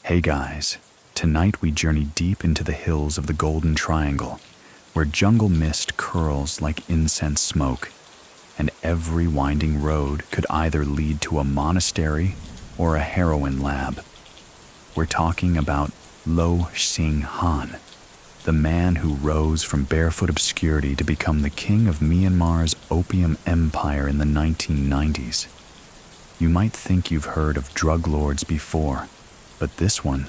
Hey guys, tonight we journey deep into the hills of the Golden Triangle, where jungle mist curls like incense smoke, and every winding road could either lead to a monastery or a heroin lab. We're talking about Lo Hsing Han, the man who rose from barefoot obscurity to become the king of Myanmar's opium empire in the 1990s. You might think you've heard of drug lords before, but this one,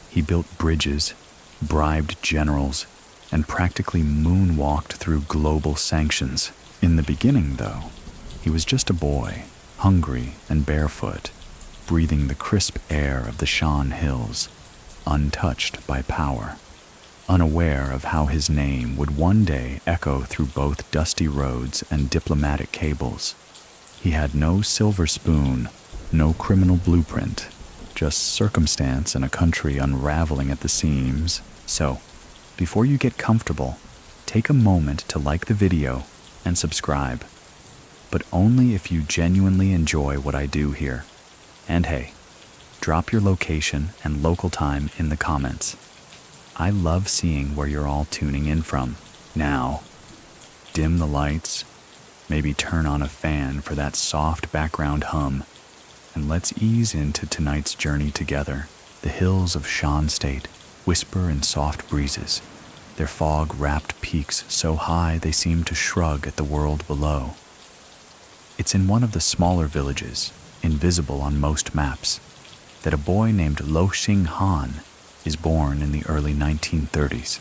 he built bridges, bribed generals, and practically moonwalked through global sanctions. In the beginning, though, he was just a boy, hungry and barefoot, breathing the crisp air of the Shan Hills, untouched by power, unaware of how his name would one day echo through both dusty roads and diplomatic cables. He had no silver spoon, no criminal blueprint, just circumstance and a country unraveling at the seams. So, before you get comfortable, take a moment to like the video and subscribe. But only if you genuinely enjoy what I do here. And hey, drop your location and local time in the comments. I love seeing where you're all tuning in from. Now, dim the lights, maybe turn on a fan for that soft background hum, and let's ease into tonight's journey together. The hills of Shan State whisper in soft breezes, their fog-wrapped peaks so high they seem to shrug at the world below. It's in one of the smaller villages, invisible on most maps, that a boy named Lo Hsing Han is born in the early 1930s.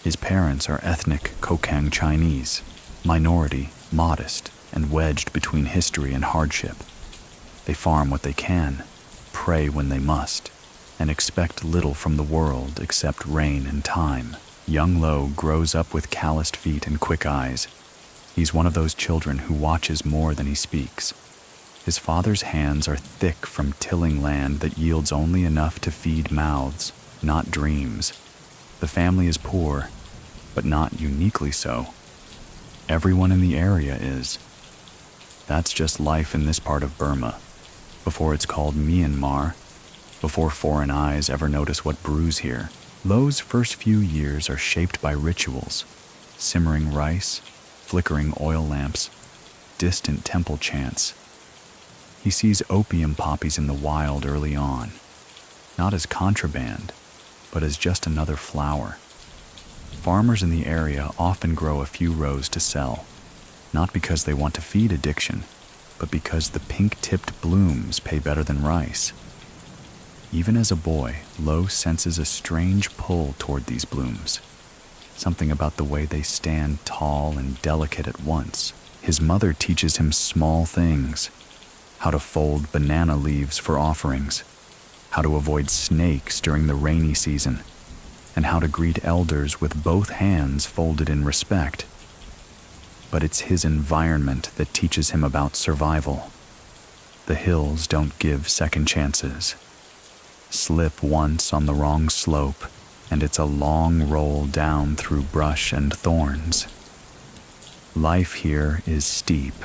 His parents are ethnic Kokang Chinese, minority, modest, and wedged between history and hardship. They farm what they can, pray when they must, and expect little from the world except rain and time. Young Lo grows up with calloused feet and quick eyes. He's one of those children who watches more than he speaks. His father's hands are thick from tilling land that yields only enough to feed mouths, not dreams. The family is poor, but not uniquely so. Everyone in the area is. That's just life in this part of Burma, before it's called Myanmar, before foreign eyes ever notice what brews here. Lo's first few years are shaped by rituals, simmering rice, flickering oil lamps, distant temple chants. He sees opium poppies in the wild early on, not as contraband, but as just another flower. Farmers in the area often grow a few rows to sell, not because they want to feed addiction, but because the pink-tipped blooms pay better than rice. Even as a boy, Lo senses a strange pull toward these blooms, something about the way they stand tall and delicate at once. His mother teaches him small things, how to fold banana leaves for offerings, how to avoid snakes during the rainy season, and how to greet elders with both hands folded in respect. But it's his environment that teaches him about survival. The hills don't give second chances. Slip once on the wrong slope, and it's a long roll down through brush and thorns. Life here is steep,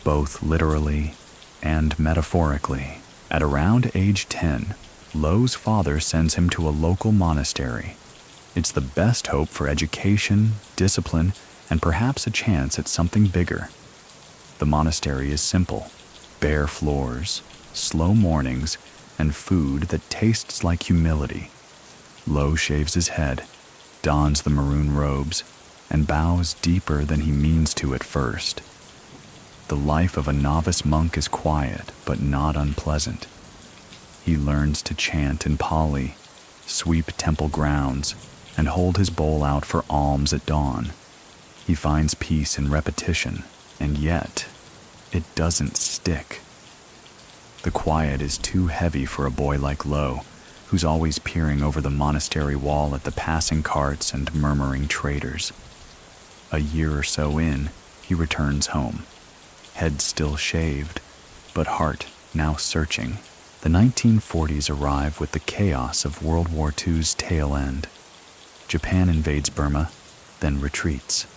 both literally and metaphorically. At around age 10, Lo's father sends him to a local monastery. It's the best hope for education, discipline, and perhaps a chance at something bigger. The monastery is simple: bare floors, slow mornings, and food that tastes like humility. Lo shaves his head, dons the maroon robes, and bows deeper than he means to at first. The life of a novice monk is quiet, but not unpleasant. He learns to chant in Pali, sweep temple grounds, and hold his bowl out for alms at dawn. He finds peace in repetition, and yet, it doesn't stick. The quiet is too heavy for a boy like Lo, who's always peering over the monastery wall at the passing carts and murmuring traders. A year or so in, he returns home, head still shaved, but heart now searching. The 1940s arrive with the chaos of World War II's tail end. Japan invades Burma, then retreats.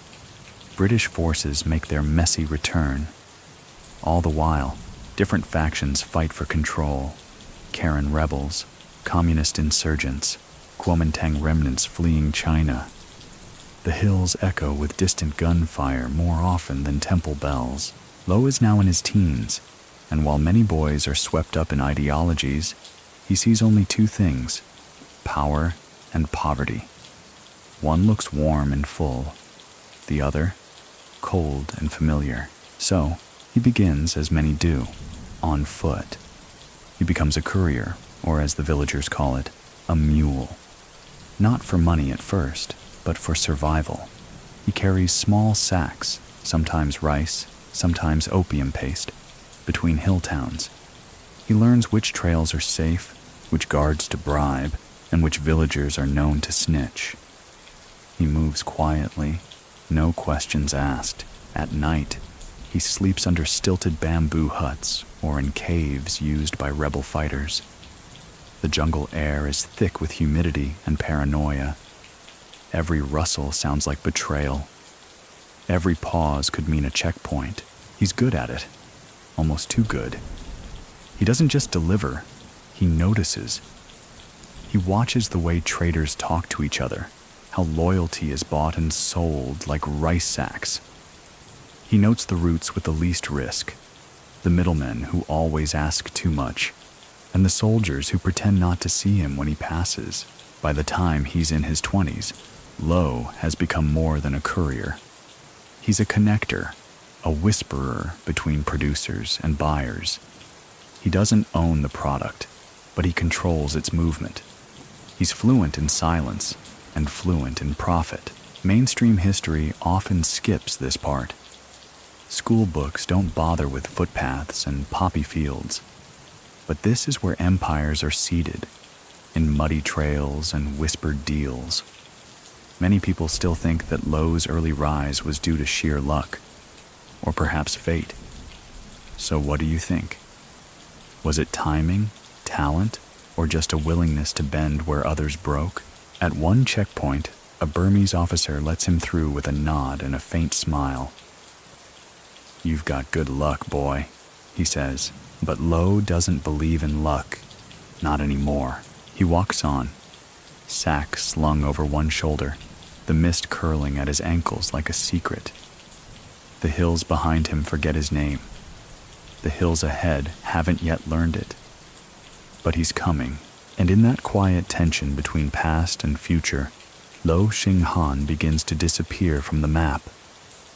British forces make their messy return. All the while, different factions fight for control. Karen rebels, communist insurgents, Kuomintang remnants fleeing China. The hills echo with distant gunfire more often than temple bells. Lo is now in his teens, and while many boys are swept up in ideologies, he sees only two things: power and poverty. One looks warm and full, the other cold and familiar. So he begins, as many do, on foot. He becomes a courier, or as the villagers call it, a mule. Not for money at first, but for survival. He carries small sacks, sometimes rice, sometimes opium paste, between hill towns. He learns which trails are safe, which guards to bribe, and which villagers are known to snitch. He moves quietly, no questions asked. At night, he sleeps under stilted bamboo huts or in caves used by rebel fighters. The jungle air is thick with humidity and paranoia. Every rustle sounds like betrayal. Every pause could mean a checkpoint. He's good at it, almost too good. He doesn't just deliver, he notices. He watches the way traders talk to each other, how loyalty is bought and sold like rice sacks. He notes the routes with the least risk, the middlemen who always ask too much, and the soldiers who pretend not to see him when he passes. By the time he's in his 20s, Lo has become more than a courier. He's a connector, a whisperer between producers and buyers. He doesn't own the product, but he controls its movement. He's fluent in silence and fluent in profit. Mainstream history often skips this part. School books don't bother with footpaths and poppy fields. But this is where empires are seated, in muddy trails and whispered deals. Many people still think that Lo's early rise was due to sheer luck, or perhaps fate. So what do you think? Was it timing, talent, or just a willingness to bend where others broke? At one checkpoint, a Burmese officer lets him through with a nod and a faint smile. "You've got good luck, boy," he says. But Lo doesn't believe in luck. Not anymore. He walks on, sack slung over one shoulder, the mist curling at his ankles like a secret. The hills behind him forget his name. The hills ahead haven't yet learned it. But he's coming, and in that quiet tension between past and future, Lo Hsing Han begins to disappear from the map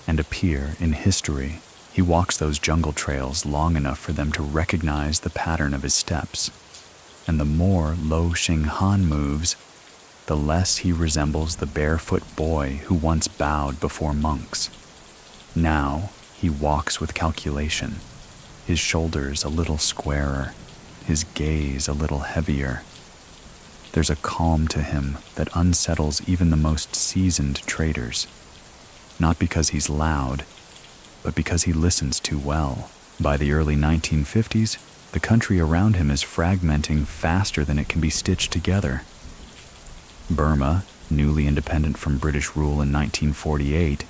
and appear in history. He walks those jungle trails long enough for them to recognize the pattern of his steps. And the more Lo Hsing Han moves, the less he resembles the barefoot boy who once bowed before monks. Now he walks with calculation, his shoulders a little squarer, his gaze a little heavier. There's a calm to him that unsettles even the most seasoned traders. Not because he's loud, but because he listens too well. By the early 1950s, the country around him is fragmenting faster than it can be stitched together. Burma, newly independent from British rule in 1948,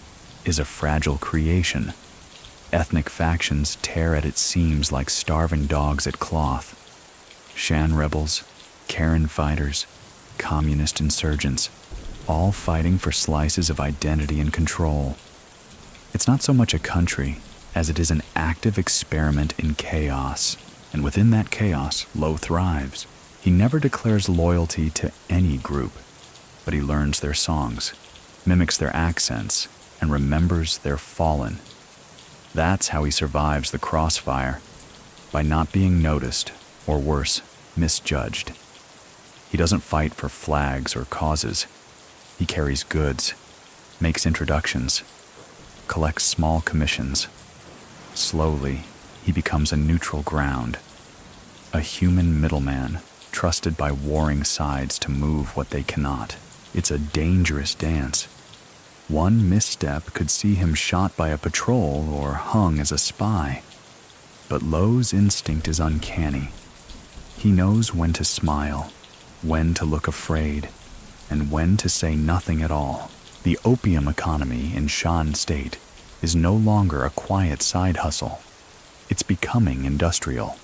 is a fragile creation. Ethnic factions tear at its seams like starving dogs at cloth. Shan rebels, Karen fighters, communist insurgents, all fighting for slices of identity and control. It's not so much a country as it is an active experiment in chaos, and within that chaos, Lo thrives. He never declares loyalty to any group, but he learns their songs, mimics their accents, and remembers their fallen. That's how he survives the crossfire, by not being noticed, or worse, misjudged. He doesn't fight for flags or causes. He carries goods, makes introductions, collects small commissions. Slowly, he becomes a neutral ground, a human middleman trusted by warring sides to move what they cannot. It's a dangerous dance. One misstep could see him shot by a patrol or hung as a spy. But Lo's instinct is uncanny. He knows when to smile, when to look afraid, and when to say nothing at all. The opium economy in Shan State is no longer a quiet side hustle. It's becoming industrial.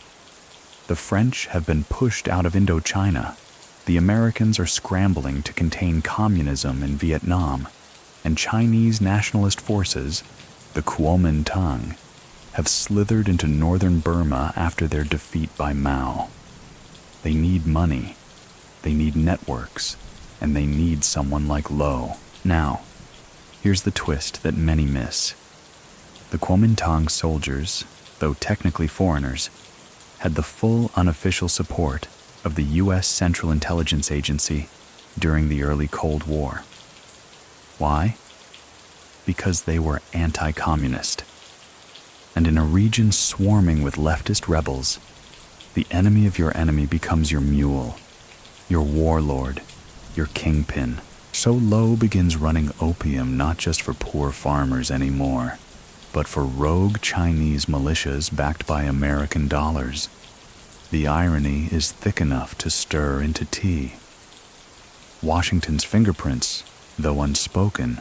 The French have been pushed out of Indochina. The Americans are scrambling to contain communism in Vietnam, and Chinese nationalist forces, the Kuomintang, have slithered into northern Burma after their defeat by Mao. They need money, they need networks, and they need someone like Lo. Now, here's the twist that many miss. The Kuomintang soldiers, though technically foreigners, had the full unofficial support of the U.S. Central Intelligence Agency during the early Cold War. Why? Because they were anti-communist. And in a region swarming with leftist rebels, the enemy of your enemy becomes your mule, your warlord, your kingpin. So Lo begins running opium not just for poor farmers anymore, but for rogue Chinese militias backed by American dollars. The irony is thick enough to stir into tea. Washington's fingerprints, though unspoken,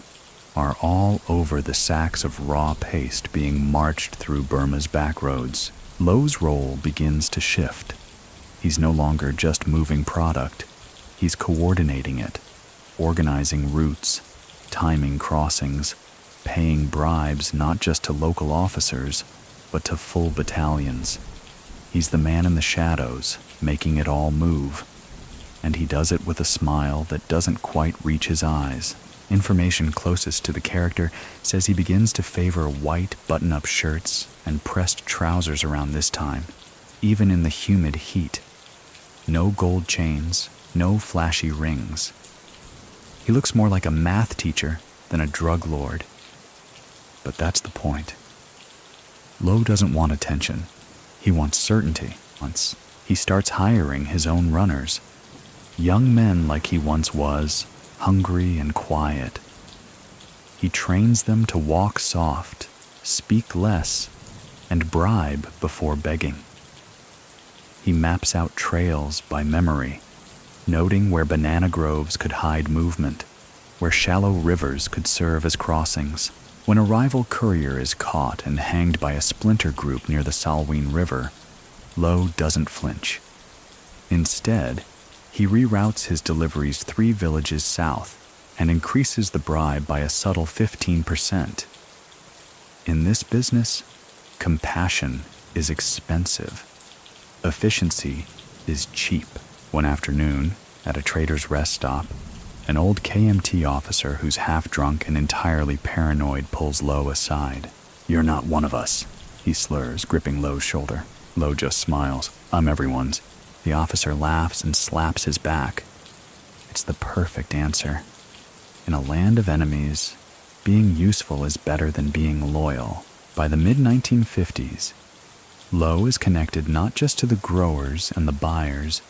are all over the sacks of raw paste being marched through Burma's backroads. Lo's role begins to shift. He's no longer just moving product, he's coordinating it, organizing routes, timing crossings, paying bribes not just to local officers, but to full battalions. He's the man in the shadows, making it all move. And he does it with a smile that doesn't quite reach his eyes. Information closest to the character says he begins to favor white button-up shirts and pressed trousers around this time, even in the humid heat. No gold chains, no flashy rings. He looks more like a math teacher than a drug lord. But that's the point. Lo doesn't want attention. He wants certainty. Once he starts hiring his own runners, young men like he once was, hungry and quiet. He trains them to walk soft, speak less, and bribe before begging. He maps out trails by memory, noting where banana groves could hide movement, where shallow rivers could serve as crossings. When a rival courier is caught and hanged by a splinter group near the Salween River, Lo doesn't flinch. Instead, he reroutes his deliveries 3 villages south and increases the bribe by a subtle 15%. In this business, compassion is expensive. Efficiency is cheap. One afternoon, at a trader's rest stop, an old KMT officer who's half-drunk and entirely paranoid pulls Lo aside. "You're not one of us," he slurs, gripping Lo's shoulder. Lo just smiles. "I'm everyone's." The officer laughs and slaps his back. It's the perfect answer. In a land of enemies, being useful is better than being loyal. By the mid-1950s, Lo is connected not just to the growers and the buyers,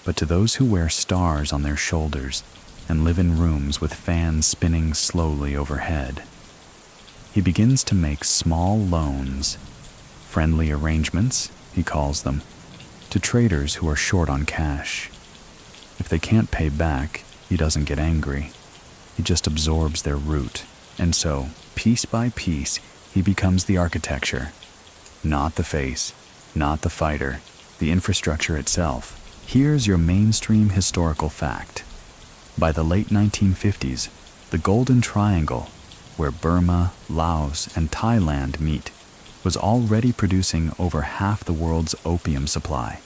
but to those who wear stars on their shoulders and live in rooms with fans spinning slowly overhead. He begins to make small loans, friendly arrangements, he calls them, to traders who are short on cash. If they can't pay back, he doesn't get angry. He just absorbs their route. And so, piece by piece, he becomes the architecture. Not the face, not the fighter, the infrastructure itself. Here's your mainstream historical fact. By the late 1950s, the Golden Triangle, where Burma, Laos, and Thailand meet, was already producing over half the world's opium supply.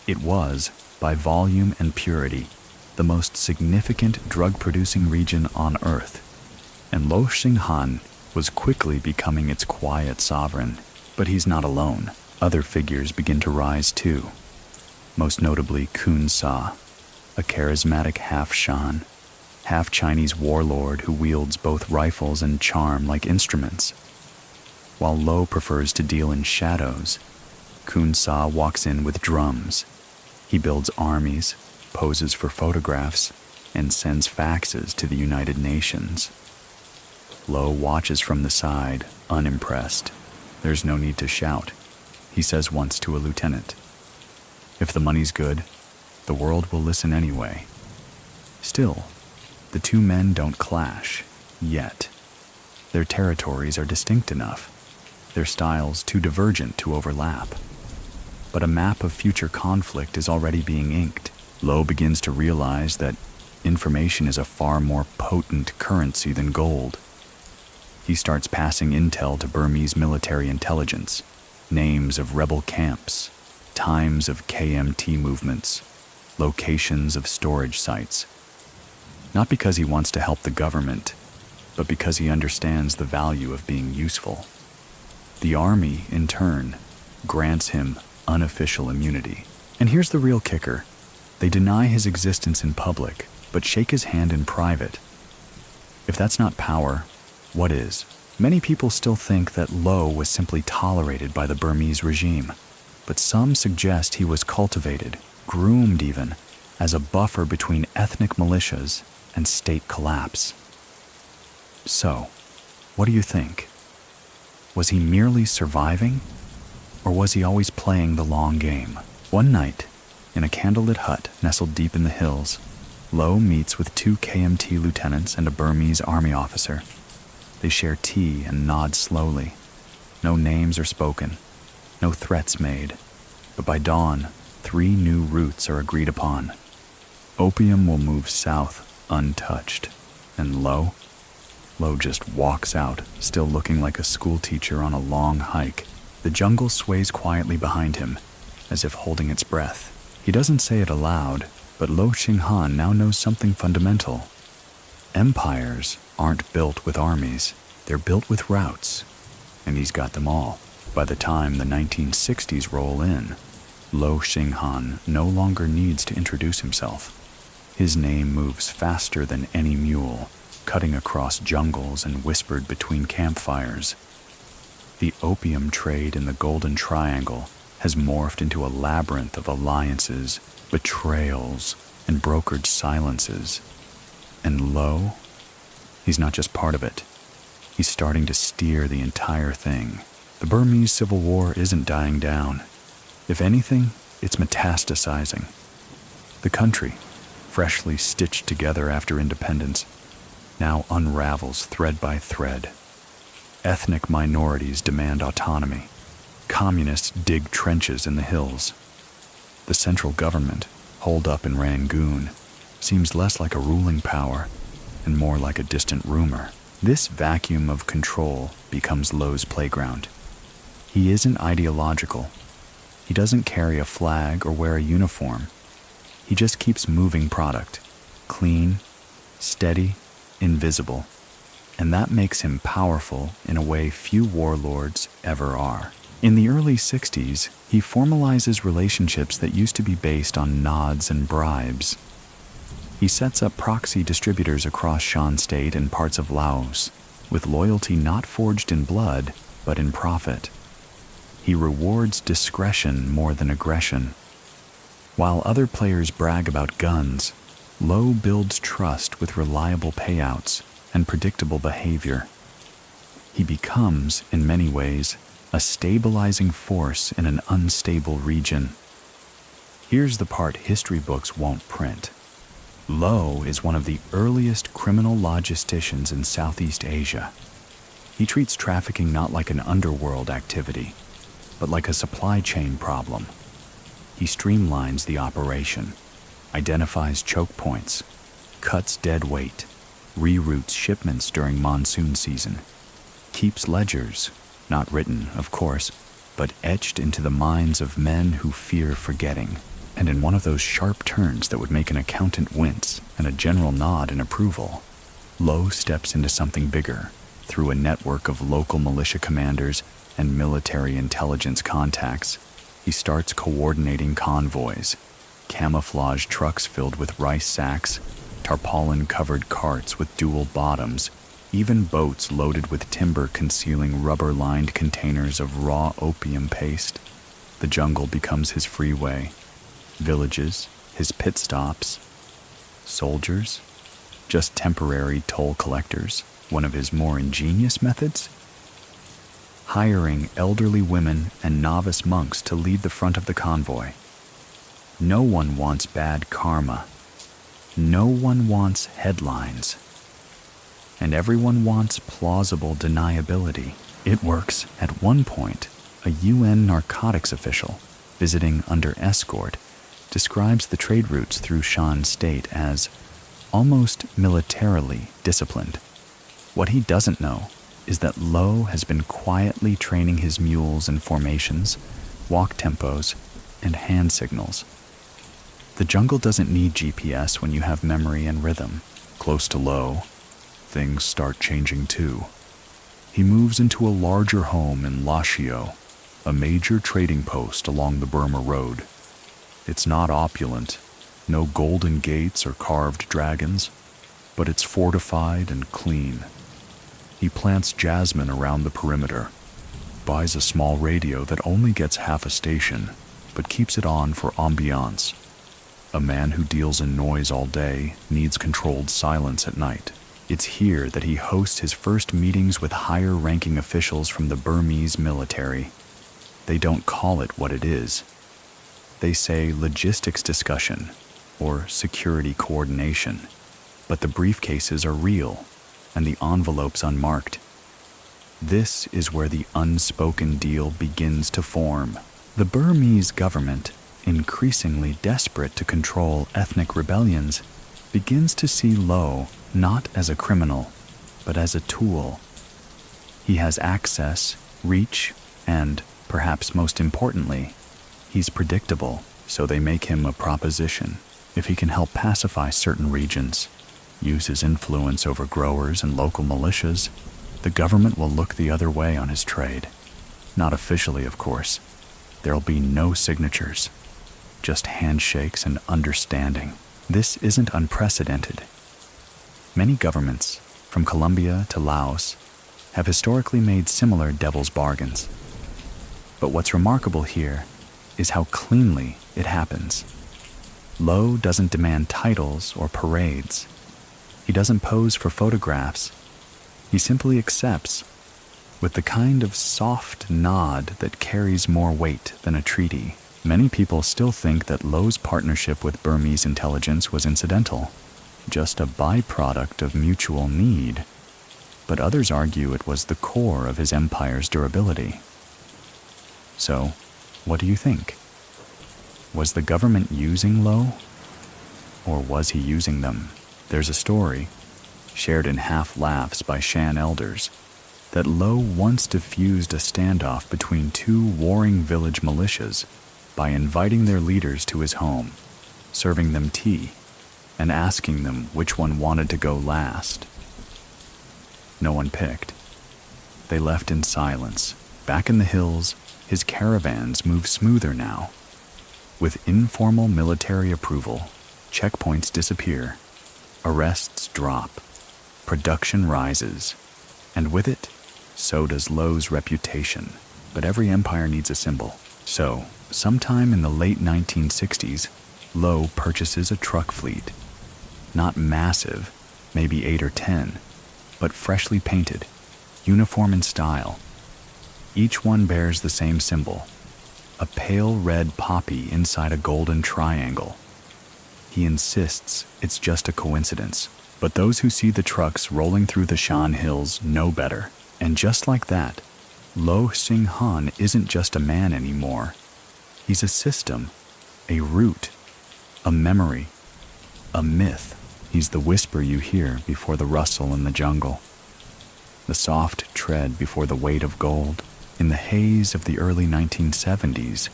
It was, by volume and purity, the most significant drug-producing region on Earth, and Lo Hsing Han was quickly becoming its quiet sovereign. But he's not alone. Other figures begin to rise too. Most notably Kun Sa, a charismatic half-Shan, half-Chinese warlord who wields both rifles and charm like instruments. While Lo prefers to deal in shadows, Kun Sa walks in with drums. He builds armies, poses for photographs, and sends faxes to the United Nations. Lo watches from the side, unimpressed. "There's no need to shout," he says once to a lieutenant. "If the money's good, the world will listen anyway." Still, the two men don't clash, yet. Their territories are distinct enough, their styles too divergent to overlap. but a map of future conflict is already being inked. Lo begins to realize that information is a far more potent currency than gold. He starts passing intel to Burmese military intelligence, names of rebel camps, times of KMT movements, locations of storage sites. Not because he wants to help the government, but because he understands the value of being useful. The army, in turn, grants him unofficial immunity. And here's the real kicker. They deny his existence in public, but shake his hand in private. If that's not power, what is? Many people still think that Lo was simply tolerated by the Burmese regime, but some suggest he was cultivated, groomed even, as a buffer between ethnic militias and state collapse. So, what do you think? Was he merely surviving, or was he always playing the long game? One night, in a candlelit hut nestled deep in the hills, Lo meets with 2 KMT lieutenants and a Burmese army officer. They share tea and nod slowly. No names are spoken, no threats made, but by dawn, 3 new routes are agreed upon. Opium will move south untouched, and Lo just walks out, still looking like a schoolteacher on a long hike. The jungle sways quietly behind him, as if holding its breath. He doesn't say it aloud, but Lo Hsing Han now knows something fundamental. Empires aren't built with armies, they're built with routes, and he's got them all. By the time the 1960s roll in, Lo Hsing Han no longer needs to introduce himself. His name moves faster than any mule, cutting across jungles and whispered between campfires. The opium trade in the Golden Triangle has morphed into a labyrinth of alliances, betrayals, and brokered silences. And Lo, he's not just part of it. He's starting to steer the entire thing. The Burmese Civil War isn't dying down. If anything, it's metastasizing. The country, freshly stitched together after independence, now unravels thread by thread. Ethnic minorities demand autonomy. Communists dig trenches in the hills. The central government, holed up in Rangoon, seems less like a ruling power and more like a distant rumor. This vacuum of control becomes Lo's playground. He isn't ideological. He doesn't carry a flag or wear a uniform. He just keeps moving product, clean, steady, invisible. And that makes him powerful in a way few warlords ever are. In the early 60s, he formalizes relationships that used to be based on nods and bribes. He sets up proxy distributors across Shan State and parts of Laos, with loyalty not forged in blood, but in profit. He rewards discretion more than aggression. While other players brag about guns, Lo builds trust with reliable payouts and predictable behavior. He becomes, in many ways, a stabilizing force in an unstable region. Here's the part history books won't print. Lo is one of the earliest criminal logisticians in Southeast Asia. He treats trafficking not like an underworld activity, but like a supply chain problem. He streamlines the operation, identifies choke points, cuts dead weight, reroutes shipments during monsoon season, keeps ledgers, not written, of course, but etched into the minds of men who fear forgetting. And in one of those sharp turns that would make an accountant wince and a general nod in approval, Lo steps into something bigger through a network of local militia commanders and military intelligence contacts. He starts coordinating convoys, camouflage trucks filled with rice sacks, tarpaulin-covered carts with dual bottoms, even boats loaded with timber concealing rubber-lined containers of raw opium paste. The jungle becomes his freeway. Villages, his pit stops. Soldiers, just temporary toll collectors, one of his more ingenious methods. Hiring elderly women and novice monks to lead the front of the convoy. No one wants bad karma. No one wants headlines. And everyone wants plausible deniability. It works. At one point, a UN narcotics official, visiting under escort, describes the trade routes through Shan State as almost militarily disciplined. What he doesn't know is that Lo has been quietly training his mules in formations, walk tempos, and hand signals. The jungle doesn't need GPS when you have memory and rhythm. Close to Lo, things start changing too. He moves into a larger home in Lo Hsing Han, a major trading post along the Burma Road. It's not opulent, no golden gates or carved dragons, but it's fortified and clean. He plants jasmine around the perimeter, buys a small radio that only gets half a station, but keeps it on for ambiance. A man who deals in noise all day needs controlled silence at night. It's here that he hosts his first meetings with higher-ranking officials from the Burmese military. They don't call it what it is. They say logistics discussion or security coordination, but the briefcases are real and the envelopes unmarked. This is where the unspoken deal begins to form. The Burmese government, increasingly desperate to control ethnic rebellions, begins to see Lo not as a criminal, but as a tool. He has access, reach, and, perhaps most importantly, he's predictable, so they make him a proposition. If he can help pacify certain regions, use his influence over growers and local militias, the government will look the other way on his trade. Not officially, of course. There'll be no signatures, just handshakes and understanding. This isn't unprecedented. Many governments, from Colombia to Laos, have historically made similar devil's bargains. But what's remarkable here is how cleanly it happens. Lo doesn't demand titles or parades. He doesn't pose for photographs. He simply accepts, with the kind of soft nod that carries more weight than a treaty. Many people still think that Lo's partnership with Burmese intelligence was incidental, just a byproduct of mutual need. But others argue it was the core of his empire's durability. So, what do you think? Was the government using Lo? Or was he using them? There's a story, shared in half-laughs by Shan elders, that Lo once diffused a standoff between two warring village militias by inviting their leaders to his home, serving them tea, and asking them which one wanted to go last. No one picked. They left in silence. Back in the hills, his caravans move smoother now. With informal military approval, checkpoints disappear, arrests drop, production rises, and with it, so does Lo's reputation. But every empire needs a symbol. So, sometime in the late 1960s, Lo purchases a truck fleet. Not massive, maybe 8 or 10, but freshly painted, uniform in style. Each one bears the same symbol, a pale red poppy inside a golden triangle. He insists it's just a coincidence, but those who see the trucks rolling through the Shan Hills know better. And just like that, Lo Hsing Han isn't just a man anymore. He's a system, a root, a memory, a myth. He's the whisper you hear before the rustle in the jungle, the soft tread before the weight of gold. In the haze of the early 1970s,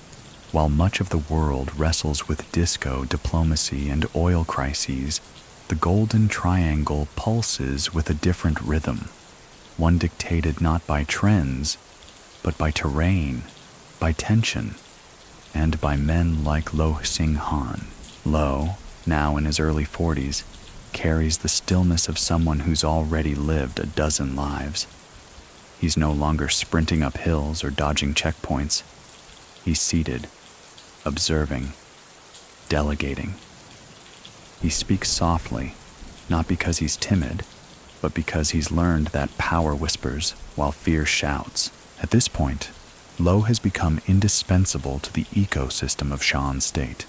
while much of the world wrestles with disco, diplomacy, and oil crises, the Golden Triangle pulses with a different rhythm, one dictated not by trends, but by terrain, by tension, and by men like Lo Hsing Han. Lo, now in his early 40s, carries the stillness of someone who's already lived a dozen lives. He's no longer sprinting up hills or dodging checkpoints. He's seated, observing, delegating. He speaks softly, not because he's timid, but because he's learned that power whispers while fear shouts. At this point, Lo has become indispensable to the ecosystem of Shan State.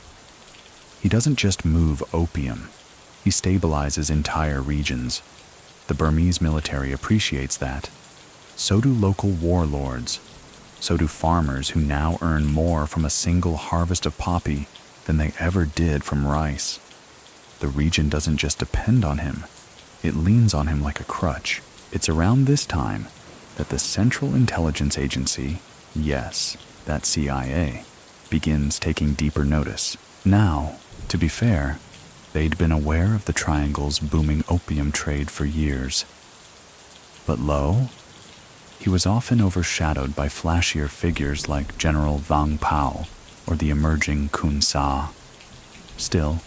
He doesn't just move opium, he stabilizes entire regions. The Burmese military appreciates that. So do local warlords. So do farmers who now earn more from a single harvest of poppy than they ever did from rice. The region doesn't just depend on him, it leans on him like a crutch. It's around this time that the Central Intelligence Agency, yes, that CIA, begins taking deeper notice. Now, to be fair, they'd been aware of the triangle's booming opium trade for years. But Lo, he was often overshadowed by flashier figures like General Vang Pao or the emerging Kun Sa. Still,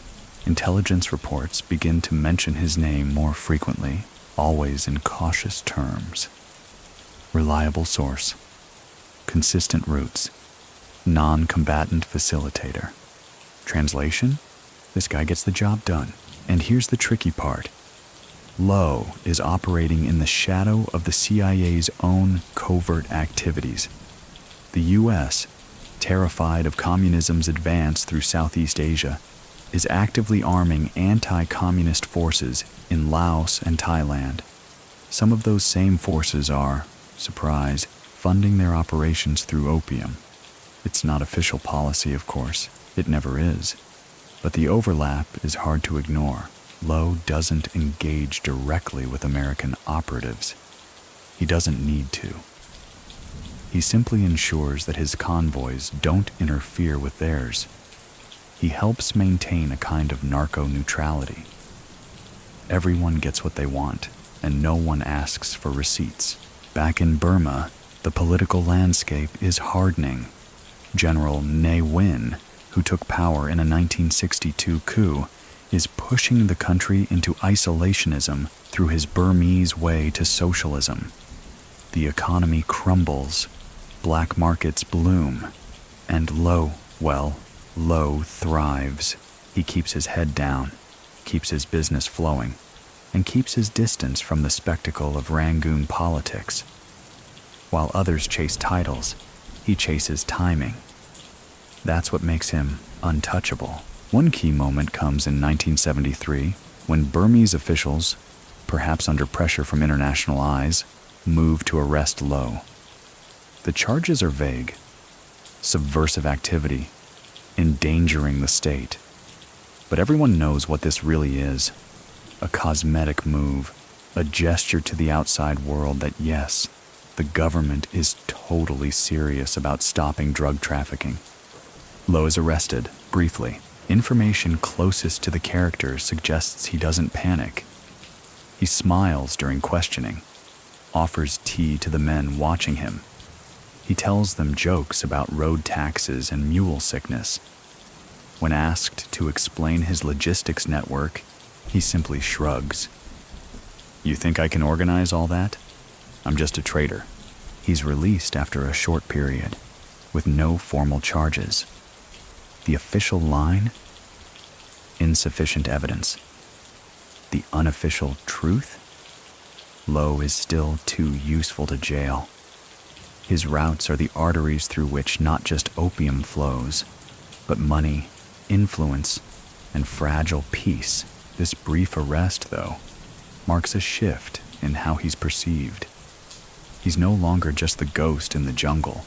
intelligence reports begin to mention his name more frequently, always in cautious terms. Reliable source, consistent roots, non-combatant facilitator. Translation? This guy gets the job done. And here's the tricky part. Lo is operating in the shadow of the CIA's own covert activities. The U.S., terrified of communism's advance through Southeast Asia, is actively arming anti-communist forces in Laos and Thailand. Some of those same forces are, surprise, funding their operations through opium. It's not official policy, of course. It never is. But the overlap is hard to ignore. Lo doesn't engage directly with American operatives. He doesn't need to. He simply ensures that his convoys don't interfere with theirs. He helps maintain a kind of narco-neutrality. Everyone gets what they want, and no one asks for receipts. Back in Burma, the political landscape is hardening. General Ne Win, who took power in a 1962 coup, is pushing the country into isolationism through his Burmese way to socialism. The economy crumbles, black markets bloom, and Lo thrives. He keeps his head down, keeps his business flowing, and keeps his distance from the spectacle of Rangoon politics. While others chase titles, he chases timing. That's what makes him untouchable. One key moment comes in 1973 when Burmese officials, perhaps under pressure from international eyes, move to arrest Lo. The charges are vague: subversive activity, endangering the state. But everyone knows what this really is: a cosmetic move, a gesture to the outside world that yes, the government is totally serious about stopping drug trafficking. Lo is arrested, briefly. Information closest to the character suggests he doesn't panic. He smiles during questioning, offers tea to the men watching him. He tells them jokes about road taxes and mule sickness. When asked to explain his logistics network, he simply shrugs. "You think I can organize all that? I'm just a trader." He's released after a short period, with no formal charges. The official line? Insufficient evidence. The unofficial truth? Lo is still too useful to jail. His routes are the arteries through which not just opium flows, but money, influence, and fragile peace. This brief arrest, though, marks a shift in how he's perceived. He's no longer just the ghost in the jungle.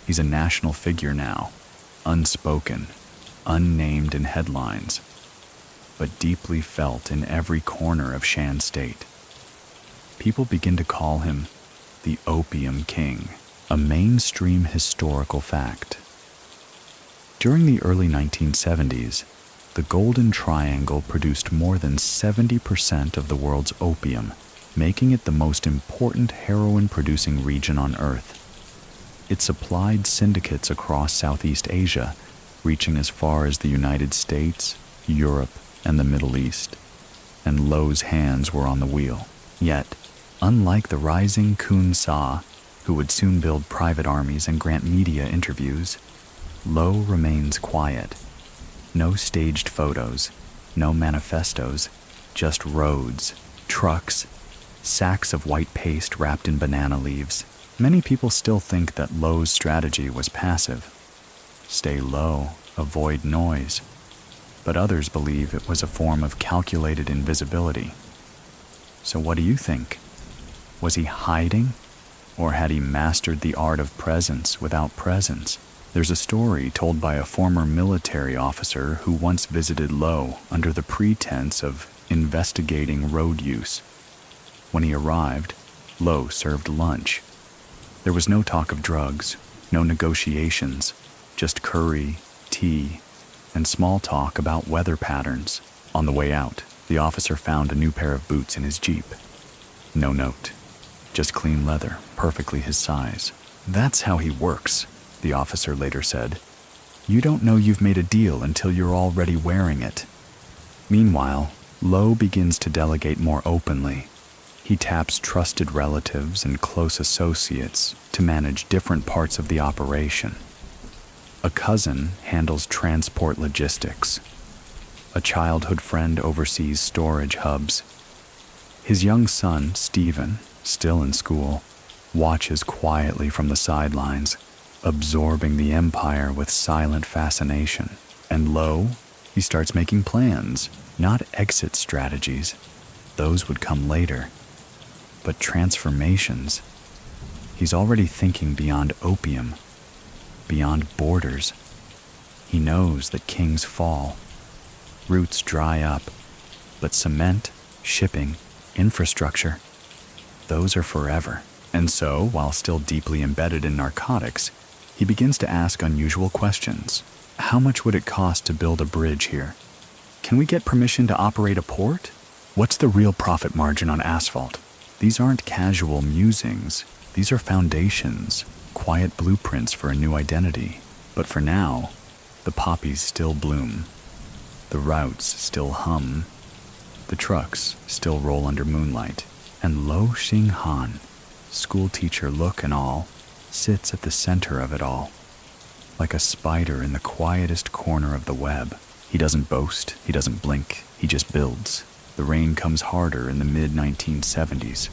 He's a national figure now, unspoken, unnamed in headlines, but deeply felt in every corner of Shan State. People begin to call him the Opium King, a mainstream historical fact. During the early 1970s, the Golden Triangle produced more than 70% of the world's opium, making it the most important heroin-producing region on Earth. It supplied syndicates across Southeast Asia, reaching as far as the United States, Europe, and the Middle East. And Lo's hands were on the wheel. Yet, unlike the rising Kun Sa, who would soon build private armies and grant media interviews, Lo remains quiet. No staged photos, no manifestos, just roads, trucks, sacks of white paste wrapped in banana leaves. Many people still think that Lo's strategy was passive. Stay low, avoid noise. But others believe it was a form of calculated invisibility. So what do you think? Was he hiding Or had he mastered the art of presence without presence? There's a story told by a former military officer who once visited Lo under the pretense of investigating road use. When he arrived, Lo served lunch. There was no talk of drugs, no negotiations, just curry, tea, and small talk about weather patterns. On the way out, the officer found a new pair of boots in his Jeep. No note, just clean leather, perfectly his size. "That's how he works," the officer later said. "You don't know you've made a deal until you're already wearing it." Meanwhile, Lo begins to delegate more openly. He taps trusted relatives and close associates to manage different parts of the operation. A cousin handles transport logistics. A childhood friend oversees storage hubs. His young son, Stephen, still in school, watches quietly from the sidelines, absorbing the empire with silent fascination. And Lo, he starts making plans, not exit strategies. Those would come later. But transformations. He's already thinking beyond opium, beyond borders. He knows that kings fall, roots dry up, but cement, shipping, infrastructure, those are forever. And so, while still deeply embedded in narcotics, he begins to ask unusual questions. How much would it cost to build a bridge here? Can we get permission to operate a port? What's the real profit margin on asphalt? These aren't casual musings. These are foundations, quiet blueprints for a new identity. But for now, the poppies still bloom. The routes still hum. The trucks still roll under moonlight. And Lo Hsing Han, schoolteacher look and all, sits at the center of it all, like a spider in the quietest corner of the web. He doesn't boast, he doesn't blink, he just builds. The rain comes harder in the mid-1970s.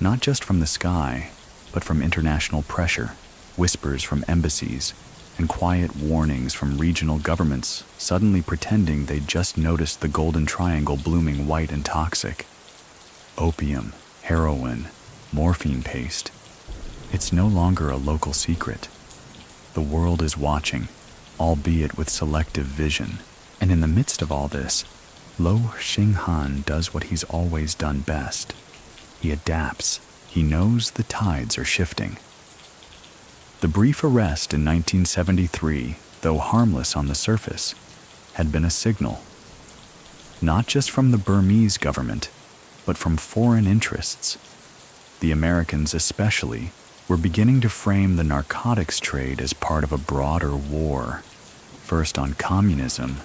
Not just from the sky, but from international pressure, whispers from embassies, and quiet warnings from regional governments suddenly pretending they'd just noticed the Golden Triangle blooming white and toxic. Opium, heroin, morphine paste. It's no longer a local secret. The world is watching, albeit with selective vision. And in the midst of all this, Lo Hsing Han does what he's always done best. He adapts. He knows the tides are shifting. The brief arrest in 1973, though harmless on the surface, had been a signal. Not just from the Burmese government, but from foreign interests. The Americans especially were beginning to frame the narcotics trade as part of a broader war, first on communism,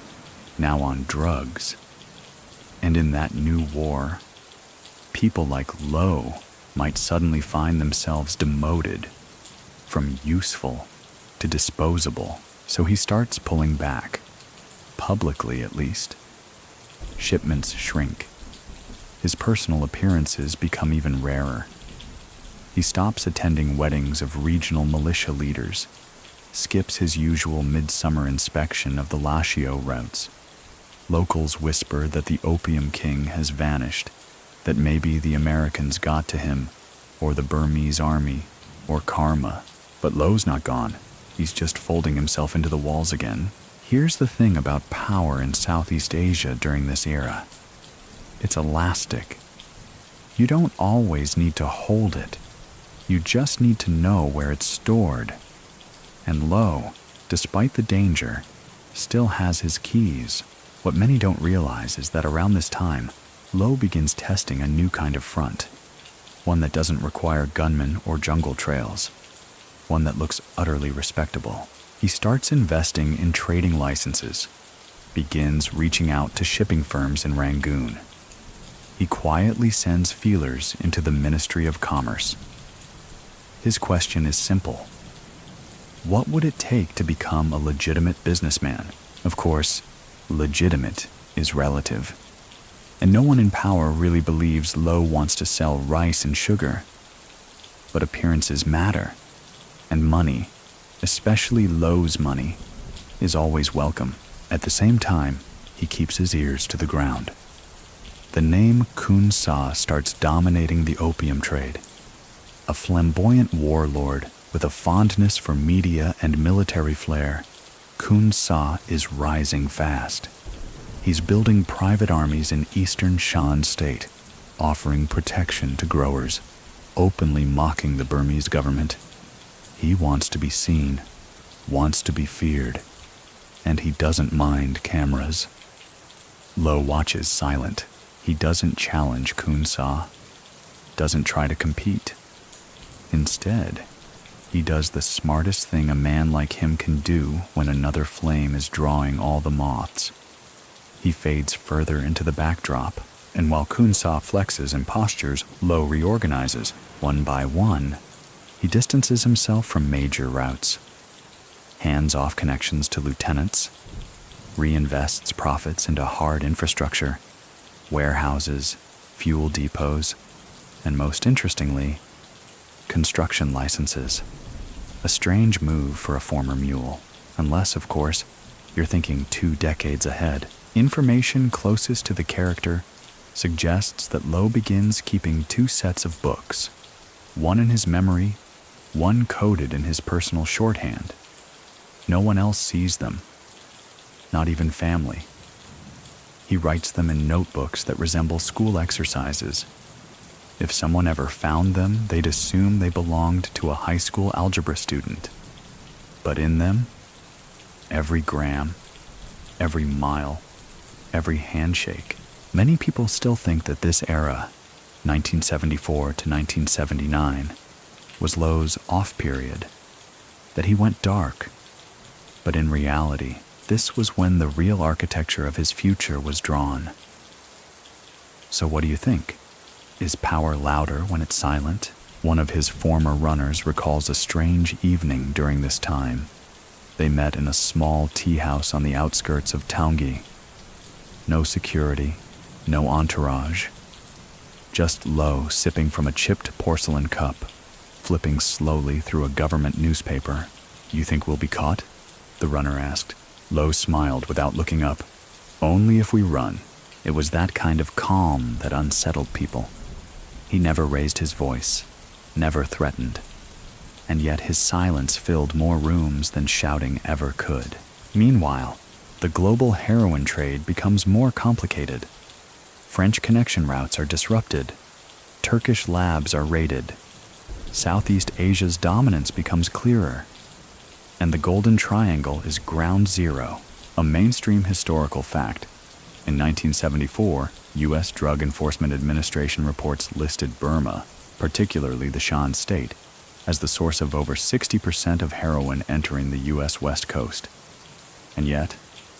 now on drugs. And in that new war, people like Lo might suddenly find themselves demoted from useful to disposable. So he starts pulling back, publicly at least. Shipments shrink. His personal appearances become even rarer. He stops attending weddings of regional militia leaders, skips his usual midsummer inspection of the Lashio routes. Locals whisper that the Opium King has vanished, that maybe the Americans got to him, or the Burmese army, or karma. But Lo's not gone. He's just folding himself into the walls again. Here's the thing about power in Southeast Asia during this era. It's elastic. You don't always need to hold it. You just need to know where it's stored. And Lo, despite the danger, still has his keys. What many don't realize is that around this time, Lo begins testing a new kind of front. One that doesn't require gunmen or jungle trails. One that looks utterly respectable. He starts investing in trading licenses, begins reaching out to shipping firms in Rangoon. He quietly sends feelers into the Ministry of Commerce. His question is simple. What would it take to become a legitimate businessman? Of course, legitimate is relative. And no one in power really believes Lo wants to sell rice and sugar. But appearances matter. And money, especially Lo's money, is always welcome. At the same time, he keeps his ears to the ground. The name Kun Sa starts dominating the opium trade. A flamboyant warlord with a fondness for media and military flair, Kun Sa is rising fast. He's building private armies in eastern Shan state, offering protection to growers, openly mocking the Burmese government. He wants to be seen, wants to be feared, and he doesn't mind cameras. Lo watches silent. He doesn't challenge Kun Sa, doesn't try to compete. Instead, he does the smartest thing a man like him can do when another flame is drawing all the moths. He fades further into the backdrop, and while Kun Sa flexes and postures, Lo reorganizes. One by one, he distances himself from major routes, hands off connections to lieutenants, reinvests profits into hard infrastructure, warehouses, fuel depots, and most interestingly, construction licenses. A strange move for a former mule, unless, of course, you're thinking 2 decades ahead. Information closest to the character suggests that Lo begins keeping 2 sets of books, one in his memory, one coded in his personal shorthand. No one else sees them, not even family. He writes them in notebooks that resemble school exercises. If someone ever found them, they'd assume they belonged to a high school algebra student. But in them, every gram, every mile, every handshake. Many people still think that this era, 1974 to 1979, was Lo's off period, that he went dark. But in reality, this was when the real architecture of his future was drawn. So what do you think? Is power louder when it's silent? One of his former runners recalls a strange evening during this time. They met in a small tea house on the outskirts of Taungi. No security, no entourage. Just Lo sipping from a chipped porcelain cup, flipping slowly through a government newspaper. "You think we'll be caught?" the runner asked. Lo smiled without looking up. "Only if we run." It was that kind of calm that unsettled people. He never raised his voice, never threatened. And yet his silence filled more rooms than shouting ever could. Meanwhile, the global heroin trade becomes more complicated. French connection routes are disrupted. Turkish labs are raided. Southeast Asia's dominance becomes clearer. And the Golden Triangle is ground zero, a mainstream historical fact. In 1974, U.S. Drug Enforcement Administration reports listed Burma, particularly the Shan state, as the source of over 60% of heroin entering the U.S. West Coast. And yet,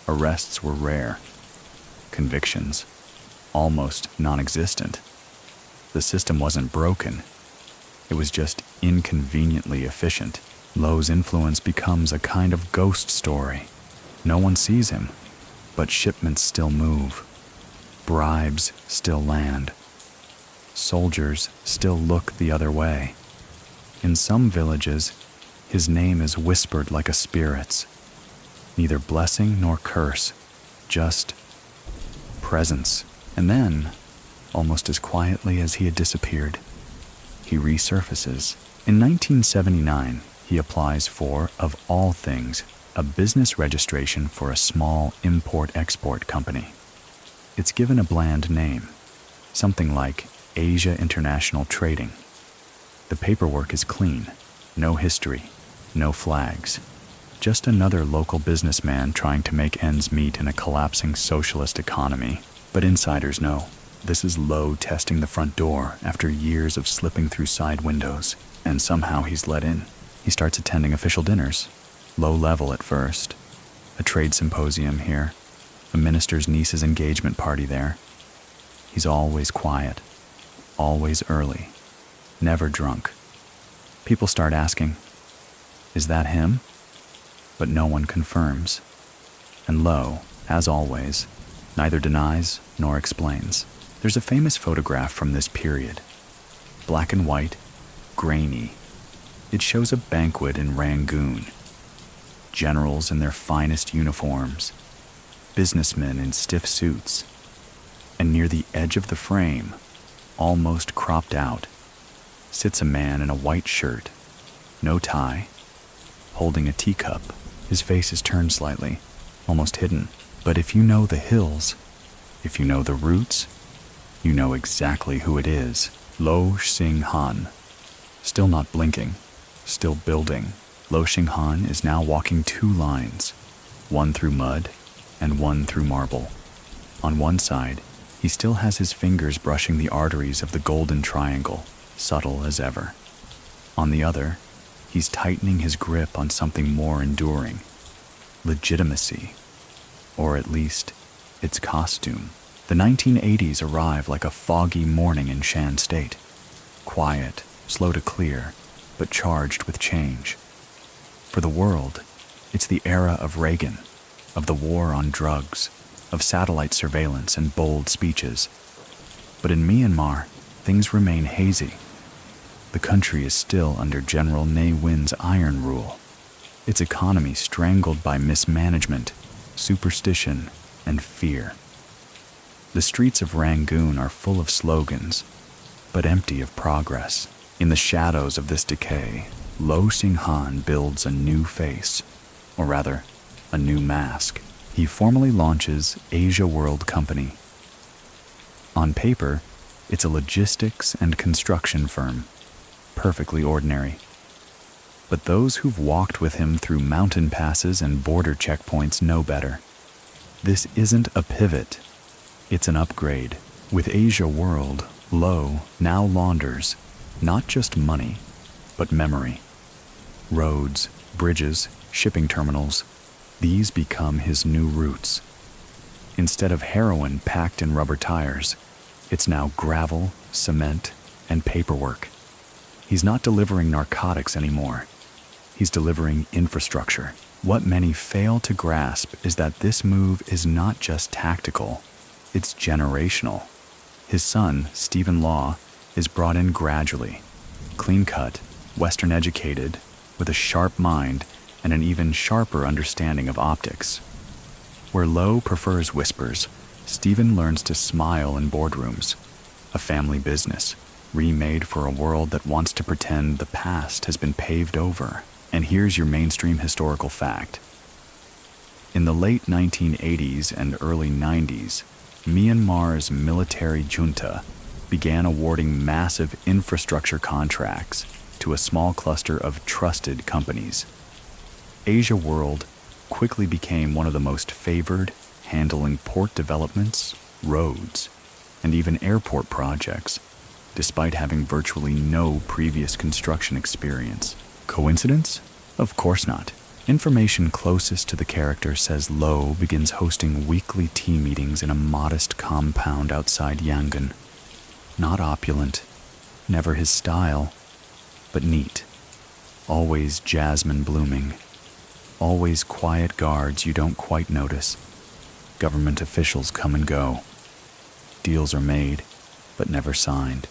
arrests were rare. Convictions, almost non-existent. The system wasn't broken. It was just inconveniently efficient. Lo's influence becomes a kind of ghost story. No one sees him, but shipments still move. Bribes still land. Soldiers still look the other way. In some villages, his name is whispered like a spirit's. Neither blessing nor curse, just presence. And then, almost as quietly as he had disappeared, he resurfaces. In 1979, he applies for, of all things, a business registration for a small import-export company. It's given a bland name, something like Asia International Trading. The paperwork is clean, no history, no flags. Just another local businessman trying to make ends meet in a collapsing socialist economy. But insiders know, this is Lo testing the front door after years of slipping through side windows, and somehow he's let in. He starts attending official dinners, low level at first. A trade symposium here, a minister's niece's engagement party there. He's always quiet, always early, never drunk. People start asking, is that him? But no one confirms. And Lo, as always, neither denies nor explains. There's a famous photograph from this period. Black and white, grainy. It shows a banquet in Rangoon. Generals in their finest uniforms, businessmen in stiff suits, and near the edge of the frame, almost cropped out, sits a man in a white shirt, no tie, holding a teacup. His face is turned slightly, almost hidden. But if you know the hills, if you know the roots, you know exactly who it is. Lo Hsing Han. Still not blinking, still building. Lo Hsing Han is now walking 2 lines, one through mud and one through marble. On one side, he still has his fingers brushing the arteries of the golden triangle, subtle as ever. On the other, he's tightening his grip on something more enduring, legitimacy, or at least its costume. The 1980s arrive like a foggy morning in Shan State, quiet, slow to clear, but charged with change. For the world, it's the era of Reagan, of the war on drugs, of satellite surveillance and bold speeches. But in Myanmar, things remain hazy. The country is still under General Ne Win's iron rule, its economy strangled by mismanagement, superstition, and fear. The streets of Rangoon are full of slogans, but empty of progress. In the shadows of this decay, Lo Hsing Han builds a new face, or rather, a new mask. He formally launches Asia World Company. On paper, it's a logistics and construction firm, perfectly ordinary. But those who've walked with him through mountain passes and border checkpoints know better. This isn't a pivot, it's an upgrade. With Asia World, Lo now launders not just money, but memory. Roads, bridges, shipping terminals, these become his new routes. Instead of heroin packed in rubber tires, it's now gravel, cement, and paperwork. He's not delivering narcotics anymore. He's delivering infrastructure. What many fail to grasp is that this move is not just tactical, it's generational. His son, Stephen Law, is brought in gradually, clean-cut, Western-educated, with a sharp mind and an even sharper understanding of optics. Where Lo prefers whispers, Stephen learns to smile in boardrooms, a family business, remade for a world that wants to pretend the past has been paved over. And here's your mainstream historical fact. In the late 1980s and early 90s, Myanmar's military junta began awarding massive infrastructure contracts to a small cluster of trusted companies. Asia World quickly became one of the most favored, handling port developments, roads, and even airport projects, despite having virtually no previous construction experience. Coincidence? Of course not. Information closest to the character says Lo begins hosting weekly tea meetings in a modest compound outside Yangon. Not opulent, never his style, but neat. Always jasmine blooming. Always quiet guards you don't quite notice. Government officials come and go. Deals are made, but never signed.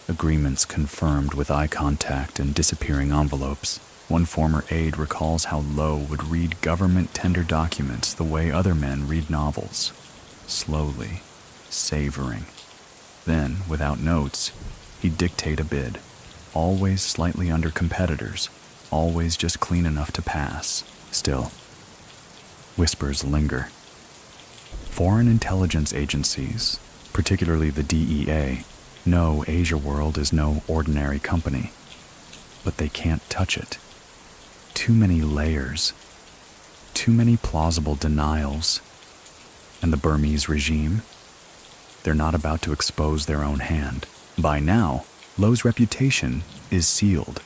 Agreements confirmed with eye contact and disappearing envelopes. One former aide recalls how Lo would read government tender documents the way other men read novels, slowly, savoring. Then, without notes, he'd dictate a bid, always slightly under competitors, always just clean enough to pass. Still, whispers linger. Foreign intelligence agencies, particularly the DEA, know Asia World is no ordinary company, but they can't touch it. Too many layers, too many plausible denials. And the Burmese regime? They're not about to expose their own hand. By now, Lo's reputation is sealed.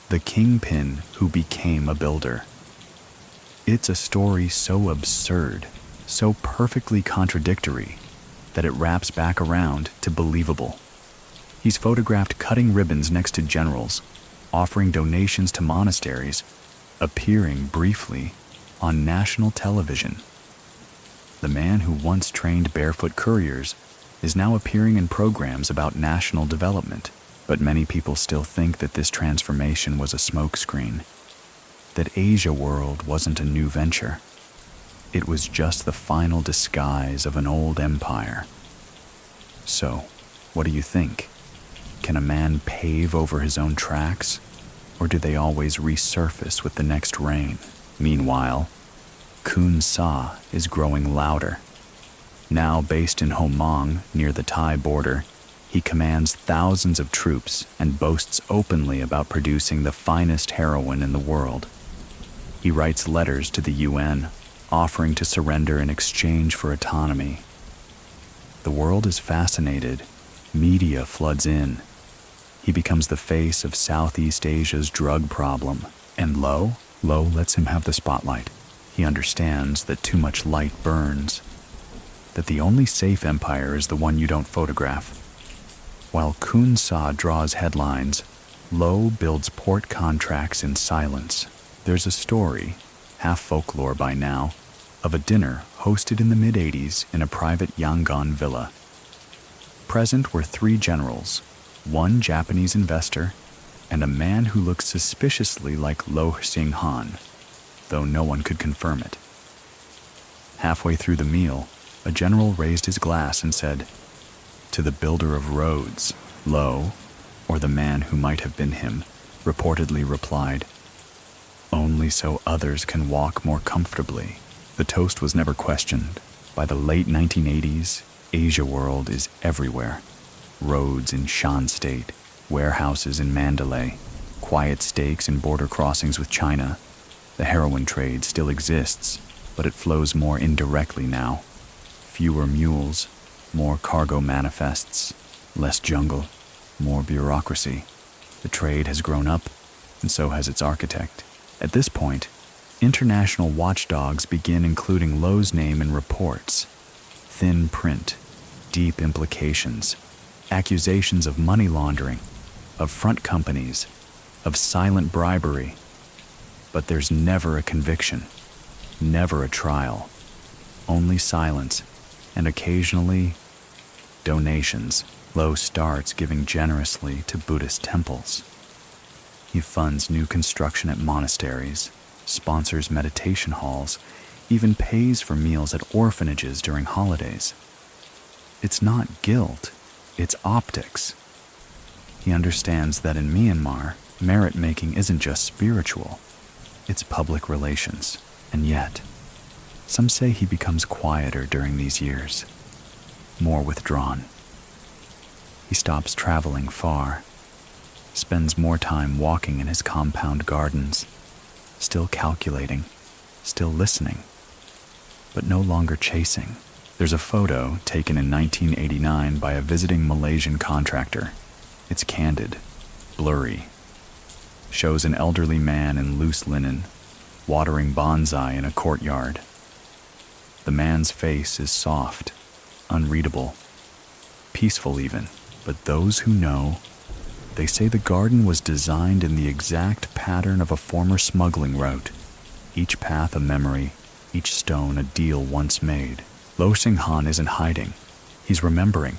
The kingpin who became a builder. It's a story so absurd, so perfectly contradictory, that it wraps back around to believable. He's photographed cutting ribbons next to generals, offering donations to monasteries, appearing briefly on national television. The man who once trained barefoot couriers is now appearing in programs about national development, but many people still think that this transformation was a smokescreen, that Asia World wasn't a new venture. It was just the final disguise of an old empire. So, what do you think? Can a man pave over his own tracks, or do they always resurface with the next rain? Meanwhile, Khun Sa is growing louder. Now based in Homong, near the Thai border, he commands thousands of troops and boasts openly about producing the finest heroin in the world. He writes letters to the UN, offering to surrender in exchange for autonomy. The world is fascinated. Media floods in. He becomes the face of Southeast Asia's drug problem. And Lo lets him have the spotlight. He understands that too much light burns, that the only safe empire is the one you don't photograph. While Khun Sa draws headlines, Lo builds port contracts in silence. There's a story, half folklore by now, of a dinner hosted in the mid-'80s in a private Yangon villa. Present were 3 generals, 1 Japanese investor, and a man who looked suspiciously like Lo Hsing Han, though no one could confirm it. Halfway through the meal, a general raised his glass and said, "To the builder of roads," Lo, or the man who might have been him, reportedly replied, "Only so others can walk more comfortably." The toast was never questioned. By the late 1980s, Asia world is everywhere. Roads in Shan State, warehouses in Mandalay, quiet stakes and border crossings with China. The heroin trade still exists, but it flows more indirectly now. Fewer mules, more cargo manifests, less jungle, more bureaucracy. The trade has grown up, and so has its architect. At this point, international watchdogs begin including Lo's name in reports. Thin print, deep implications, accusations of money laundering, of front companies, of silent bribery. But there's never a conviction, never a trial, only silence, and occasionally donations. Lo starts giving generously to Buddhist temples. He funds new construction at monasteries, sponsors meditation halls, even pays for meals at orphanages during holidays. It's not guilt, it's optics. He understands that in Myanmar, merit-making isn't just spiritual, it's public relations. And yet, some say he becomes quieter during these years, more withdrawn. He stops traveling far, spends more time walking in his compound gardens, still calculating, still listening, but no longer chasing. There's a photo taken in 1989 by a visiting Malaysian contractor. It's candid, blurry. Shows an elderly man in loose linen, watering bonsai in a courtyard. The man's face is soft, unreadable, peaceful even, but those who know, they say the garden was designed in the exact pattern of a former smuggling route, each path a memory, each stone a deal once made. Lo Hsing Han isn't hiding, he's remembering,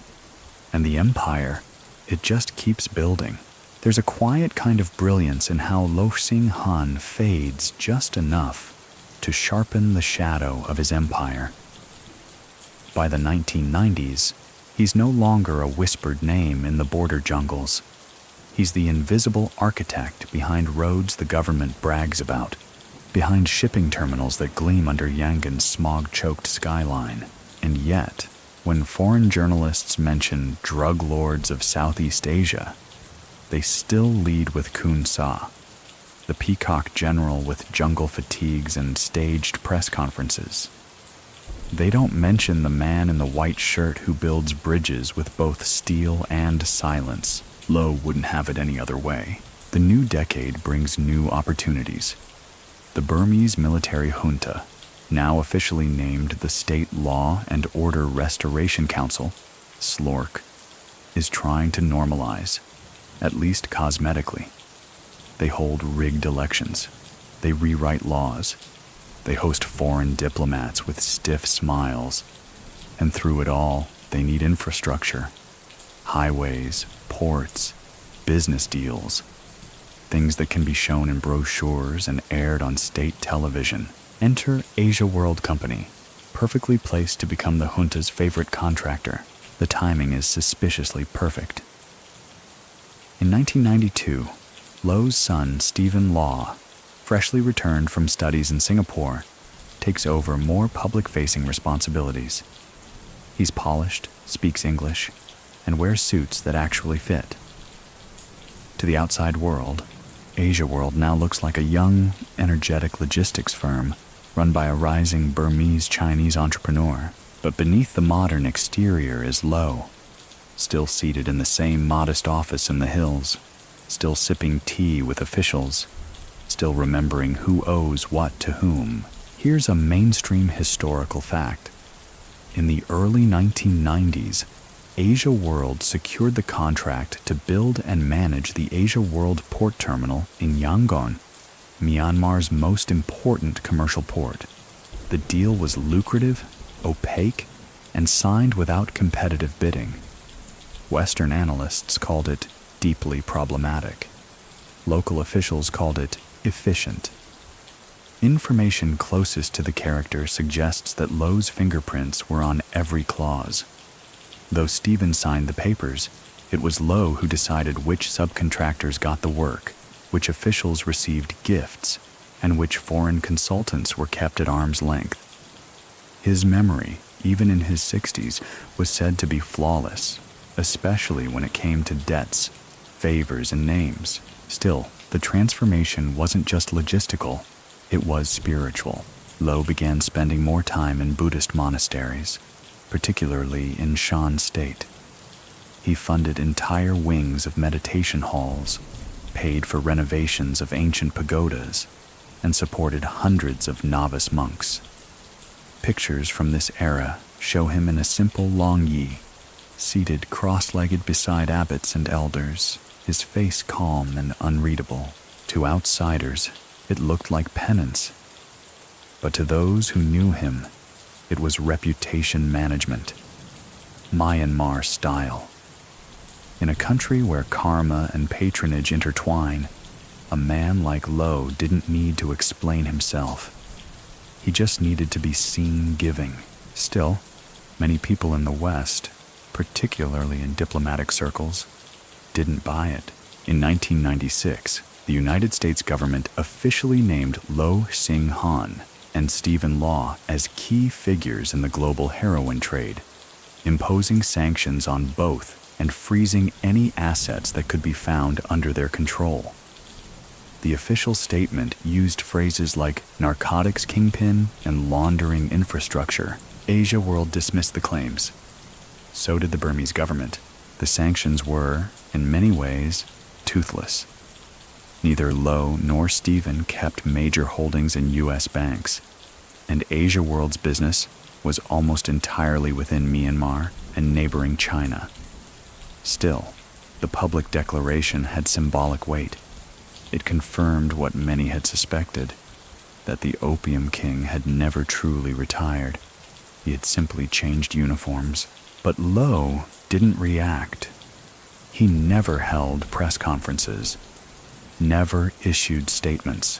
and the empire, it just keeps building. There's a quiet kind of brilliance in how Lo Hsing Han fades just enough to sharpen the shadow of his empire. By the 1990s, he's no longer a whispered name in the border jungles. He's the invisible architect behind roads the government brags about, behind shipping terminals that gleam under Yangon's smog-choked skyline. And yet, when foreign journalists mention drug lords of Southeast Asia, they still lead with Khun Sa, the peacock general with jungle fatigues and staged press conferences. They don't mention the man in the white shirt who builds bridges with both steel and silence. Lo wouldn't have it any other way. The new decade brings new opportunities. The Burmese military junta, now officially named the State Law and Order Restoration Council, SLORC, is trying to normalize, at least cosmetically. They hold rigged elections. They rewrite laws. They host foreign diplomats with stiff smiles. And through it all, they need infrastructure. Highways, ports, business deals. Things that can be shown in brochures and aired on state television. Enter Asia World Company, perfectly placed to become the junta's favorite contractor. The timing is suspiciously perfect. In 1992, Lo's son, Stephen Law, freshly returned from studies in Singapore, takes over more public-facing responsibilities. He's polished, speaks English, and wears suits that actually fit. To the outside world, Asia World now looks like a young, energetic logistics firm run by a rising Burmese-Chinese entrepreneur. But beneath the modern exterior is Lo, still seated in the same modest office in the hills, still sipping tea with officials, still remembering who owes what to whom. Here's a mainstream historical fact. In the early 1990s, Asia World secured the contract to build and manage the Asia World port terminal in Yangon, Myanmar's most important commercial port. The deal was lucrative, opaque, and signed without competitive bidding. Western analysts called it deeply problematic. Local officials called it efficient. Information closest to the character suggests that Lo's fingerprints were on every clause. Though Stephen signed the papers, it was Lo who decided which subcontractors got the work, which officials received gifts, and which foreign consultants were kept at arm's length. His memory, even in his 60s, was said to be flawless, especially when it came to debts, favors, and names. Still, the transformation wasn't just logistical, it was spiritual. Lo began spending more time in Buddhist monasteries, particularly in Shan State. He funded entire wings of meditation halls, paid for renovations of ancient pagodas, and supported hundreds of novice monks. Pictures from this era show him in a simple longyi, seated cross-legged beside abbots and elders, his face calm and unreadable. To outsiders, it looked like penance. But to those who knew him, it was reputation management, Myanmar style. In a country where karma and patronage intertwine, a man like Lo didn't need to explain himself. He just needed to be seen giving. Still, many people in the West, particularly in diplomatic circles, didn't buy it. In 1996, the United States government officially named Lo Hsing Han and Stephen Law as key figures in the global heroin trade, imposing sanctions on both and freezing any assets that could be found under their control. The official statement used phrases like narcotics kingpin and laundering infrastructure. Asia World dismissed the claims. So did the Burmese government. The sanctions were, in many ways, toothless. Neither Lo nor Stephen kept major holdings in U.S. banks, and Asia World's business was almost entirely within Myanmar and neighboring China. Still, the public declaration had symbolic weight. It confirmed what many had suspected, that the Opium King had never truly retired. He had simply changed uniforms. But Lo didn't react. He never held press conferences, never issued statements.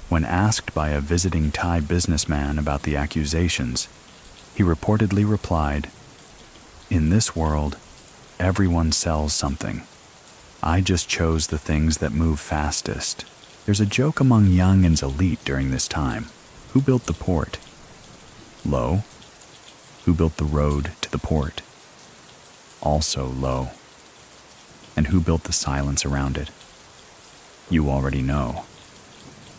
When asked by a visiting Thai businessman about the accusations, he reportedly replied, "In this world, everyone sells something. I just chose the things that move fastest." There's a joke among Yangon's elite during this time. Who built the port? Lo. Who built the road to the port? Also Lo. And who built the silence around it? You already know.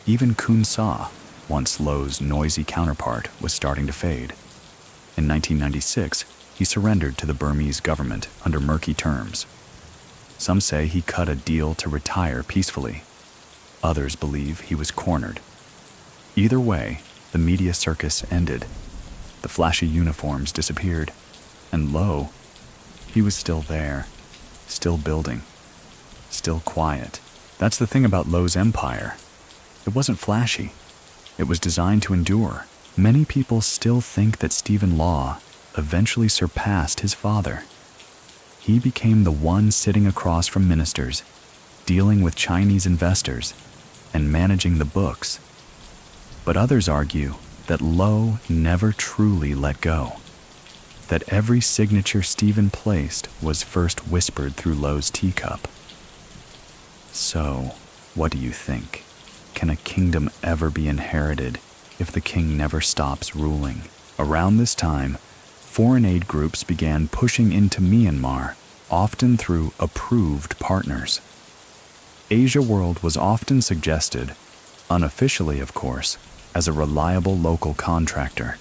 Even Kun Sa, once Lo's noisy counterpart, was starting to fade. In 1996, he surrendered to the Burmese government under murky terms. Some say he cut a deal to retire peacefully. Others believe he was cornered. Either way, the media circus ended. The flashy uniforms disappeared, and Lo, he was still there, still building, still quiet. That's the thing about Lo's empire. It wasn't flashy. It was designed to endure. Many people still think that Stephen Law eventually surpassed his father. He became the one sitting across from ministers, dealing with Chinese investors, and managing the books. But others argue that Lo never truly let go, that every signature Stephen placed was first whispered through Lo's teacup. So, what do you think? Can a kingdom ever be inherited if the king never stops ruling? Around this time, foreign aid groups began pushing into Myanmar, often through approved partners. Asia World was often suggested, unofficially of course, as a reliable local contractor.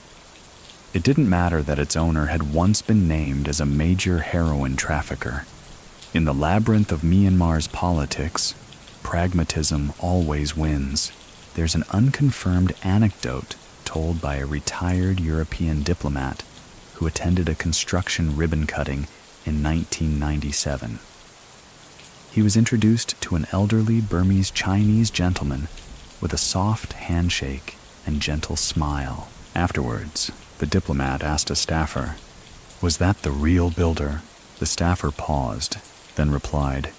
It didn't matter that its owner had once been named as a major heroin trafficker. In the labyrinth of Myanmar's politics, pragmatism always wins. There's an unconfirmed anecdote told by a retired European diplomat who attended a construction ribbon cutting in 1997. He was introduced to an elderly Burmese Chinese gentleman with a soft handshake and gentle smile. Afterwards, the diplomat asked a staffer, "Was that the real builder?" The staffer paused, then replied,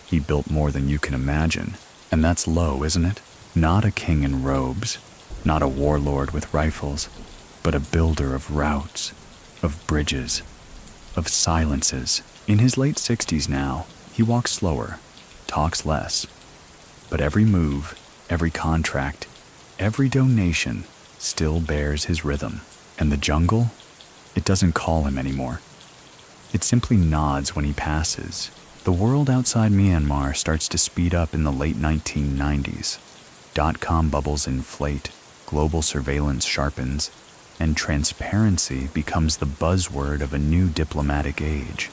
"He built more than you can imagine. And that's Lo, isn't it? Not a king in robes, not a warlord with rifles, but a builder of routes, of bridges, of silences." In his late 60s now, he walks slower, talks less, but every move, every contract, every donation still bears his rhythm. And the jungle, it doesn't call him anymore. It simply nods when he passes. The world outside Myanmar starts to speed up in the late 1990s. Dot-com bubbles inflate, global surveillance sharpens, and transparency becomes the buzzword of a new diplomatic age.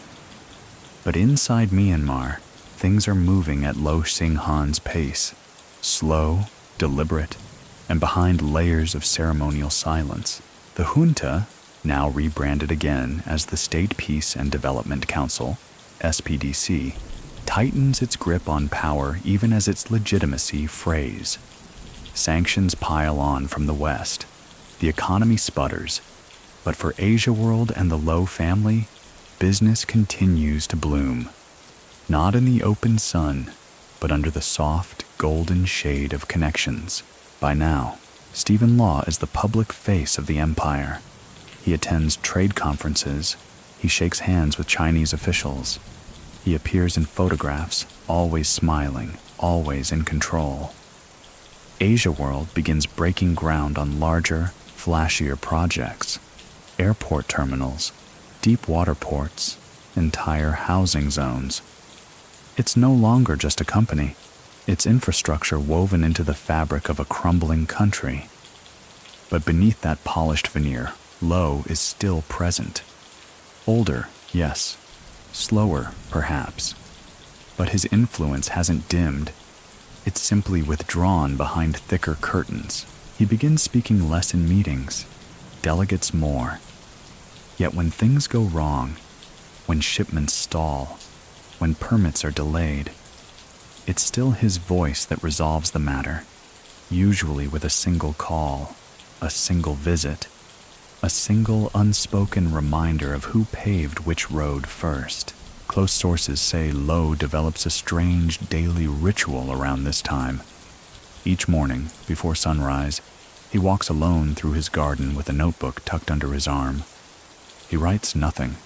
But inside Myanmar, things are moving at Lo Hsing Han's pace, slow, deliberate, and behind layers of ceremonial silence. The junta, now rebranded again as the State Peace and Development Council, SPDC, tightens its grip on power even as its legitimacy frays. Sanctions pile on from the West. The economy sputters. But for Asia World and the Lo family, business continues to bloom. Not in the open sun, but under the soft, golden shade of connections. By now, Stephen Law is the public face of the empire. He attends trade conferences. He shakes hands with Chinese officials. He appears in photographs, always smiling, always in control. Asia World begins breaking ground on larger, flashier projects. Airport terminals, deep water ports, entire housing zones. It's no longer just a company. It's infrastructure woven into the fabric of a crumbling country. But beneath that polished veneer, Lo is still present. Older, yes. Slower, perhaps. But his influence hasn't dimmed. It's simply withdrawn behind thicker curtains. He begins speaking less in meetings, delegates more. Yet when things go wrong, when shipments stall, when permits are delayed, it's still his voice that resolves the matter, usually with a single call, a single visit, a single unspoken reminder of who paved which road first. Close sources say Lo develops a strange daily ritual around this time. Each morning, before sunrise, he walks alone through his garden with a notebook tucked under his arm. He writes nothing,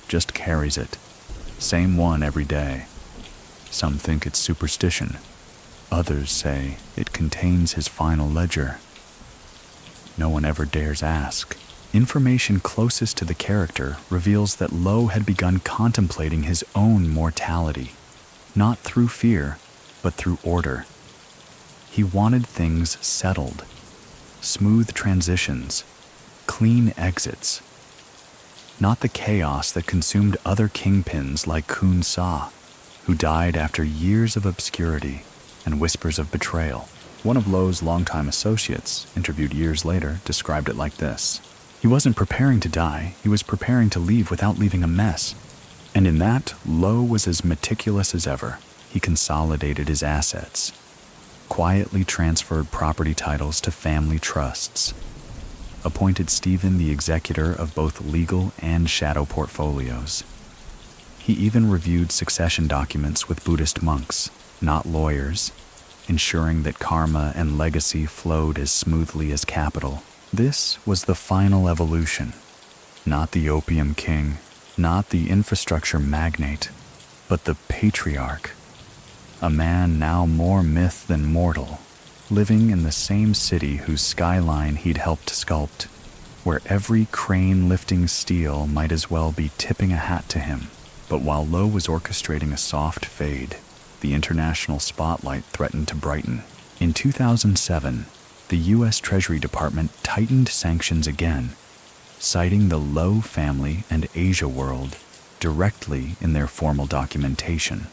just carries it. Same one every day. Some think it's superstition. Others say it contains his final ledger. No one ever dares ask. Information closest to the character reveals that Lo had begun contemplating his own mortality, not through fear, but through order. He wanted things settled, smooth transitions, clean exits, not the chaos that consumed other kingpins like Kun Sa, who died after years of obscurity and whispers of betrayal. One of Lo's longtime associates, interviewed years later, described it like this. He wasn't preparing to die, he was preparing to leave without leaving a mess. And in that, Lo was as meticulous as ever. He consolidated his assets, quietly transferred property titles to family trusts, appointed Stephen the executor of both legal and shadow portfolios. He even reviewed succession documents with Buddhist monks, not lawyers, ensuring that karma and legacy flowed as smoothly as capital. This was the final evolution. Not the opium king, not the infrastructure magnate, but the patriarch, a man now more myth than mortal, living in the same city whose skyline he'd helped sculpt, where every crane lifting steel might as well be tipping a hat to him. But while Lo was orchestrating a soft fade, the international spotlight threatened to brighten. In 2007, the U.S. Treasury Department tightened sanctions again, citing the Lo family and Asia World directly in their formal documentation.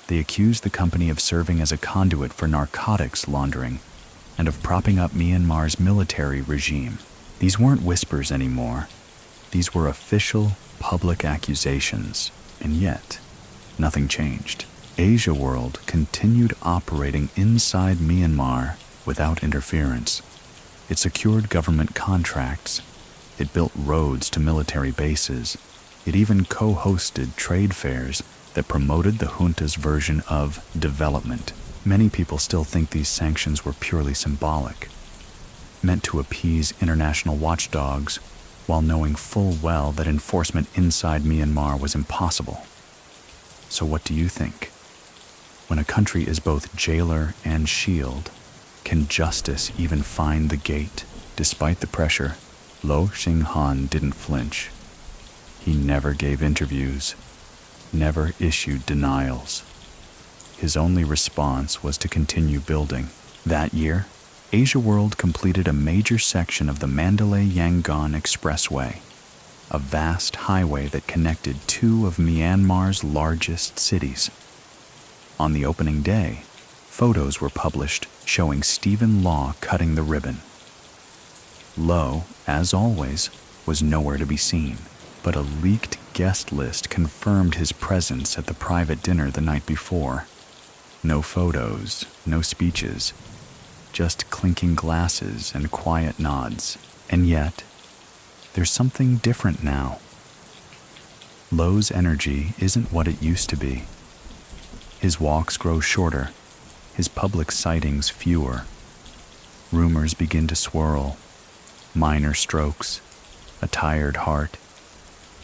They accused the company of serving as a conduit for narcotics laundering and of propping up Myanmar's military regime. These weren't whispers anymore. These were official, public accusations, and yet, nothing changed. Asia World continued operating inside Myanmar without interference. It secured government contracts. It built roads to military bases. It even co-hosted trade fairs that promoted the junta's version of development. Many people still think these sanctions were purely symbolic, meant to appease international watchdogs, while knowing full well that enforcement inside Myanmar was impossible. So what do you think? When a country is both jailer and shield, can justice even find the gate? Despite the pressure, Lo Hsing Han didn't flinch. He never gave interviews, never issued denials. His only response was to continue building. That year, Asia World completed a major section of the Mandalay-Yangon Expressway, a vast highway that connected two of Myanmar's largest cities. On the opening day, photos were published showing Stephen Law cutting the ribbon. Lo, as always, was nowhere to be seen, but a leaked guest list confirmed his presence at the private dinner the night before. No photos, no speeches, just clinking glasses and quiet nods. And yet, there's something different now. Lo's energy isn't what it used to be. His walks grow shorter, his public sightings fewer. Rumors begin to swirl, minor strokes, a tired heart,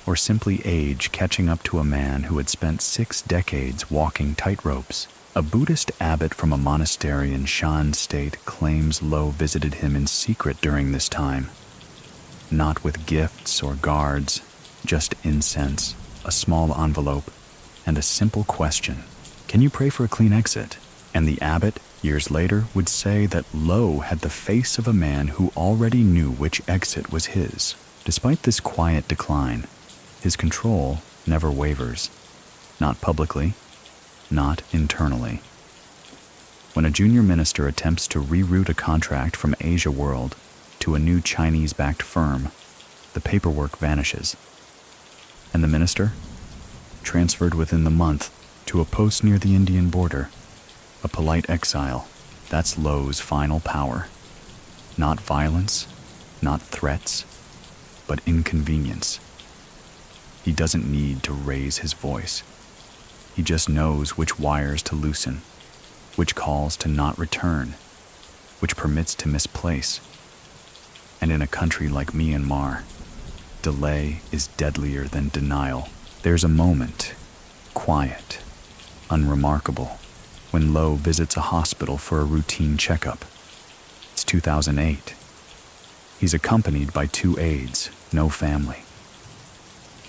or simply age catching up to a man who had spent 6 decades walking tightropes. A Buddhist abbot from a monastery in Shan State claims Lo visited him in secret during this time. Not with gifts or guards, just incense, a small envelope, and a simple question: "Can you pray for a clean exit?" And the abbot, years later, would say that Lo had the face of a man who already knew which exit was his. Despite this quiet decline, his control never wavers. Not publicly, not internally. When a junior minister attempts to reroute a contract from Asia World to a new Chinese-backed firm, the paperwork vanishes. And the minister? Transferred within the month to a post near the Indian border. A polite exile. That's Lo's final power. Not violence, not threats, but inconvenience. He doesn't need to raise his voice. He just knows which wires to loosen, which calls to not return, which permits to misplace. And in a country like Myanmar, delay is deadlier than denial. There's a moment, quiet, unremarkable, when Lo visits a hospital for a routine checkup. It's 2008. He's accompanied by 2 aides, no family.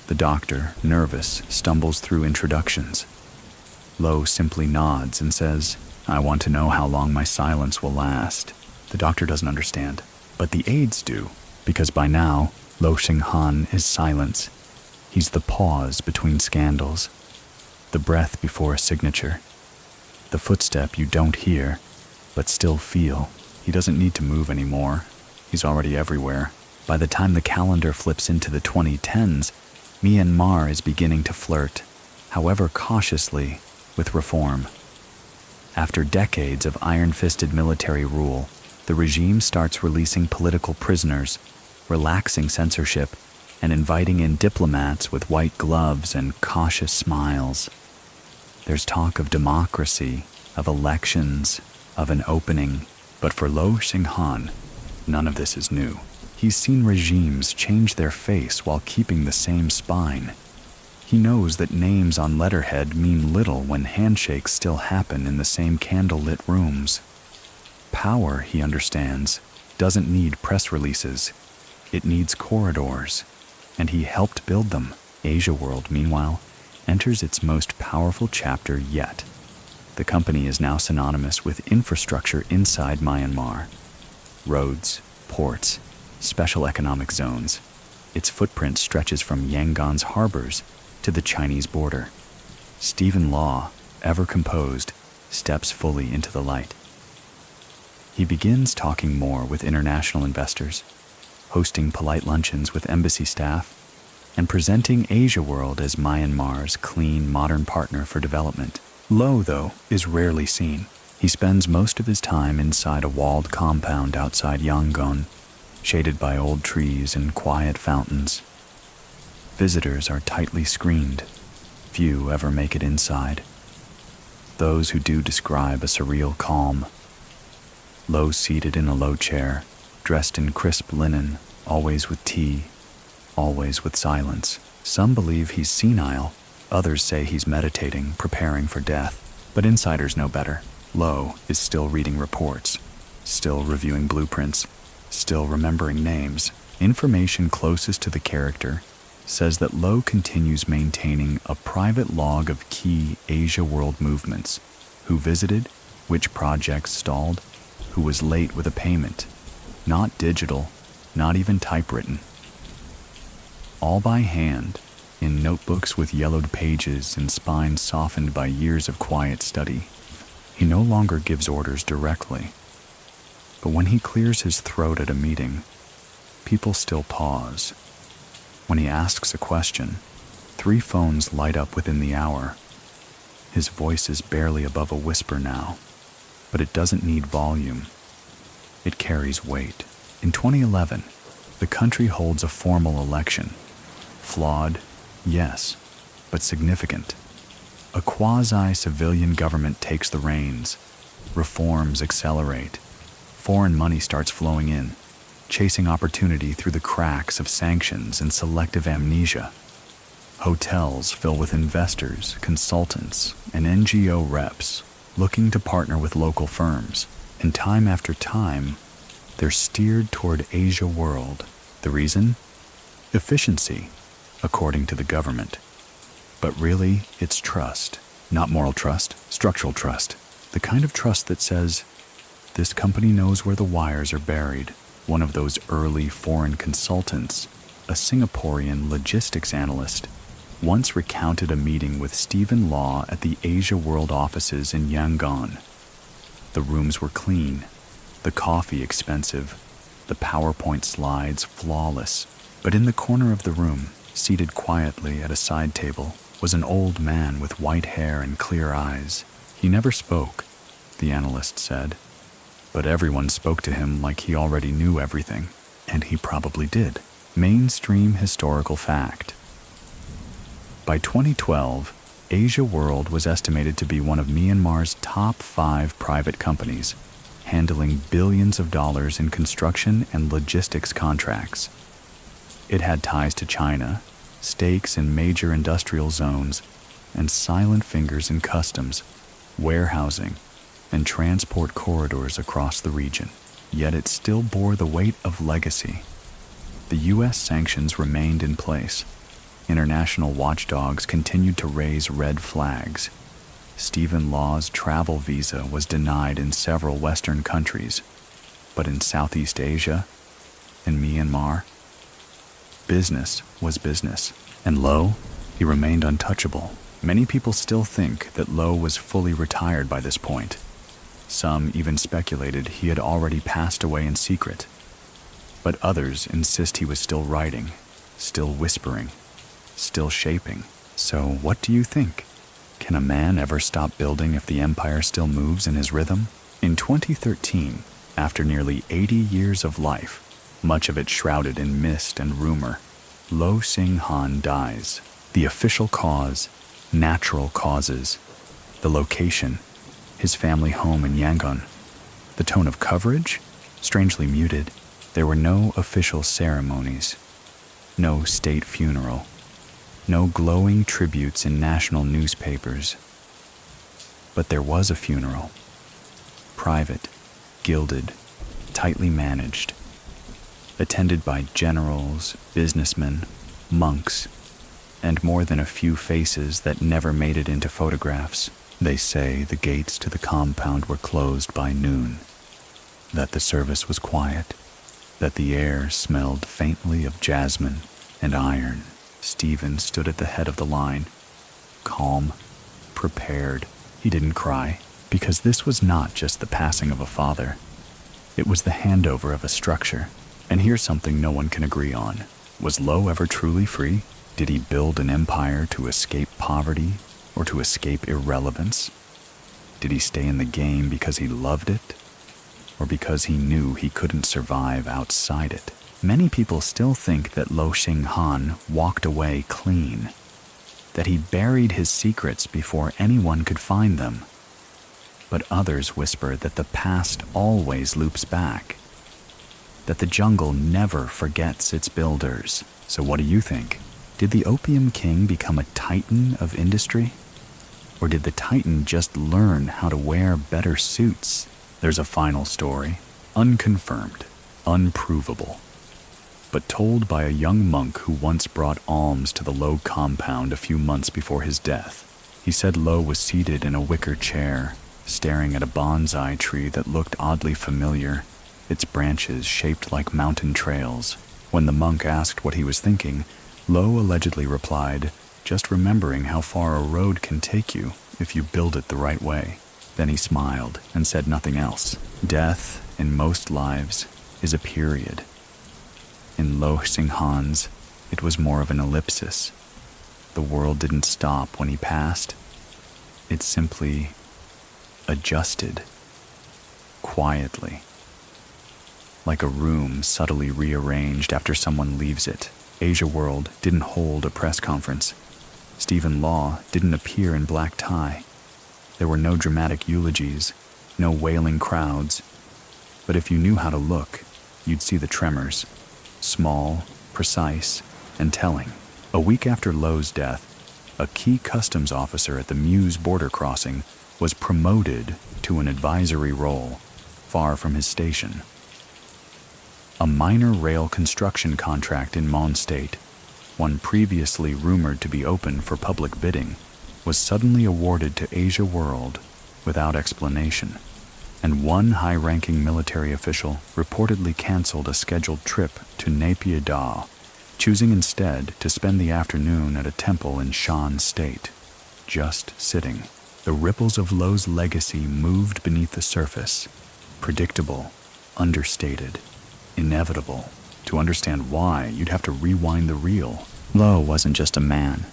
The doctor, nervous, stumbles through introductions. Lo simply nods and says, "I want to know how long my silence will last." The doctor doesn't understand, but the aides do, because by now, Lo Hsing Han is silence. He's the pause between scandals, the breath before a signature, the footstep you don't hear, but still feel. He doesn't need to move anymore. He's already everywhere. By the time the calendar flips into the 2010s, Myanmar is beginning to flirt, however cautiously, with reform. After decades of iron-fisted military rule, the regime starts releasing political prisoners, relaxing censorship, and inviting in diplomats with white gloves and cautious smiles. There's talk of democracy, of elections, of an opening, but for Lo Hsing Han, none of this is new. He's seen regimes change their face while keeping the same spine. He knows that names on letterhead mean little when handshakes still happen in the same candlelit rooms. Power, he understands, doesn't need press releases. It needs corridors, and he helped build them. Asia World, meanwhile, enters its most powerful chapter yet. The company is now synonymous with infrastructure inside Myanmar. Roads, ports, special economic zones. Its footprint stretches from Yangon's harbors to the Chinese border. Stephen Law, ever composed, steps fully into the light. He begins talking more with international investors, hosting polite luncheons with embassy staff, and presenting Asia World as Myanmar's clean, modern partner for development. Lo, though, is rarely seen. He spends most of his time inside a walled compound outside Yangon, shaded by old trees and quiet fountains. Visitors are tightly screened. Few ever make it inside. Those who do describe a surreal calm. Lo seated in a low chair, dressed in crisp linen, always with tea, always with silence. Some believe he's senile, others say he's meditating, preparing for death. But insiders know better. Lo is still reading reports, still reviewing blueprints, still remembering names. Information closest to the character says that Lo continues maintaining a private log of key Asia World movements, who visited, which projects stalled, who was late with a payment. Not digital, not even typewritten. All by hand, in notebooks with yellowed pages and spines softened by years of quiet study. He no longer gives orders directly. But when he clears his throat at a meeting, people still pause. When he asks a question, 3 phones light up within the hour. His voice is barely above a whisper now, but it doesn't need volume. It carries weight. In 2011, the country holds a formal election. Flawed, yes, but significant. A quasi-civilian government takes the reins. Reforms accelerate. Foreign money starts flowing in, chasing opportunity through the cracks of sanctions and selective amnesia. Hotels fill with investors, consultants, and NGO reps looking to partner with local firms. And time after time, they're steered toward Asia World. The reason? Efficiency, according to the government. But really, it's trust. Not moral trust, structural trust. The kind of trust that says, this company knows where the wires are buried. One of those early foreign consultants, a Singaporean logistics analyst, once recounted a meeting with Stephen Law at the Asia World offices in Yangon. The rooms were clean, the coffee expensive, the PowerPoint slides flawless. But in the corner of the room, seated quietly at a side table, was an old man with white hair and clear eyes. He never spoke, the analyst said, but everyone spoke to him like he already knew everything, and he probably did. Mainstream historical fact. By 2012, Asia World was estimated to be one of Myanmar's top 5 private companies, handling billions of dollars in construction and logistics contracts. It had ties to China, stakes in major industrial zones, and silent fingers in customs, warehousing, and transport corridors across the region. Yet it still bore the weight of legacy. The U.S. sanctions remained in place. International watchdogs continued to raise red flags. Stephen Law's travel visa was denied in several Western countries, but in Southeast Asia, in Myanmar, business was business. And Lo, he remained untouchable. Many people still think that Lo was fully retired by this point. Some even speculated he had already passed away in secret. But others insist he was still writing, still whispering, still shaping. So what do you think? Can a man ever stop building if the empire still moves in his rhythm? In 2013, after nearly 80 years of life, much of it shrouded in mist and rumor, Lo Hsing Han dies. The official cause, natural causes. The location, his family home in Yangon. The tone of coverage, strangely muted. There were no official ceremonies, no state funeral, no glowing tributes in national newspapers. But there was a funeral. Private, gilded, tightly managed, attended by generals, businessmen, monks, and more than a few faces that never made it into photographs. They say the gates to the compound were closed by noon, that the service was quiet, that the air smelled faintly of jasmine and iron. Stephen stood at the head of the line, calm, prepared. He didn't cry, because this was not just the passing of a father. It was the handover of a structure. And here's something no one can agree on. Was Lo ever truly free? Did he build an empire to escape poverty or to escape irrelevance? Did he stay in the game because he loved it or because he knew he couldn't survive outside it? Many people still think that Lo Hsing Han walked away clean, that he buried his secrets before anyone could find them. But others whisper that the past always loops back, that the jungle never forgets its builders. So what do you think? Did the Opium King become a titan of industry? Or did the titan just learn how to wear better suits? There's a final story, unconfirmed, unprovable, but told by a young monk who once brought alms to the Lo compound a few months before his death. He said Lo was seated in a wicker chair, staring at a bonsai tree that looked oddly familiar, its branches shaped like mountain trails. When the monk asked what he was thinking, Lo allegedly replied, "Just remembering how far a road can take you if you build it the right way." Then he smiled and said nothing else. Death, in most lives, is a period. In Lo Hsing Han's, it was more of an ellipsis. The world didn't stop when he passed. It simply adjusted, quietly, like a room subtly rearranged after someone leaves it. Asia World didn't hold a press conference. Stephen Law didn't appear in black tie. There were no dramatic eulogies, no wailing crowds. But if you knew how to look, you'd see the tremors, small, precise, and telling. A week after Lo's death, a key customs officer at the Muse border crossing was promoted to an advisory role, far from his station. A minor rail construction contract in Mon State, one previously rumored to be open for public bidding, was suddenly awarded to Asia World without explanation, and one high-ranking military official reportedly canceled a scheduled trip to Napier Da, choosing instead to spend the afternoon at a temple in Shan State, just sitting. The ripples of Lo's legacy moved beneath the surface, predictable, understated, inevitable. To understand why, you'd have to rewind the reel. Lo wasn't just a man.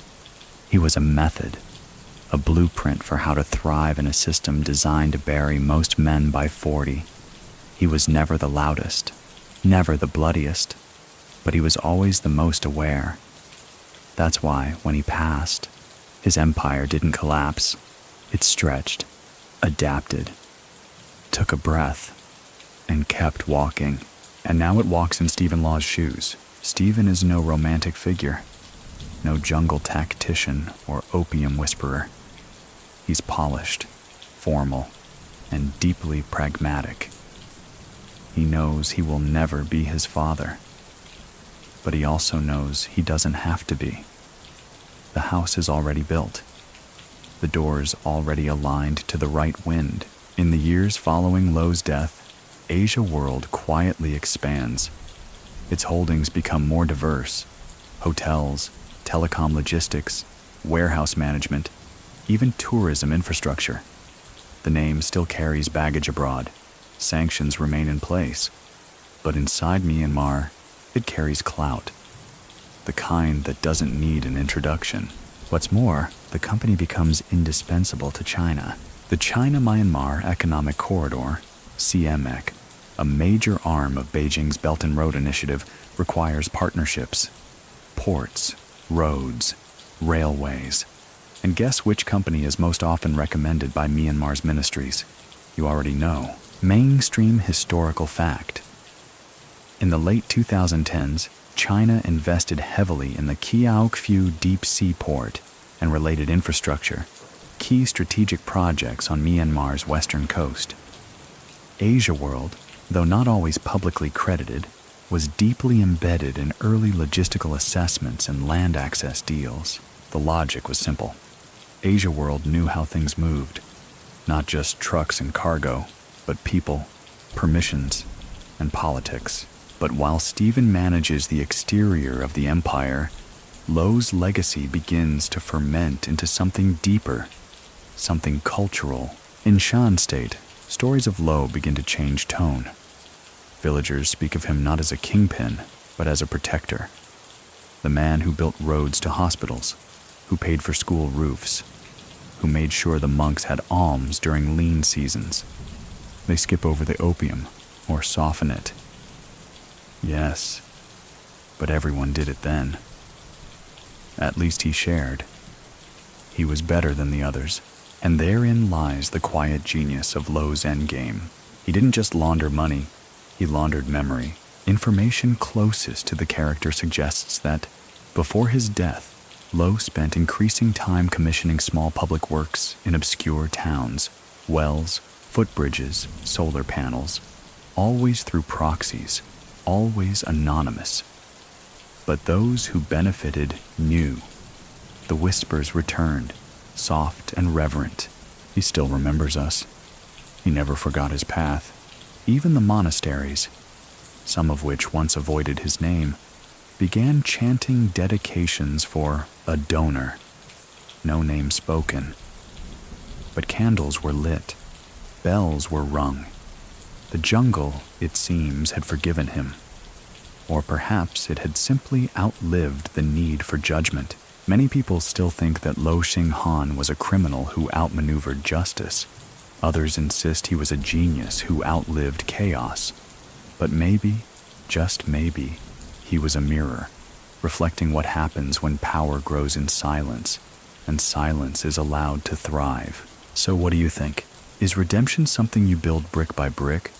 He was a method, a blueprint for how to thrive in a system designed to bury most men by 40. He was never the loudest, never the bloodiest, but he was always the most aware. That's why, when he passed, his empire didn't collapse. It stretched, adapted, took a breath, and kept walking. And now it walks in Stephen Law's shoes. Stephen is no romantic figure, no jungle tactician or opium whisperer. He's polished, formal, and deeply pragmatic. He knows he will never be his father, but he also knows he doesn't have to be. The house is already built. The doors already aligned to the right wind. In the years following Lo's death, Asia World quietly expands. Its holdings become more diverse. Hotels, telecom logistics, warehouse management, even tourism infrastructure. The name still carries baggage abroad. Sanctions remain in place. But inside Myanmar, it carries clout. The kind that doesn't need an introduction. What's more, the company becomes indispensable to China. The China-Myanmar Economic Corridor, CMEC, a major arm of Beijing's Belt and Road Initiative, requires partnerships, ports, roads, railways. And guess which company is most often recommended by Myanmar's ministries? You already know. Mainstream historical fact. In the late 2010s, China invested heavily in the Kyaukpyu deep sea port and related infrastructure, key strategic projects on Myanmar's western coast. Asia World, though not always publicly credited, was deeply embedded in early logistical assessments and land access deals. The logic was simple. Asia World knew how things moved, not just trucks and cargo, but people, permissions, and politics. But while Stephen manages the exterior of the empire, Lo's legacy begins to ferment into something deeper, something cultural. In Shan State, stories of Lo begin to change tone. Villagers speak of him not as a kingpin, but as a protector. The man who built roads to hospitals, who paid for school roofs, who made sure the monks had alms during lean seasons. They skip over the opium, or soften it. Yes, but everyone did it then. At least he shared. He was better than the others, and therein lies the quiet genius of Lo's endgame. He didn't just launder money, he laundered memory. Information closest to the character suggests that, before his death, Lo spent increasing time commissioning small public works in obscure towns, wells, footbridges, solar panels, always through proxies, always anonymous. But those who benefited knew. The whispers returned, soft and reverent. He still remembers us. He never forgot his path. Even the monasteries, some of which once avoided his name, began chanting dedications for a donor. No name spoken. But candles were lit. Bells were rung. The jungle, it seems, had forgiven him. Or perhaps it had simply outlived the need for judgment. Many people still think that Lo Hsing Han was a criminal who outmaneuvered justice. Others insist he was a genius who outlived chaos. But maybe, just maybe, he was a mirror, reflecting what happens when power grows in silence, and silence is allowed to thrive. So what do you think? Is redemption something you build brick by brick?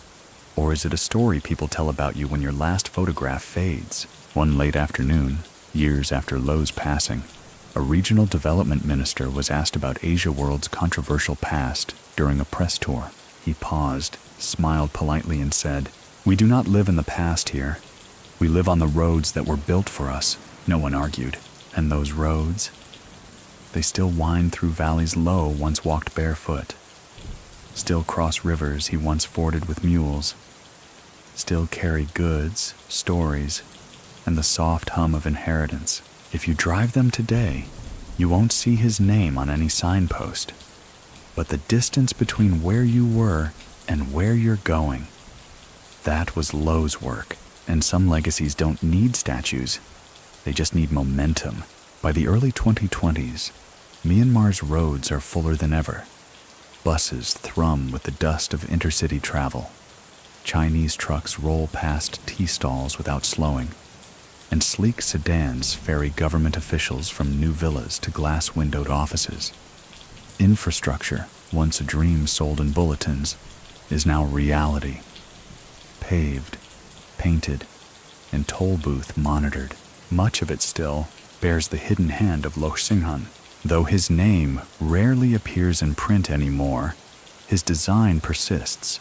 Or is it a story people tell about you when your last photograph fades? One late afternoon, years after Lo's passing, a regional development minister was asked about Asia World's controversial past during a press tour. He paused, smiled politely, and said, "We do not live in the past here. We live on the roads that were built for us." No one argued. And those roads? They still wind through valleys Lo once walked barefoot. Still cross rivers he once forded with mules. Still carry goods, stories, and the soft hum of inheritance. If you drive them today, you won't see his name on any signpost. But the distance between where you were and where you're going, that was Lo's work. And some legacies don't need statues. They just need momentum. By the early 2020s, Myanmar's roads are fuller than ever. Buses thrum with the dust of intercity travel. Chinese trucks roll past tea stalls without slowing, and sleek sedans ferry government officials from new villas to glass-windowed offices. Infrastructure, once a dream sold in bulletins, is now reality. Paved, painted, and toll booth monitored. Much of it still bears the hidden hand of Lo Hsing Han. Though his name rarely appears in print anymore, his design persists.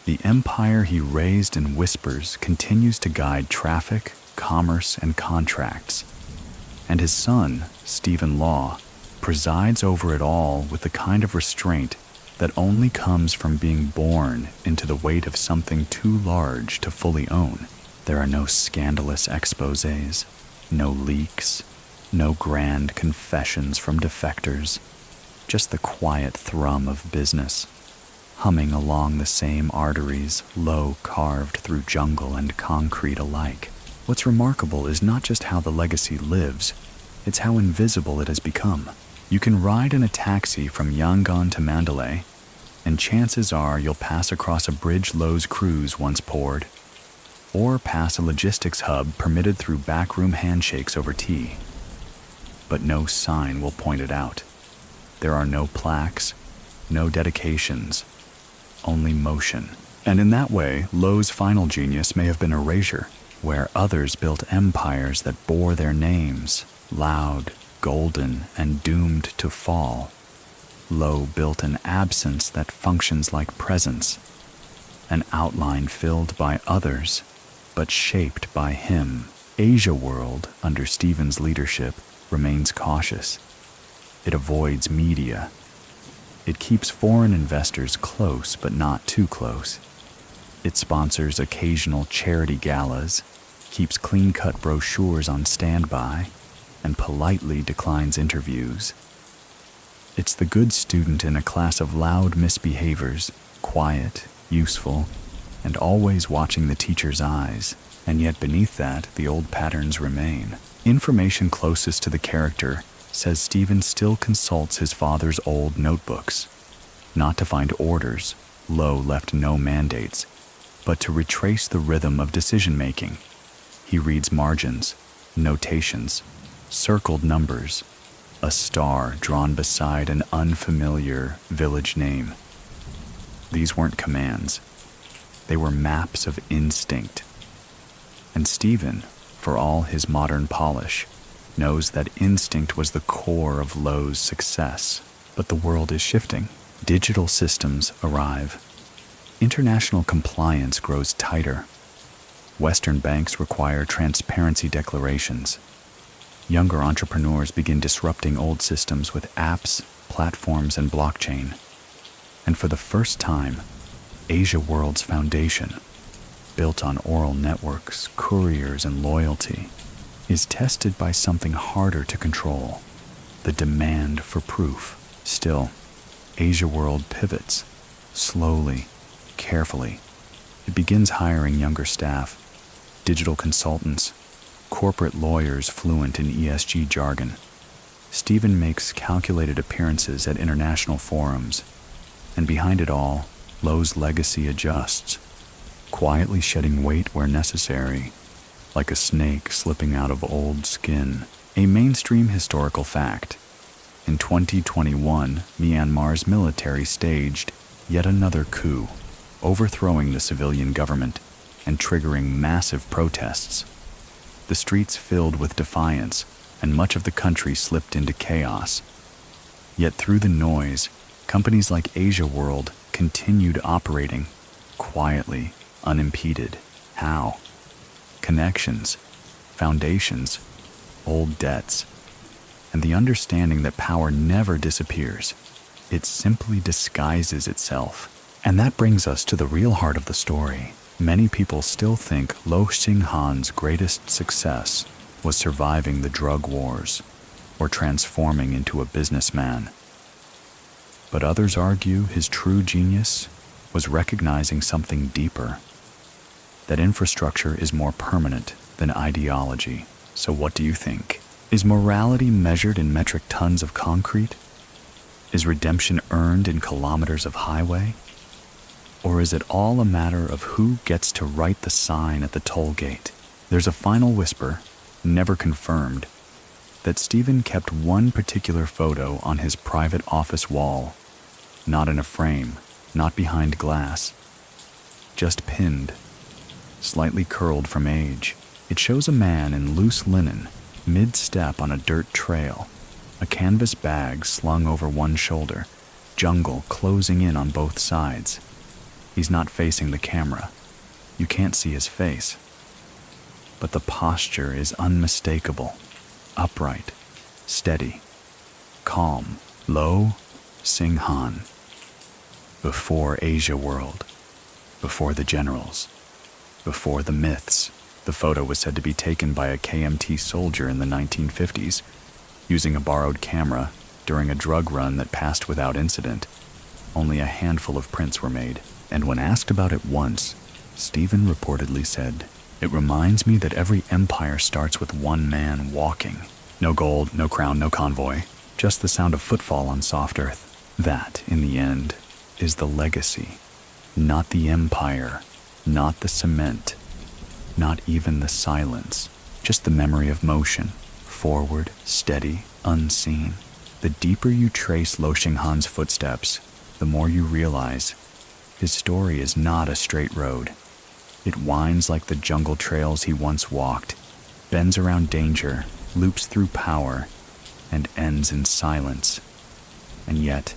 The empire he raised in whispers continues to guide traffic, commerce, and contracts. And his son, Stephen Law, presides over it all with the kind of restraint that only comes from being born into the weight of something too large to fully own. There are no scandalous exposés, no leaks, no grand confessions from defectors, just the quiet thrum of business, humming along the same arteries Lo carved through jungle and concrete alike. What's remarkable is not just how the legacy lives, it's how invisible it has become. You can ride in a taxi from Yangon to Mandalay, and chances are you'll pass across a bridge Lo's crews once poured, or pass a logistics hub permitted through backroom handshakes over tea. But no sign will point it out. There are no plaques, no dedications, only motion. And in that way, Lo's final genius may have been erasure, where others built empires that bore their names, loud, golden, and doomed to fall, Lo built an absence that functions like presence, an outline filled by others, but shaped by him. Asia World, under Stephen's leadership, remains cautious. It avoids media. It keeps foreign investors close, but not too close. It sponsors occasional charity galas, keeps clean-cut brochures on standby, and politely declines interviews. It's the good student in a class of loud misbehaviors, quiet, useful, and always watching the teacher's eyes. And yet beneath that, the old patterns remain. Information closest to the character says Stephen still consults his father's old notebooks. Not to find orders, Lo left no mandates, but to retrace the rhythm of decision-making. He reads margins, notations, circled numbers, a star drawn beside an unfamiliar village name. These weren't commands. They were maps of instinct. And Stephen, for all his modern polish, knows that instinct was the core of Lo's success. But the world is shifting. Digital systems arrive. International compliance grows tighter. Western banks require transparency declarations. Younger entrepreneurs begin disrupting old systems with apps, platforms, and blockchain. And for the first time, Asia World's foundation, built on oral networks, couriers, and loyalty, is tested by something harder to control, the demand for proof. Still, Asia World pivots, slowly, carefully. It begins hiring younger staff, digital consultants, corporate lawyers fluent in ESG jargon. Stephen makes calculated appearances at international forums, and behind it all, Lo's legacy adjusts, quietly shedding weight where necessary, like a snake slipping out of old skin. A mainstream historical fact. In 2021, Myanmar's military staged yet another coup, overthrowing the civilian government and triggering massive protests. The streets filled with defiance, and much of the country slipped into chaos. Yet through the noise, companies like Asia World continued operating, quietly, unimpeded. How? Connections, foundations, old debts, and the understanding that power never disappears. It simply disguises itself. And that brings us to the real heart of the story. Many people still think Lo Hsing Han's greatest success was surviving the drug wars or transforming into a businessman. But others argue his true genius was recognizing something deeper, that infrastructure is more permanent than ideology. So what do you think? Is morality measured in metric tons of concrete? Is redemption earned in kilometers of highway? Or is it all a matter of who gets to write the sign at the toll gate? There's a final whisper, never confirmed, that Stephen kept one particular photo on his private office wall, not in a frame, not behind glass, just pinned, slightly curled from age. It shows a man in loose linen, mid-step on a dirt trail, a canvas bag slung over one shoulder, jungle closing in on both sides. He's not facing the camera. You can't see his face. But the posture is unmistakable, upright, steady, calm. Lo Hsing Han. Before Asia World, before the generals, before the myths. The photo was said to be taken by a KMT soldier in the 1950s, using a borrowed camera during a drug run that passed without incident. Only a handful of prints were made. And when asked about it once, Stephen reportedly said, "It reminds me that every empire starts with one man walking. No gold, no crown, no convoy, just the sound of footfall on soft earth. That, in the end, is the legacy. Not the empire, not the cement, not even the silence, just the memory of motion, forward, steady, unseen." The deeper you trace Lo Hsing Han's footsteps, the more you realize his story is not a straight road. It winds like the jungle trails he once walked, bends around danger, loops through power, and ends in silence. And yet,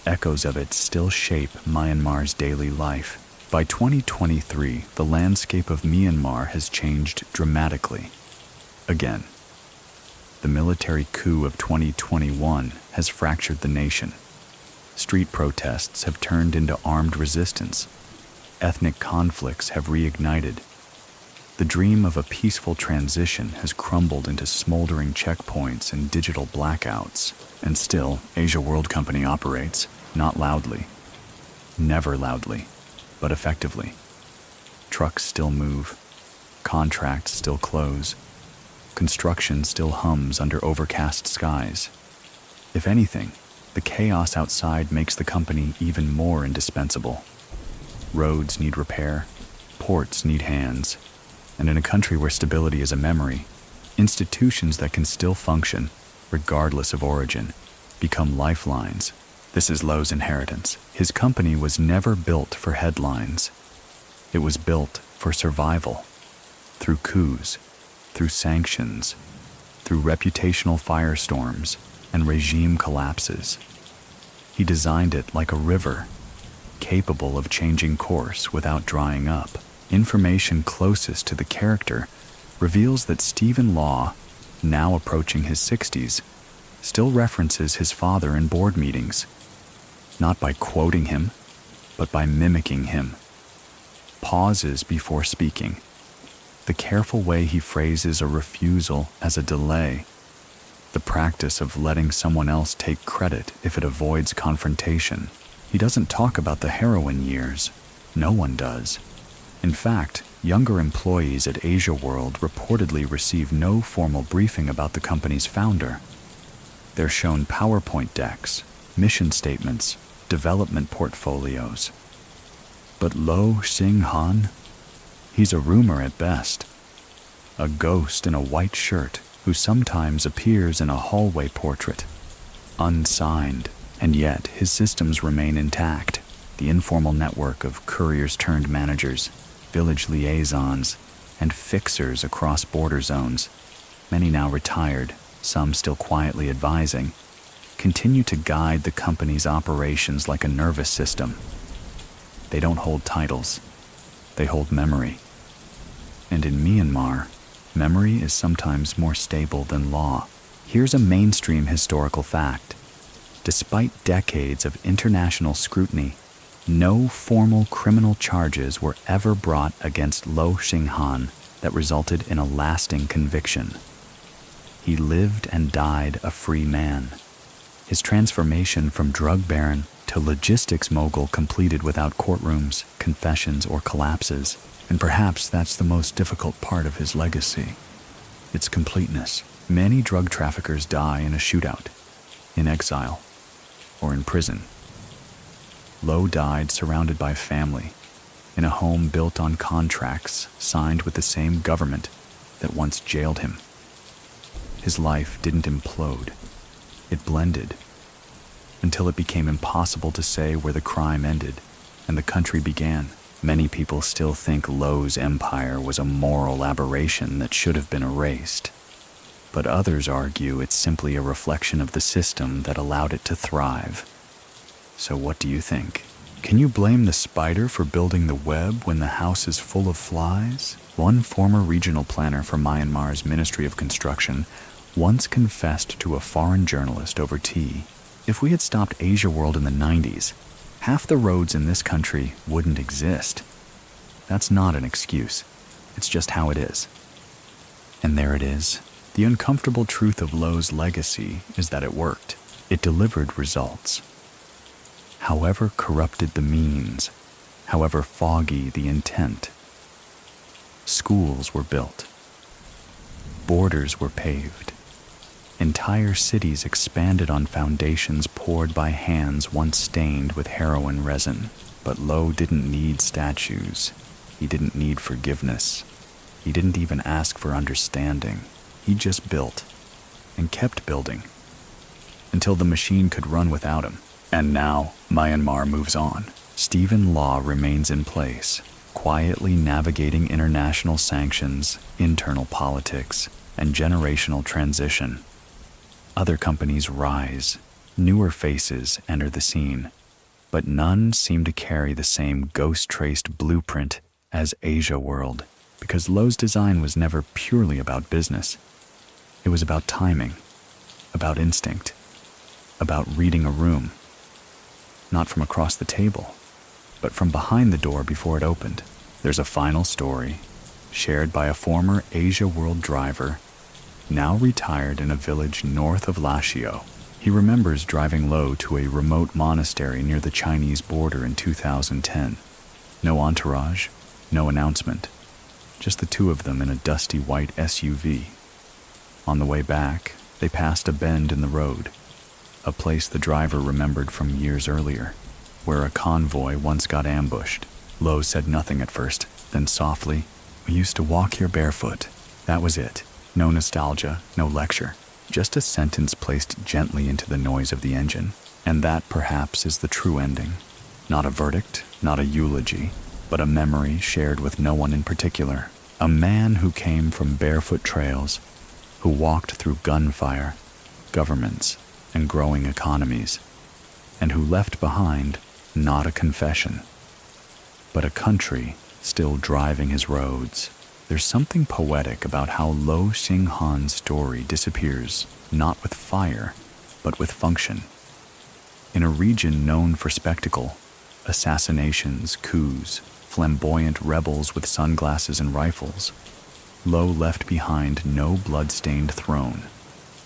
echoes of it still shape Myanmar's daily life. By 2023, the landscape of Myanmar has changed dramatically. Again, the military coup of 2021 has fractured the nation. Street protests have turned into armed resistance. Ethnic conflicts have reignited. The dream of a peaceful transition has crumbled into smoldering checkpoints and digital blackouts. And still, Asia World Company operates, not loudly, never loudly, but effectively. Trucks still move, contracts still close, construction still hums under overcast skies. If anything, the chaos outside makes the company even more indispensable. Roads need repair, ports need hands, and in a country where stability is a memory, institutions that can still function, regardless of origin, become lifelines. This is Lo's inheritance. His company was never built for headlines. It was built for survival. Through coups, through sanctions, through reputational firestorms and regime collapses. He designed it like a river, capable of changing course without drying up. Information closest to the character reveals that Stephen Law, now approaching his 60s, still references his father in board meetings, not by quoting him, but by mimicking him. Pauses before speaking. The careful way he phrases a refusal as a delay. The practice of letting someone else take credit if it avoids confrontation. He doesn't talk about the heroin years. No one does. In fact, younger employees at Asia World reportedly receive no formal briefing about the company's founder. They're shown PowerPoint decks, mission statements, development portfolios. But Lo Hsing Han? He's a rumor at best. A ghost in a white shirt who sometimes appears in a hallway portrait. Unsigned, and yet his systems remain intact. The informal network of couriers-turned-managers, village liaisons, and fixers across border zones, many now retired, some still quietly advising, continue to guide the company's operations like a nervous system. They don't hold titles. They hold memory. And in Myanmar, memory is sometimes more stable than law. Here's a mainstream historical fact. Despite decades of international scrutiny, no formal criminal charges were ever brought against Lo Hsing Han that resulted in a lasting conviction. He lived and died a free man. His transformation from drug baron to logistics mogul completed without courtrooms, confessions, or collapses. And perhaps that's the most difficult part of his legacy. Its completeness. Many drug traffickers die in a shootout, in exile, or in prison. Lo died surrounded by family, in a home built on contracts signed with the same government that once jailed him. His life didn't implode. It blended, until it became impossible to say where the crime ended and the country began. Many people still think Lo's empire was a moral aberration that should have been erased. But others argue it's simply a reflection of the system that allowed it to thrive. So what do you think? Can you blame the spider for building the web when the house is full of flies? One former regional planner for Myanmar's Ministry of Construction once confessed to a foreign journalist over tea, if we had stopped Asia World in the 90s, half the roads in this country wouldn't exist. That's not an excuse. It's just how it is. And there it is. The uncomfortable truth of Lo's legacy is that it worked. It delivered results. However corrupted the means, however foggy the intent. Schools were built. Borders were paved. Entire cities expanded on foundations poured by hands once stained with heroin resin. But Lo didn't need statues. He didn't need forgiveness. He didn't even ask for understanding. He just built, and kept building, until the machine could run without him. And now, Myanmar moves on. Stephen Law remains in place, quietly navigating international sanctions, internal politics, and generational transition. Other companies rise, newer faces enter the scene, but none seem to carry the same ghost-traced blueprint as Asia World, because Lo's design was never purely about business. It was about timing, about instinct, about reading a room, not from across the table, but from behind the door before it opened. There's a final story, shared by a former Asia World driver, now retired in a village north of Lashio. He remembers driving Lo to a remote monastery near the Chinese border in 2010. No entourage, no announcement, just the two of them in a dusty white SUV. On the way back, they passed a bend in the road, a place the driver remembered from years earlier, where a convoy once got ambushed. Lo said nothing at first, then softly, "We used to walk here barefoot." That was it. No nostalgia, no lecture, just a sentence placed gently into the noise of the engine. And that, perhaps, is the true ending. Not a verdict, not a eulogy, but a memory shared with no one in particular. A man who came from barefoot trails, who walked through gunfire, governments, and growing economies, and who left behind not a confession, but a country still driving his roads. There's something poetic about how Lo Hsing Han's story disappears, not with fire, but with function. In a region known for spectacle, assassinations, coups, flamboyant rebels with sunglasses and rifles, Lo left behind no blood-stained throne,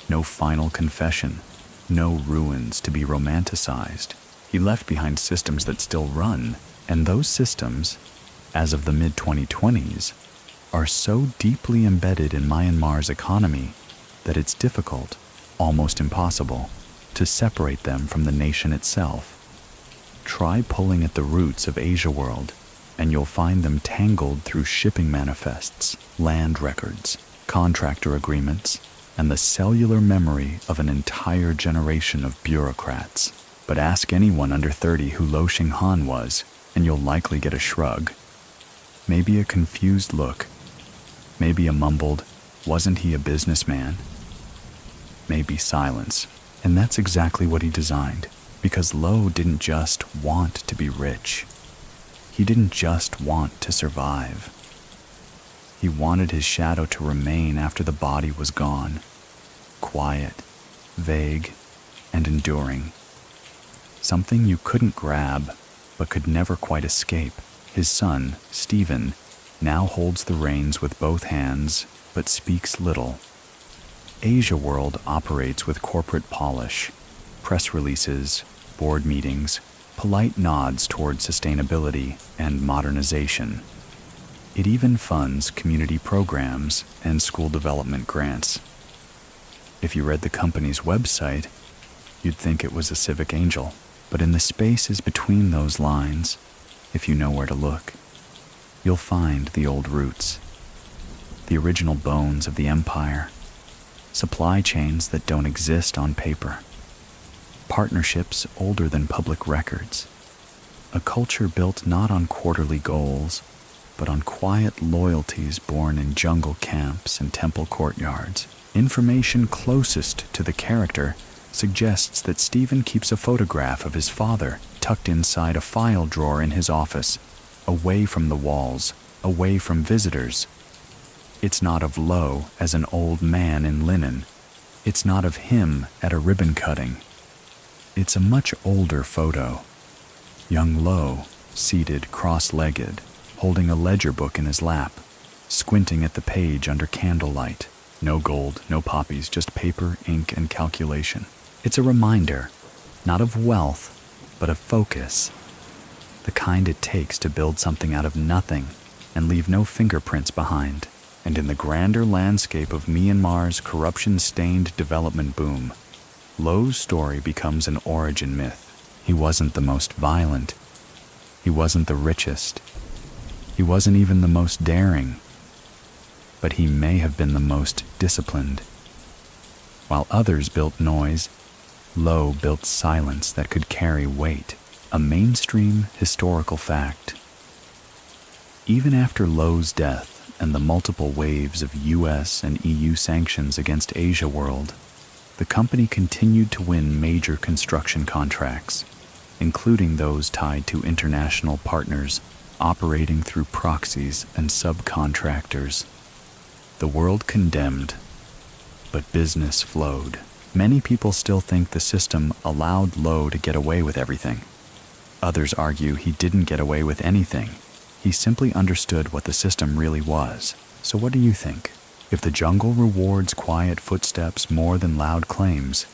no final confession, no ruins to be romanticized. He left behind systems that still run, and those systems, as of the mid-2020s, are so deeply embedded in Myanmar's economy that it's difficult, almost impossible, to separate them from the nation itself. Try pulling at the roots of Asia World, and you'll find them tangled through shipping manifests, land records, contractor agreements, and the cellular memory of an entire generation of bureaucrats. But ask anyone under 30 who Lo Hsing Han was, and you'll likely get a shrug. Maybe a confused look. Maybe a mumbled, "Wasn't he a businessman?" Maybe silence. And that's exactly what he designed, because Lo didn't just want to be rich. He didn't just want to survive. He wanted his shadow to remain after the body was gone, quiet, vague, and enduring. Something you couldn't grab, but could never quite escape. His son, Stephen, now holds the reins with both hands, but speaks little. Asia World operates with corporate polish, press releases, board meetings, polite nods toward sustainability and modernization. It even funds community programs and school development grants. If you read the company's website, you'd think it was a civic angel. But in the spaces between those lines, if you know where to look, you'll find the old roots, the original bones of the empire, supply chains that don't exist on paper, partnerships older than public records, a culture built not on quarterly goals, but on quiet loyalties born in jungle camps and temple courtyards. Information closest to the character suggests that Stephen keeps a photograph of his father tucked inside a file drawer in his office, away from the walls, away from visitors. It's not of Lo as an old man in linen. It's not of him at a ribbon cutting. It's a much older photo. Young Lo, seated cross-legged, holding a ledger book in his lap, squinting at the page under candlelight. No gold, no poppies, just paper, ink, and calculation. It's a reminder, not of wealth, but of focus. The kind it takes to build something out of nothing and leave no fingerprints behind. And in the grander landscape of Myanmar's corruption-stained development boom, Lo's story becomes an origin myth. He wasn't the most violent. He wasn't the richest. He wasn't even the most daring. But he may have been the most disciplined. While others built noise, Lo built silence that could carry weight, a mainstream historical fact. Even after Lo's death and the multiple waves of US and EU sanctions against Asia World, the company continued to win major construction contracts, including those tied to international partners operating through proxies and subcontractors. The world condemned, but business flowed. Many people still think the system allowed Lo to get away with everything. Others argue he didn't get away with anything. He simply understood what the system really was. So what do you think? If the jungle rewards quiet footsteps more than loud claims,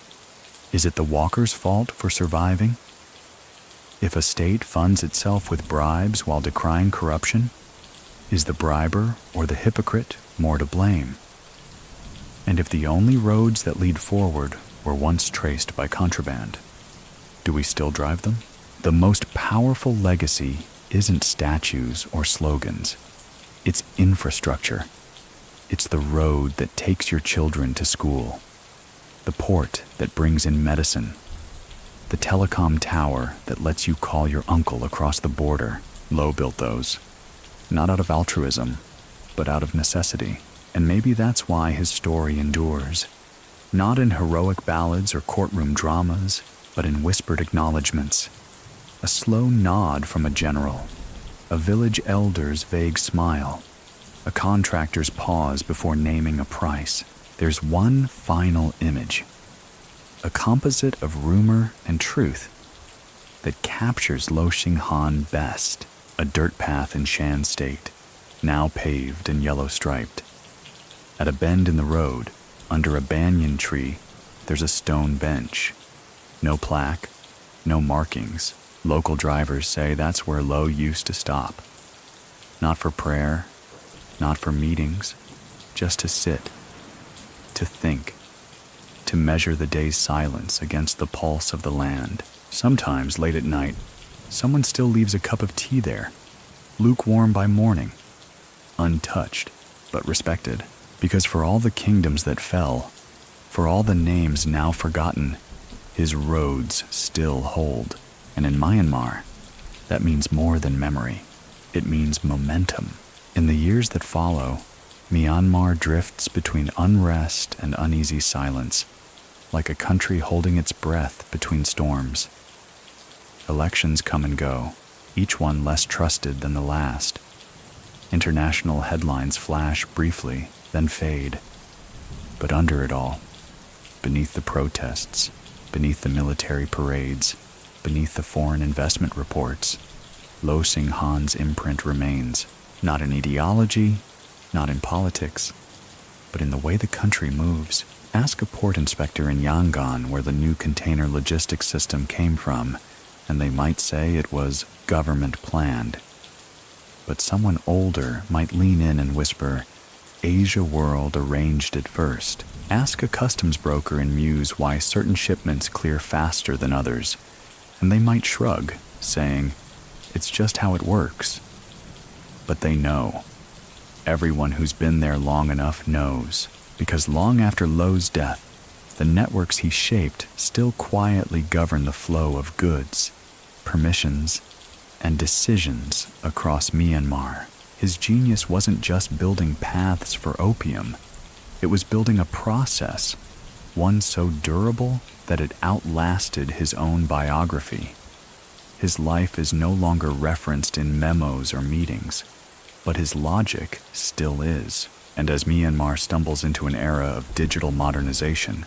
is it the walker's fault for surviving? If a state funds itself with bribes while decrying corruption, is the briber or the hypocrite more to blame? And if the only roads that lead forward were once traced by contraband, do we still drive them? The most powerful legacy isn't statues or slogans. It's infrastructure. It's the road that takes your children to school, the port that brings in medicine, the telecom tower that lets you call your uncle across the border. Lo built those, not out of altruism, but out of necessity. And maybe that's why his story endures, not in heroic ballads or courtroom dramas, but in whispered acknowledgments. A slow nod from a general, a village elder's vague smile, a contractor's pause before naming a price. There's one final image, a composite of rumor and truth that captures Lo Hsing Han best. A dirt path in Shan State, now paved and yellow-striped. At a bend in the road, under a banyan tree, there's a stone bench. No plaque, no markings. Local drivers say that's where Lo used to stop. Not for prayer, not for meetings, just to sit, to think, to measure the day's silence against the pulse of the land. Sometimes, late at night, someone still leaves a cup of tea there, lukewarm by morning, untouched but respected. Because for all the kingdoms that fell, for all the names now forgotten, his roads still hold. And in Myanmar, that means more than memory. It means momentum. In the years that follow, Myanmar drifts between unrest and uneasy silence, like a country holding its breath between storms. Elections come and go, each one less trusted than the last. International headlines flash briefly, then fade. But under it all, beneath the protests, beneath the military parades, beneath the foreign investment reports, Lo Hsing Han's imprint remains, not in ideology, not in politics, but in the way the country moves. Ask a port inspector in Yangon where the new container logistics system came from, and they might say it was government planned. But someone older might lean in and whisper, Asia World arranged it first. Ask a customs broker in Muse why certain shipments clear faster than others, and they might shrug, saying, it's just how it works. But they know. Everyone who's been there long enough knows, because long after Lo's death, the networks he shaped still quietly govern the flow of goods, permissions, and decisions across Myanmar. His genius wasn't just building paths for opium. It was building a process, one so durable that it outlasted his own biography. His life is no longer referenced in memos or meetings, but his logic still is. And as Myanmar stumbles into an era of digital modernization,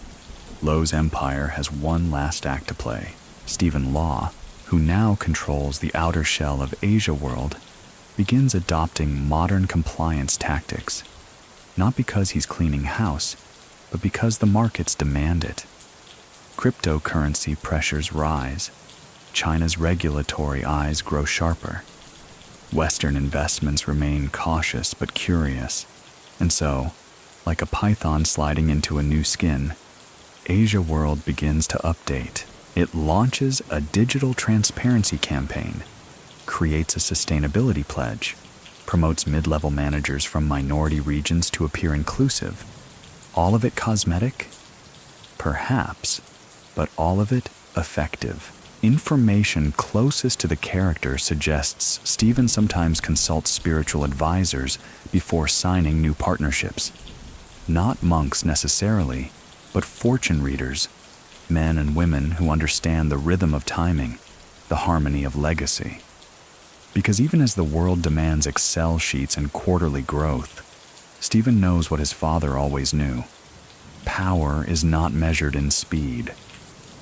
Lo's empire has one last act to play. Stephen Law, who now controls the outer shell of Asia World, begins adopting modern compliance tactics, not because he's cleaning house, but because the markets demand it. Cryptocurrency pressures rise. China's regulatory eyes grow sharper. Western investments remain cautious but curious. And so, like a python sliding into a new skin, Asia World begins to update. It launches a digital transparency campaign, creates a sustainability pledge, promotes mid-level managers from minority regions to appear inclusive. All of it cosmetic? Perhaps, but all of it effective. Information closest to the character suggests Stephen sometimes consults spiritual advisors before signing new partnerships. Not monks necessarily, but fortune readers, men and women who understand the rhythm of timing, the harmony of legacy. Because even as the world demands Excel sheets and quarterly growth, Stephen knows what his father always knew. Power is not measured in speed.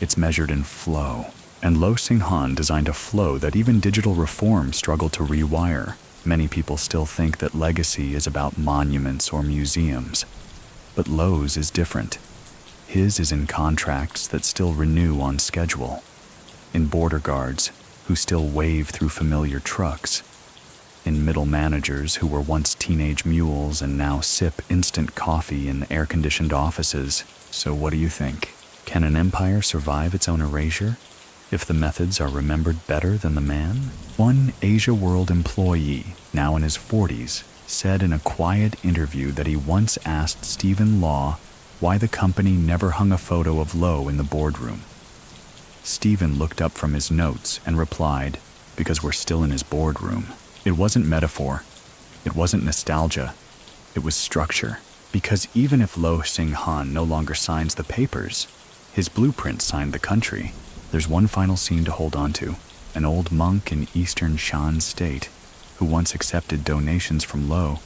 It's measured in flow. And Lo Hsing Han designed a flow that even digital reform struggled to rewire. Many people still think that legacy is about monuments or museums. But Lo's is different. His is in contracts that still renew on schedule, in border guards who still wave through familiar trucks, in middle managers who were once teenage mules and now sip instant coffee in air-conditioned offices. So what do you think? Can an empire survive its own erasure if the methods are remembered better than the man? One Asia World employee, now in his 40s, said in a quiet interview that he once asked Stephen Law why the company never hung a photo of Lo in the boardroom. Stephen looked up from his notes and replied, "Because we're still in his boardroom." It wasn't metaphor. It wasn't nostalgia. It was structure. Because even if Lo Hsing Han no longer signs the papers, his blueprint signed the country. There's one final scene to hold on to. An old monk in eastern Shan state, who once accepted donations from Lo,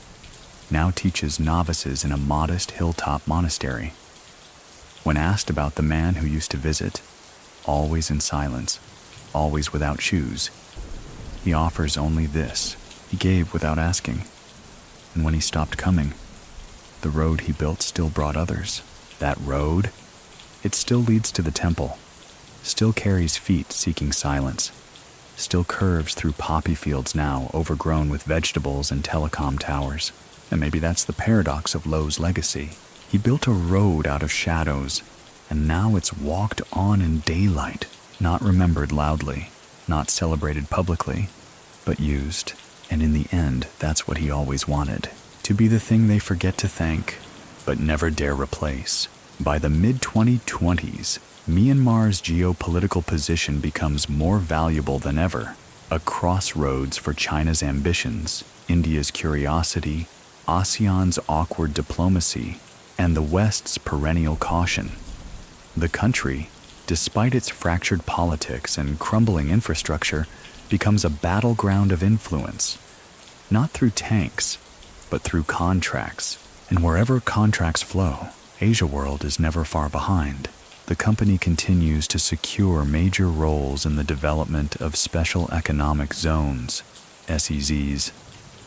now teaches novices in a modest hilltop monastery. When asked about the man who used to visit, always in silence, always without shoes, he offers only this. He gave without asking. And when he stopped coming, the road he built still brought others. That road, it still leads to the temple, still carries feet seeking silence, still curves through poppy fields now overgrown with vegetables and telecom towers. And maybe that's the paradox of Lo's legacy. He built a road out of shadows, and now it's walked on in daylight, not remembered loudly, not celebrated publicly, but used. And in the end, that's what he always wanted, to be the thing they forget to thank, but never dare replace. By the mid-2020s, Myanmar's geopolitical position becomes more valuable than ever, a crossroads for China's ambitions, India's curiosity, ASEAN's awkward diplomacy, and the West's perennial caution. The country, despite its fractured politics and crumbling infrastructure, becomes a battleground of influence, not through tanks, but through contracts. And wherever contracts flow, Asia World is never far behind. The company continues to secure major roles in the development of special economic zones, SEZs,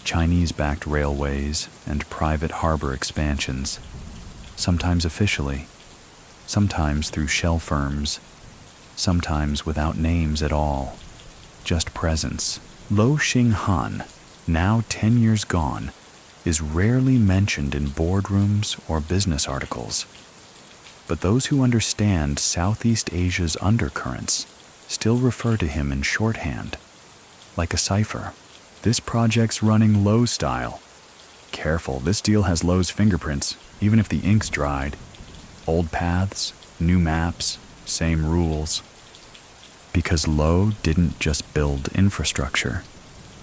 Chinese-backed railways, and private harbor expansions, sometimes officially, sometimes through shell firms, sometimes without names at all, just presence. Lo Hsing Han, now 10 years gone, is rarely mentioned in boardrooms or business articles. But those who understand Southeast Asia's undercurrents still refer to him in shorthand, like a cipher. This project's running Lo style. Careful, this deal has Lo's fingerprints, even if the ink's dried. Old paths, new maps, same rules. Because Lo didn't just build infrastructure.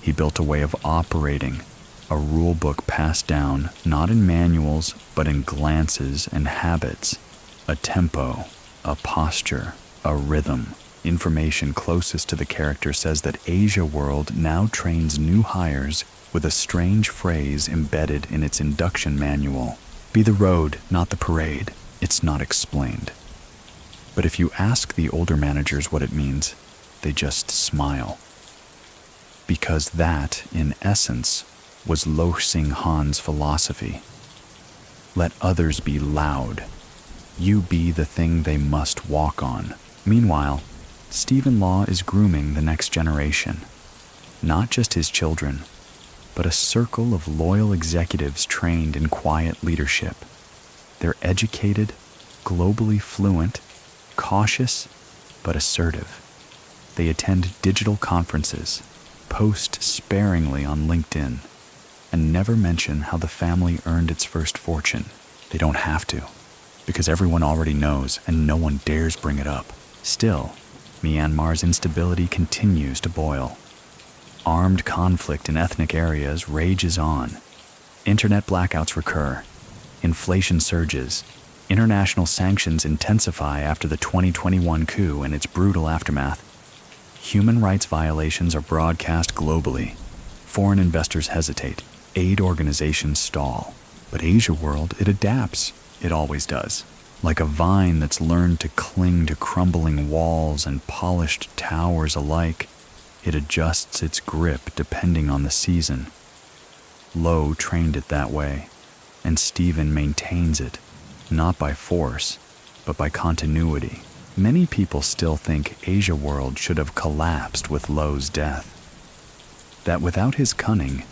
He built a way of operating, a rule book passed down not in manuals, but in glances and habits. A tempo, a posture, a rhythm. Information closest to the character says that Asia World now trains new hires with a strange phrase embedded in its induction manual. Be the road, not the parade. It's not explained. But if you ask the older managers what it means, they just smile. Because that, in essence, was Lo Hsing Han's philosophy. Let others be loud. You be the thing they must walk on. Meanwhile, Stephen Law is grooming the next generation. Not just his children, but a circle of loyal executives trained in quiet leadership. They're educated, globally fluent, cautious, but assertive. They attend digital conferences, post sparingly on LinkedIn, and never mention how the family earned its first fortune. They don't have to, because everyone already knows and no one dares bring it up. Still, Myanmar's instability continues to boil. Armed conflict in ethnic areas rages on. Internet blackouts recur. Inflation surges. International sanctions intensify after the 2021 coup and its brutal aftermath. Human rights violations are broadcast globally. Foreign investors hesitate. Aid organizations stall. But Asia World, it adapts. It always does. Like a vine that's learned to cling to crumbling walls and polished towers alike, it adjusts its grip depending on the season. Lo trained it that way, and Stephen maintains it, not by force, but by continuity. Many people still think Asia World should have collapsed with Lo's death. That without his cunning,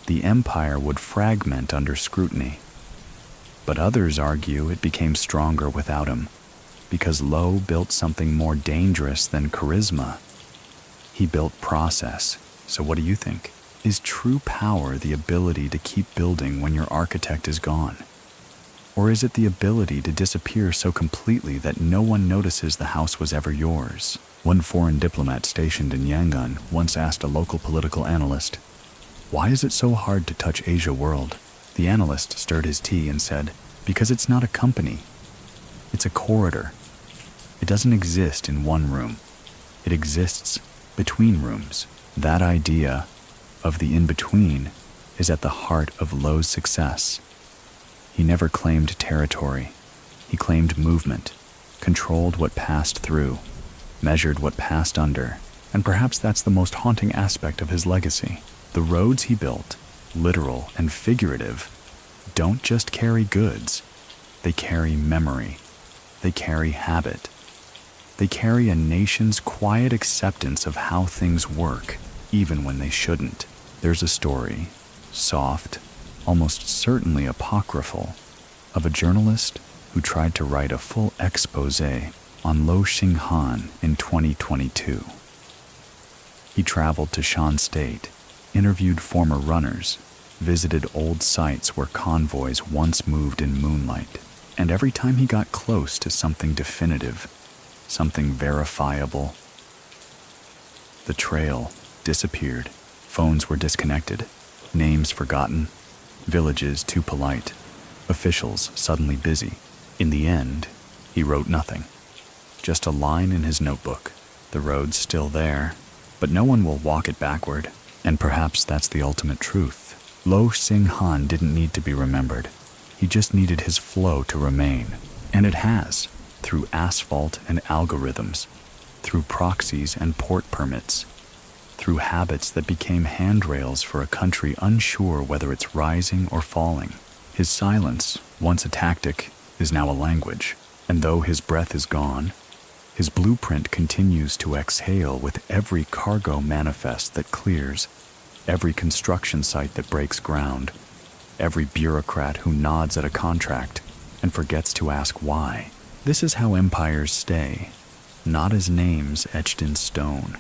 the empire would fragment under scrutiny. But others argue it became stronger without him, because Lo built something more dangerous than charisma. He built process. So what do you think? Is true power the ability to keep building when your architect is gone? Or is it the ability to disappear so completely that no one notices the house was ever yours? One foreign diplomat stationed in Yangon once asked a local political analyst, "Why is it so hard to touch Asia World?" The analyst stirred his tea and said, "Because it's not a company. It's a corridor. It doesn't exist in one room. It exists between rooms." That idea of the in-between is at the heart of Lo's success. He never claimed territory. He claimed movement, controlled what passed through, measured what passed under, and perhaps that's the most haunting aspect of his legacy. The roads he built, literal and figurative, don't just carry goods. They carry memory. They carry habit. They carry a nation's quiet acceptance of how things work, even when they shouldn't. There's a story, soft, almost certainly apocryphal, of a journalist who tried to write a full expose on Lo Hsing Han in 2022. He traveled to Shan State, interviewed former runners, visited old sites where convoys once moved in moonlight, and every time he got close to something definitive, something verifiable, the trail disappeared. Phones were disconnected, names forgotten, villages too polite, officials suddenly busy. In the end, he wrote nothing. Just a line in his notebook. The road's still there, but no one will walk it backward. And perhaps that's the ultimate truth. Lo Hsing Han didn't need to be remembered. He just needed his flow to remain. And it has, through asphalt and algorithms, through proxies and port permits, through habits that became handrails for a country unsure whether it's rising or falling. His silence, once a tactic, is now a language. And though his breath is gone, his blueprint continues to exhale with every cargo manifest that clears, every construction site that breaks ground, every bureaucrat who nods at a contract and forgets to ask why. This is how empires stay, not as names etched in stone,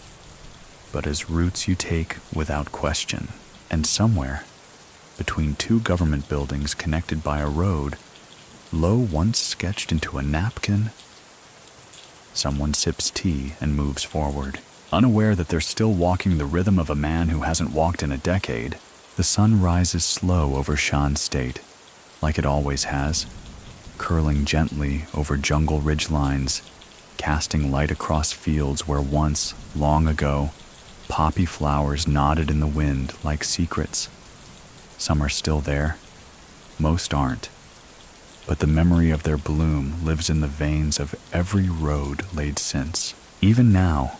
but as roots you take without question. And somewhere, between two government buildings connected by a road, Lo once sketched into a napkin. Someone sips tea and moves forward, unaware that they're still walking the rhythm of a man who hasn't walked in a decade. The sun rises slow over Shan State, like it always has, curling gently over jungle ridgelines, casting light across fields where once, long ago, poppy flowers nodded in the wind like secrets. Some are still there, most aren't, but the memory of their bloom lives in the veins of every road laid since. Even now,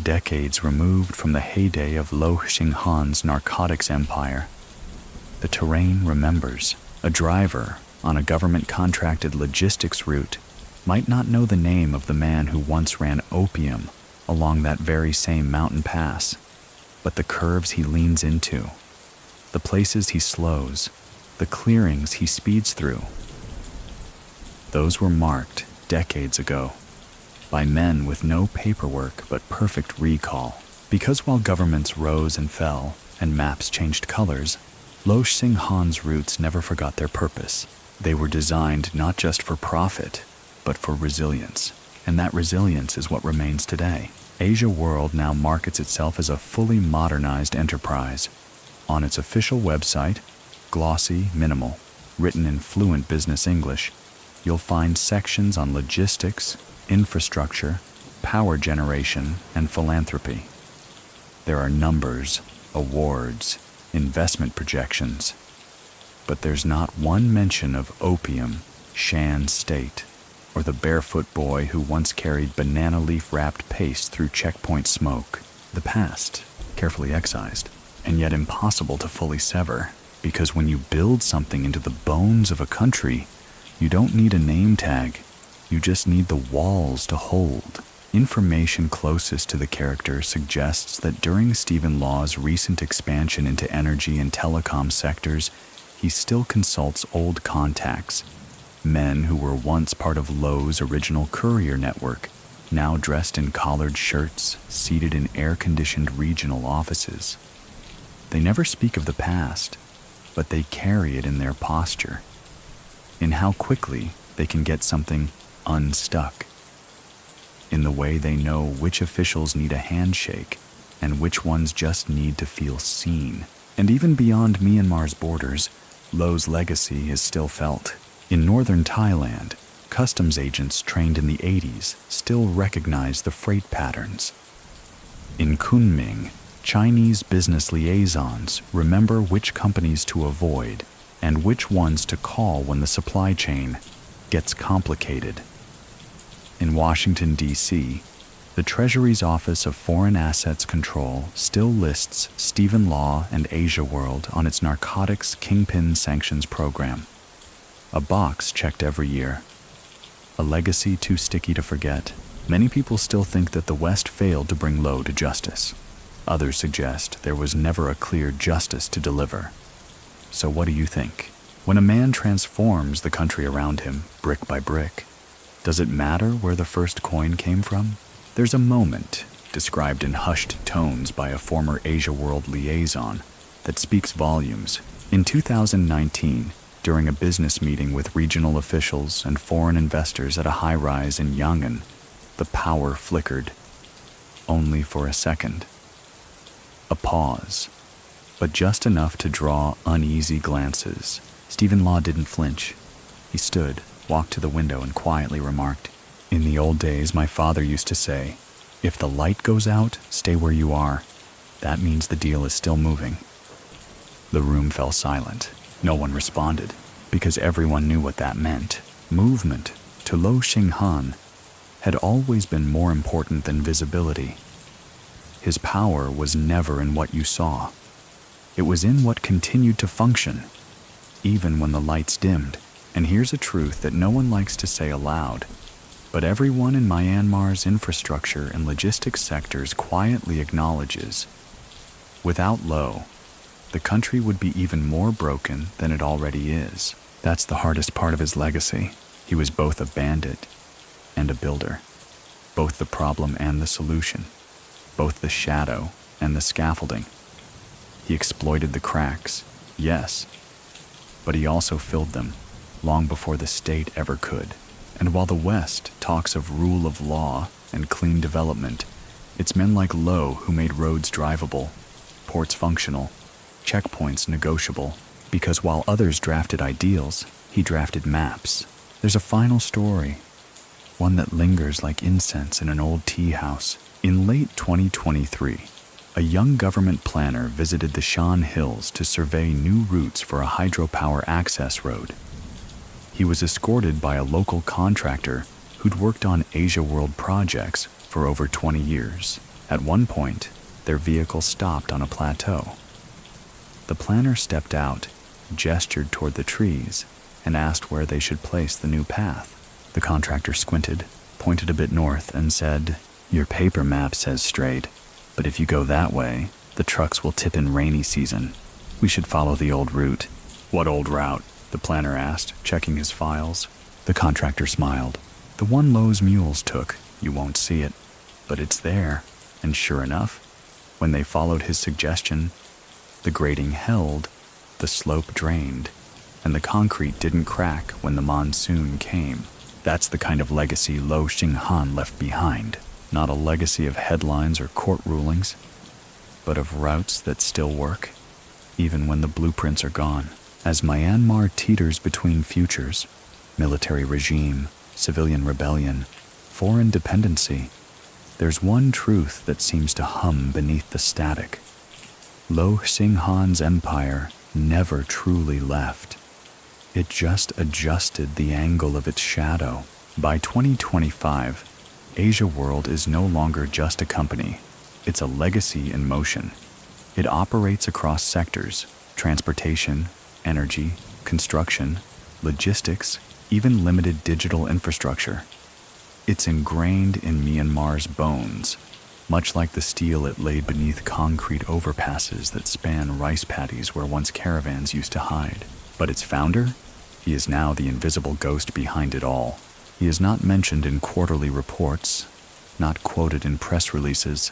decades removed from the heyday of Lo Hsing Han's narcotics empire, the terrain remembers. A driver on a government-contracted logistics route might not know the name of the man who once ran Opium along that very same mountain pass, but the curves he leans into, the places he slows, the clearings he speeds through, those were marked decades ago by men with no paperwork but perfect recall. Because while governments rose and fell and maps changed colors, Lo Hsing Han's routes never forgot their purpose. They were designed not just for profit, but for resilience. And that resilience is what remains today. Asia World now markets itself as a fully modernized enterprise. On its official website, glossy, minimal, written in fluent business English, you'll find sections on logistics, infrastructure, power generation, and philanthropy. There are numbers, awards, investment projections, but there's not one mention of opium, Shan State, or the barefoot boy who once carried banana leaf-wrapped paste through checkpoint smoke. The past, carefully excised, and yet impossible to fully sever, because when you build something into the bones of a country, you don't need a name tag, you just need the walls to hold. Information closest to the character suggests that during Stephen Law's recent expansion into energy and telecom sectors, he still consults old contacts, men who were once part of Lo's original courier network, now dressed in collared shirts, seated in air-conditioned regional offices. They never speak of the past, but they carry it in their posture, in how quickly they can get something unstuck, in the way they know which officials need a handshake and which ones just need to feel seen. And even beyond Myanmar's borders, Lo's legacy is still felt. In northern Thailand, customs agents trained in the 80s still recognize the freight patterns. In Kunming, Chinese business liaisons remember which companies to avoid and which ones to call when the supply chain gets complicated. In Washington, D.C., the Treasury's Office of Foreign Assets Control still lists Stephen Law and Asia World on its narcotics kingpin sanctions program. A box checked every year. A legacy too sticky to forget. Many people still think that the West failed to bring Lo to justice. Others suggest there was never a clear justice to deliver. So what do you think? When a man transforms the country around him, brick by brick, does it matter where the first coin came from? There's a moment, described in hushed tones by a former Asia World liaison, that speaks volumes. In 2019, during a business meeting with regional officials and foreign investors at a high-rise in Yangon, the power flickered, only for a second. A pause, but just enough to draw uneasy glances. Stephen Law didn't flinch. He stood, walked to the window, and quietly remarked, "In the old days, my father used to say, if the light goes out, stay where you are. That means the deal is still moving." The room fell silent. No one responded, because everyone knew what that meant. Movement, to Lo Hsing Han, had always been more important than visibility. His power was never in what you saw. It was in what continued to function, even when the lights dimmed. And here's a truth that no one likes to say aloud, but everyone in Myanmar's infrastructure and logistics sectors quietly acknowledges. Without Lo, the country would be even more broken than it already is. That's the hardest part of his legacy. He was both a bandit and a builder, both the problem and the solution, both the shadow and the scaffolding. He exploited the cracks, yes, but he also filled them long before the state ever could. And while the West talks of rule of law and clean development, it's men like Lo who made roads drivable, ports functional, checkpoints negotiable, because while others drafted ideals, he drafted maps. There's a final story, one that lingers like incense in an old tea house. In late 2023, a young government planner visited the Shan Hills to survey new routes for a hydropower access road. He was escorted by a local contractor who'd worked on Asia World projects for over 20 years. At one point, their vehicle stopped on a plateau. The planner stepped out, gestured toward the trees, and asked where they should place the new path. The contractor squinted, pointed a bit north, and said, "Your paper map says straight, but if you go that way, the trucks will tip in rainy season. We should follow the old route." "What old route?" the planner asked, checking his files. The contractor smiled. "The one Lo's mules took. You won't see it, but it's there." And sure enough, when they followed his suggestion, the grading held, the slope drained, and the concrete didn't crack when the monsoon came. That's the kind of legacy Lo Hsing Han left behind. not a legacy of headlines or court rulings, but of routes that still work, even when the blueprints are gone. As Myanmar teeters between futures, military regime, civilian rebellion, foreign dependency, there's one truth that seems to hum beneath the static. Lo Hsing Han's empire never truly left. It just adjusted the angle of its shadow. By 2025, Asia World is no longer just a company. It's a legacy in motion. It operates across sectors: transportation, energy, construction, logistics, even limited digital infrastructure. It's ingrained in Myanmar's bones, much like the steel it laid beneath concrete overpasses that span rice paddies where once caravans used to hide. But its founder? He is now the invisible ghost behind it all. He is not mentioned in quarterly reports, not quoted in press releases,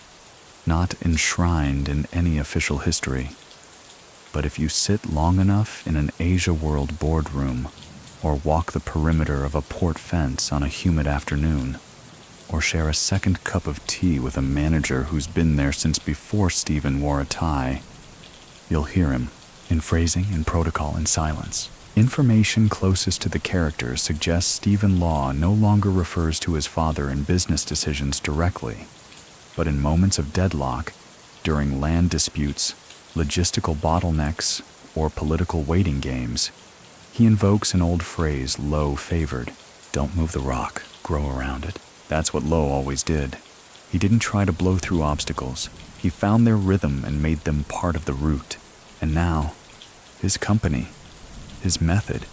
not enshrined in any official history. But if you sit long enough in an Asia World boardroom, or walk the perimeter of a port fence on a humid afternoon, or share a second cup of tea with a manager who's been there since before Stephen wore a tie, you'll hear him, in phrasing, in protocol, in silence. Information closest to the characters suggests Stephen Law no longer refers to his father in business decisions directly, but in moments of deadlock, during land disputes, logistical bottlenecks, or political waiting games, he invokes an old phrase Lo favored: don't move the rock, grow around it. That's what Lo always did. He didn't try to blow through obstacles. He found their rhythm and made them part of the route. And now, his company, his method,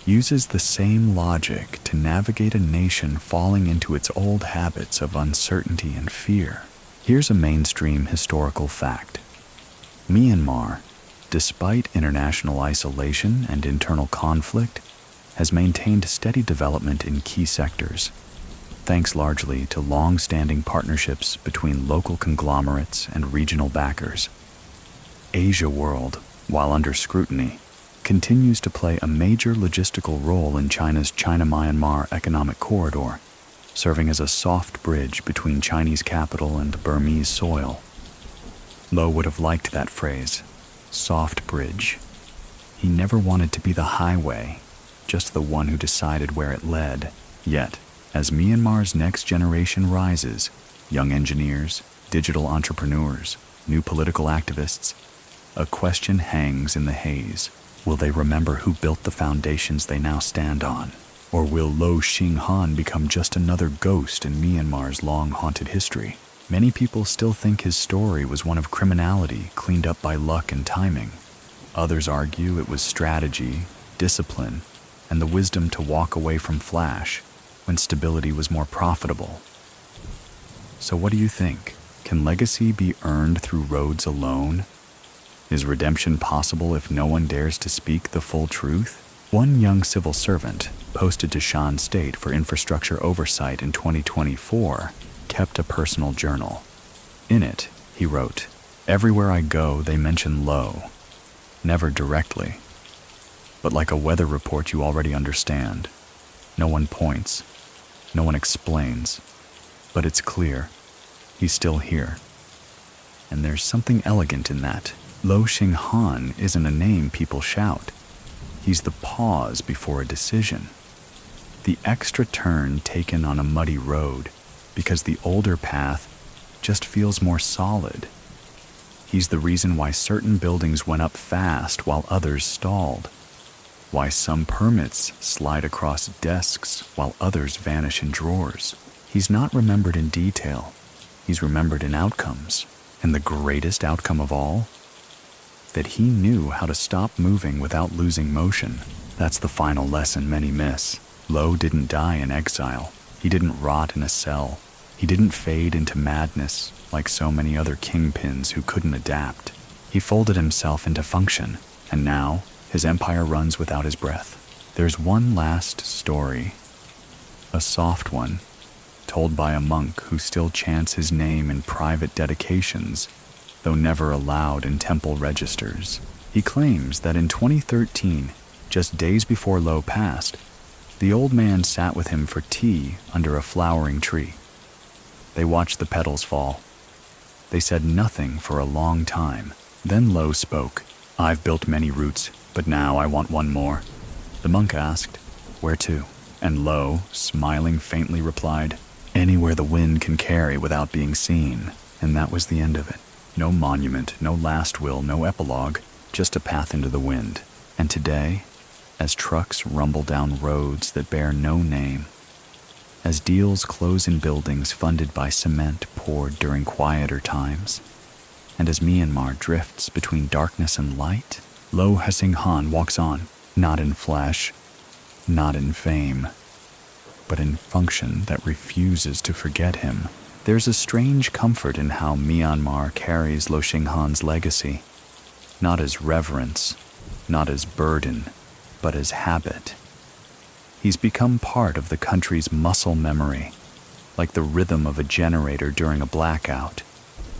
uses the same logic to navigate a nation falling into its old habits of uncertainty and fear. Here's a mainstream historical fact. Myanmar, despite international isolation and internal conflict, has maintained steady development in key sectors, thanks largely to long-standing partnerships between local conglomerates and regional backers. Asia World, while under scrutiny, continues to play a major logistical role in China's China-Myanmar economic corridor, serving as a soft bridge between Chinese capital and Burmese soil. Lo would have liked that phrase, soft bridge. He never wanted to be the highway, just the one who decided where it led. Yet, as Myanmar's next generation rises, young engineers, digital entrepreneurs, new political activists, a question hangs in the haze. Will they remember who built the foundations they now stand on? Or will Lo Hsing Han become just another ghost in Myanmar's long-haunted history? Many people still think his story was one of criminality cleaned up by luck and timing. Others argue it was strategy, discipline, and the wisdom to walk away from flash when stability was more profitable. So what do you think? Can legacy be earned through roads alone? Is redemption possible if no one dares to speak the full truth? One young civil servant, posted to Shan State for infrastructure oversight in 2024, kept a personal journal. In it, he wrote, "Everywhere I go, they mention Lo. Never directly, but like a weather report you already understand. No one points, no one explains, but it's clear. He's still here. And there's something elegant in that. Lo Hsing Han isn't a name people shout. He's the pause before a decision. The extra turn taken on a muddy road because the older path just feels more solid. He's the reason why certain buildings went up fast while others stalled. Why some permits slide across desks while others vanish in drawers. He's not remembered in detail. He's remembered in outcomes. And the greatest outcome of all? That he knew how to stop moving without losing motion. That's the final lesson many miss. Lo didn't die in exile. He didn't rot in a cell. He didn't fade into madness like so many other kingpins who couldn't adapt. He folded himself into function, and now his empire runs without his breath. There's one last story, a soft one, told by a monk who still chants his name in private dedications, though never allowed in temple registers. He claims that in 2013, just days before Lo passed, the old man sat with him for tea under a flowering tree. They watched the petals fall. They said nothing for a long time. Then Lo spoke. "I've built many routes, but now I want one more." The monk asked, "Where to?" And Lo, smiling faintly, replied, "Anywhere the wind can carry without being seen." And that was the end of it. No monument, no last will, no epilogue, just a path into the wind. And today, as trucks rumble down roads that bear no name, as deals close in buildings funded by cement poured during quieter times, and as Myanmar drifts between darkness and light, Lo Hsing Han walks on, not in flesh, not in fame, but in function that refuses to forget him. There's a strange comfort in how Myanmar carries Lo Hsing Han's legacy, not as reverence, not as burden, but as habit. He's become part of the country's muscle memory, like the rhythm of a generator during a blackout,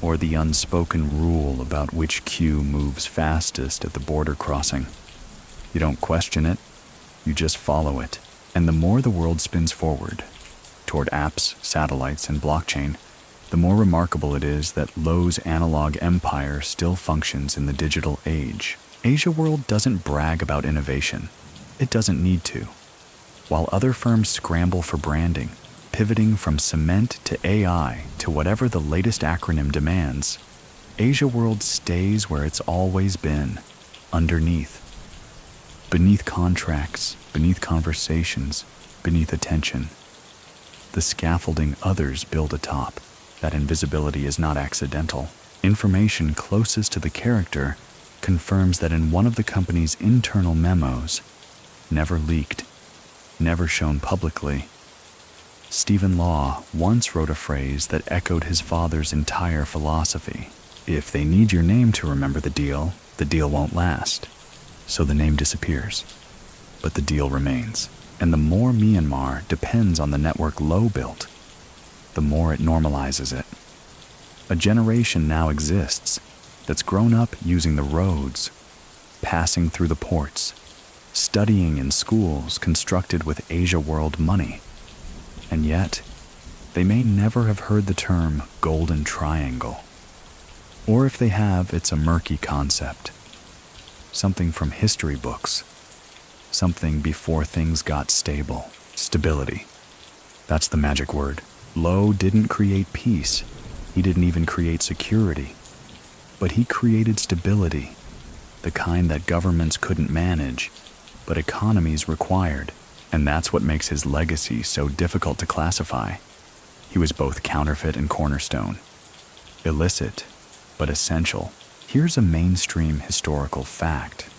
or the unspoken rule about which queue moves fastest at the border crossing. You don't question it, you just follow it. And the more the world spins forward, toward apps, satellites, and blockchain, the more remarkable it is that Lo's analog empire still functions in the digital age. Asia World doesn't brag about innovation. It doesn't need to. While other firms scramble for branding, pivoting from cement to AI to whatever the latest acronym demands, Asia World stays where it's always been, underneath. Beneath contracts, beneath conversations, beneath attention. The scaffolding others build atop. That invisibility is not accidental. Information closest to the character confirms that in one of the company's internal memos, never leaked, never shown publicly, Stephen Law once wrote a phrase that echoed his father's entire philosophy. If they need your name to remember the deal won't last. So the name disappears, but the deal remains. And the more Myanmar depends on the network Lo built, the more it normalizes it. A generation now exists that's grown up using the roads, passing through the ports, studying in schools constructed with Asia World money. And yet, they may never have heard the term Golden Triangle. Or if they have, it's a murky concept. Something from history books. Something before things got stable. Stability. That's the magic word. Lo didn't create peace. He didn't even create security. But he created stability, the kind that governments couldn't manage, but economies required. And that's what makes his legacy so difficult to classify. He was both counterfeit and cornerstone. Illicit, but essential. Here's a mainstream historical fact.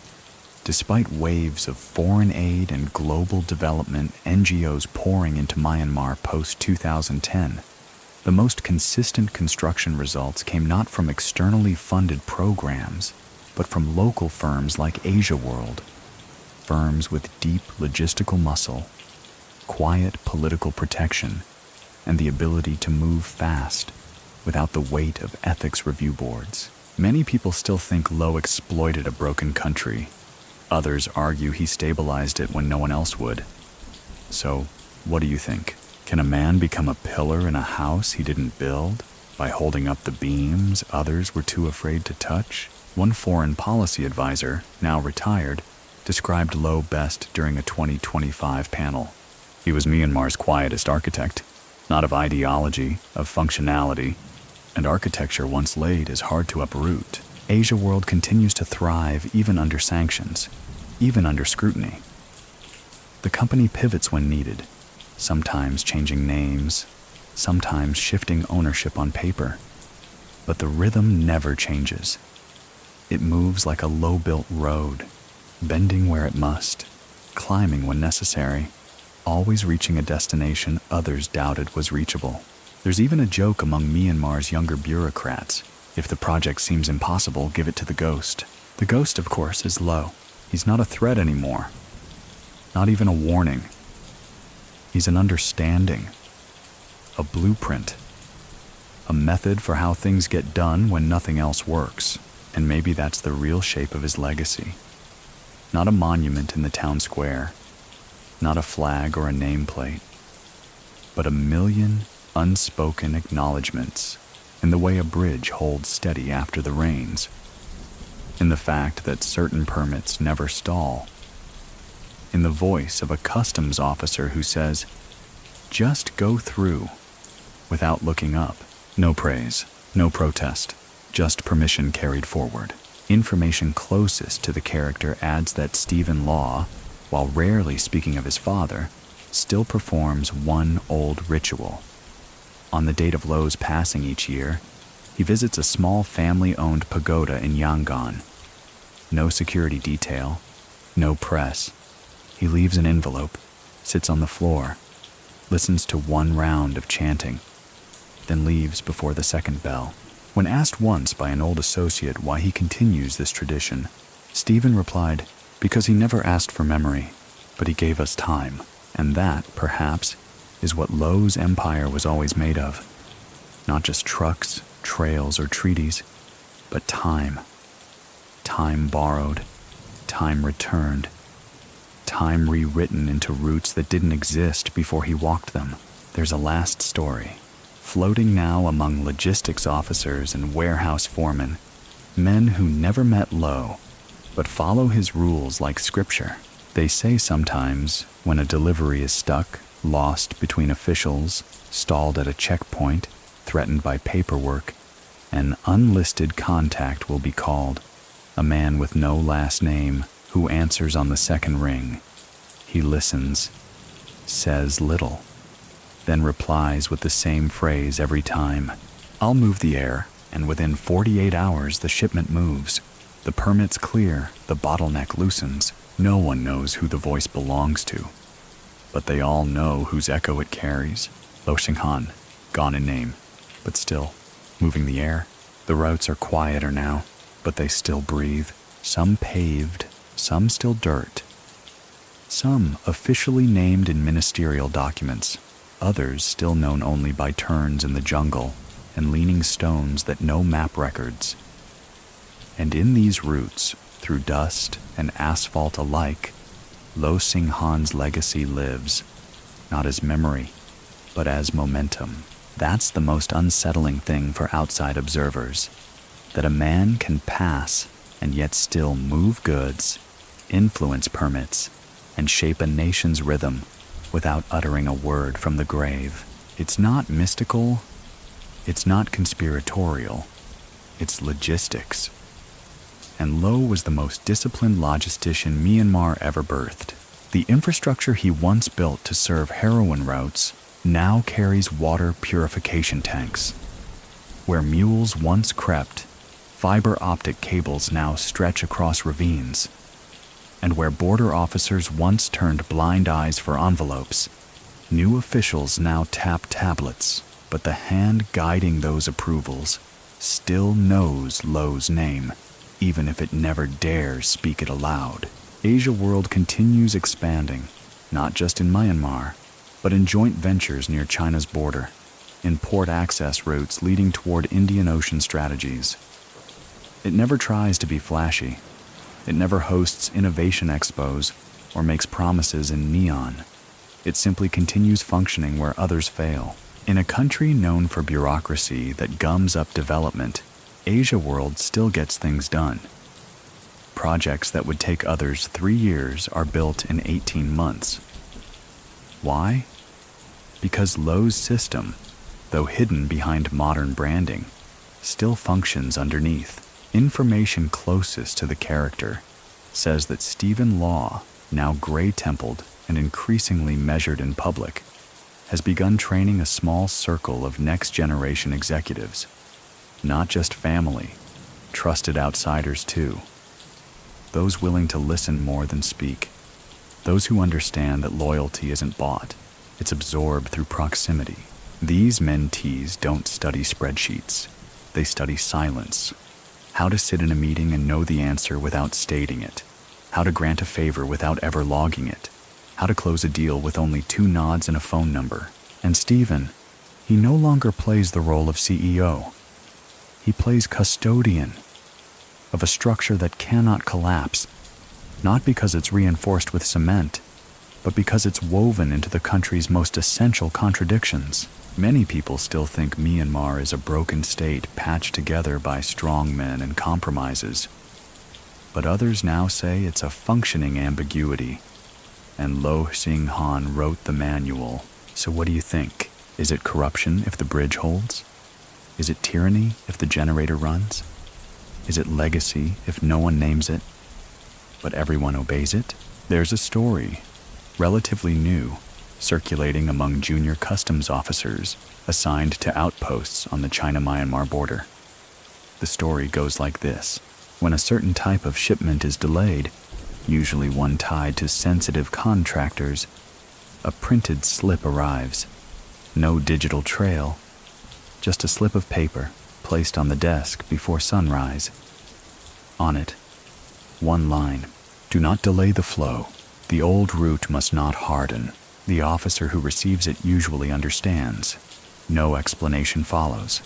Despite waves of foreign aid and global development NGOs pouring into Myanmar post-2010, the most consistent construction results came not from externally funded programs, but from local firms like Asia World, firms with deep logistical muscle, quiet political protection, and the ability to move fast without the weight of ethics review boards. Many people still think Lo exploited a broken country. Others argue he stabilized it when no one else would. So, what do you think? Can a man become a pillar in a house he didn't build by holding up the beams others were too afraid to touch? One foreign policy advisor, now retired, described Lo best during a 2025 panel. He was Myanmar's quietest architect, not of ideology, of functionality, and architecture once laid is hard to uproot. Asia World continues to thrive even under sanctions, even under scrutiny. The company pivots when needed, sometimes changing names, sometimes shifting ownership on paper. But the rhythm never changes. It moves like a low-built road, bending where it must, climbing when necessary, always reaching a destination others doubted was reachable. There's even a joke among Myanmar's younger bureaucrats. If the project seems impossible, give it to the ghost. The ghost, of course, is Lo. He's not a threat anymore. Not even a warning. He's an understanding. A blueprint. A method for how things get done when nothing else works. And maybe that's the real shape of his legacy. Not a monument in the town square. Not a flag or a nameplate. But 1 million unspoken acknowledgments in the way a bridge holds steady after the rains, in the fact that certain permits never stall, in the voice of a customs officer who says, "Just go through," without looking up. No praise, no protest, just permission carried forward. Information closest to the character adds that Stephen Law, while rarely speaking of his father, still performs one old ritual. On the date of Lo's passing each year, he visits a small family-owned pagoda in Yangon. No security detail, no press. He leaves an envelope, sits on the floor, listens to one round of chanting, then leaves before the second bell. When asked once by an old associate why he continues this tradition, Stephen replied, "Because he never asked for memory, but he gave us time." And that, perhaps, is what Lo's empire was always made of. Not just trucks, trails, or treaties, but time. Time borrowed, time returned, time rewritten into routes that didn't exist before he walked them. There's a last story, floating now among logistics officers and warehouse foremen, men who never met Lo, but follow his rules like scripture. They say sometimes, when a delivery is stuck, lost between officials, stalled at a checkpoint, threatened by paperwork, an unlisted contact will be called, a man with no last name who answers on the second ring. He listens, says little, then replies with the same phrase every time. "I'll move the air," and within 48 hours the shipment moves. The permit's clear, the bottleneck loosens. No one knows who the voice belongs to, but they all know whose echo it carries. Lo Hsing Han, gone in name, but still moving the air. The routes are quieter now, but they still breathe. Some paved, some still dirt. Some officially named in ministerial documents, others still known only by turns in the jungle and leaning stones that no map records. And in these routes, through dust and asphalt alike, Lo Hsing Han's legacy lives, not as memory, but as momentum. That's the most unsettling thing for outside observers, that a man can pass and yet still move goods, influence permits, and shape a nation's rhythm without uttering a word from the grave. It's not mystical, it's not conspiratorial, it's logistics. And Lo was the most disciplined logistician Myanmar ever birthed. The infrastructure he once built to serve heroin routes now carries water purification tanks. Where mules once crept, fiber optic cables now stretch across ravines. And where border officers once turned blind eyes for envelopes, new officials now tap tablets, but the hand guiding those approvals still knows Lo's name, even if it never dares speak it aloud. Asia World continues expanding, not just in Myanmar, but in joint ventures near China's border, in port access routes leading toward Indian Ocean strategies. It never tries to be flashy. It never hosts innovation expos or makes promises in neon. It simply continues functioning where others fail. In a country known for bureaucracy that gums up development, Asia World still gets things done. Projects that would take others 3 years are built in 18 months. Why? Because Lo's system, though hidden behind modern branding, still functions underneath. Information closest to the character says that Stephen Law, now gray-templed and increasingly measured in public, has begun training a small circle of next-generation executives. Not just family, trusted outsiders too. Those willing to listen more than speak. Those who understand that loyalty isn't bought, it's absorbed through proximity. These mentees don't study spreadsheets. They study silence. How to sit in a meeting and know the answer without stating it. How to grant a favor without ever logging it. How to close a deal with only 2 nods and a phone number. And Stephen, he no longer plays the role of CEO. He plays custodian of a structure that cannot collapse, not because it's reinforced with cement, but because it's woven into the country's most essential contradictions. Many people still think Myanmar is a broken state patched together by strongmen and compromises. But others now say it's a functioning ambiguity. And Lo Hsing Han wrote the manual. So what do you think? Is it corruption if the bridge holds? Is it tyranny if the generator runs? Is it legacy if no one names it, but everyone obeys it? There's a story, relatively new, circulating among junior customs officers assigned to outposts on the China-Myanmar border. The story goes like this. When a certain type of shipment is delayed, usually one tied to sensitive contractors, a printed slip arrives. No digital trail, just a slip of paper placed on the desk before sunrise. On it, one line: do not delay the flow. The old route must not harden. The officer who receives it usually understands. No explanation follows.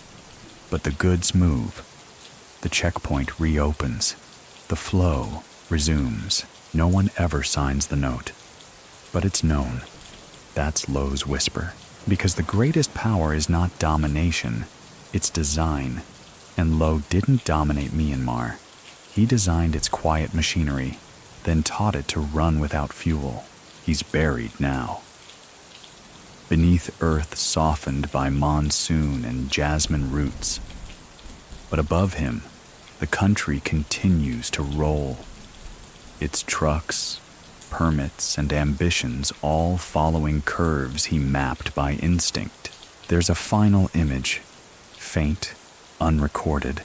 But the goods move. The checkpoint reopens. The flow resumes. No one ever signs the note. But it's known. That's Lo's whisper. Because the greatest power is not domination, it's design. And Lo didn't dominate Myanmar. He designed its quiet machinery, then taught it to run without fuel. He's buried now. Beneath earth softened by monsoon and jasmine roots. But above him, the country continues to roll. Its trucks, permits, and ambitions all following curves he mapped by instinct. There's a final image, faint, unrecorded,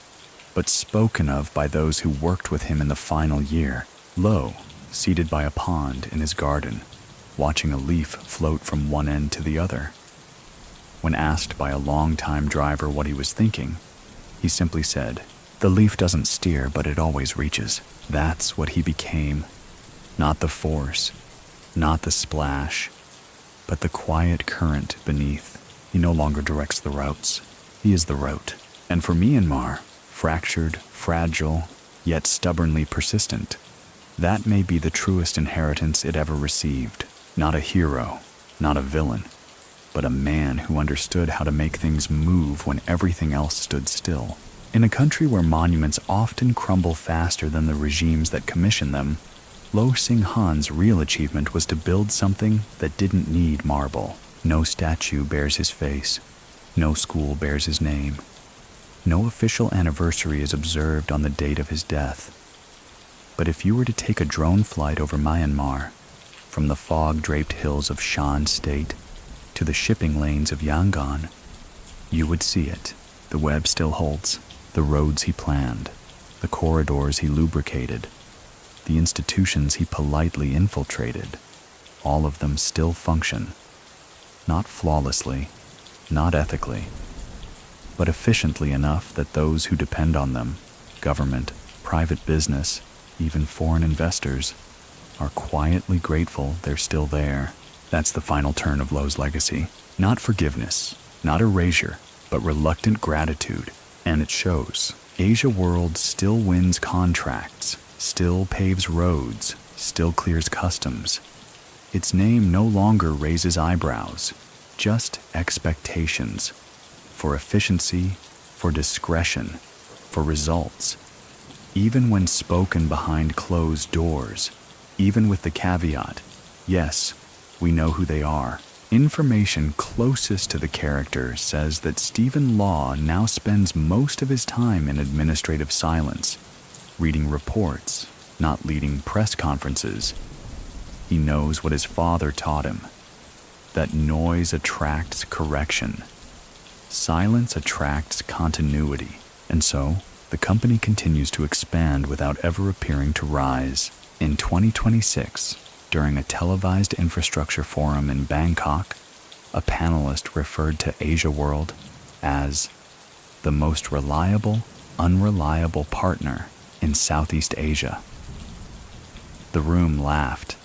but spoken of by those who worked with him in the final year. Lo, seated by a pond in his garden, watching a leaf float from one end to the other. When asked by a long-time driver what he was thinking, he simply said, "The leaf doesn't steer, but it always reaches." That's what he became. Not the force, not the splash, but the quiet current beneath. He no longer directs the routes. He is the route. And for Myanmar, fractured, fragile, yet stubbornly persistent, that may be the truest inheritance it ever received. Not a hero, not a villain, but a man who understood how to make things move when everything else stood still. In a country where monuments often crumble faster than the regimes that commission them, Lo Hsing Han's real achievement was to build something that didn't need marble. No statue bears his face. No school bears his name. No official anniversary is observed on the date of his death. But if you were to take a drone flight over Myanmar, from the fog-draped hills of Shan State to the shipping lanes of Yangon, you would see it. The web still holds. The roads he planned. The corridors he lubricated. The institutions he politely infiltrated. All of them still function. Not flawlessly, not ethically, but efficiently enough that those who depend on them, government, private business, even foreign investors, are quietly grateful they're still there. That's the final turn of Lo's legacy. Not forgiveness, not erasure, but reluctant gratitude. And it shows. Asia World still wins contracts, still paves roads, still clears customs. Its name no longer raises eyebrows, just expectations. For efficiency, for discretion, for results. Even when spoken behind closed doors, even with the caveat, yes, we know who they are. Information closest to the character says that Stephen Law now spends most of his time in administrative silence, reading reports, not leading press conferences. He knows what his father taught him, that noise attracts correction. Silence attracts continuity, and so the company continues to expand without ever appearing to rise. In 2026, during a televised infrastructure forum in Bangkok, a panelist referred to Asia World as the most reliable, unreliable partner in Southeast Asia. The room laughed,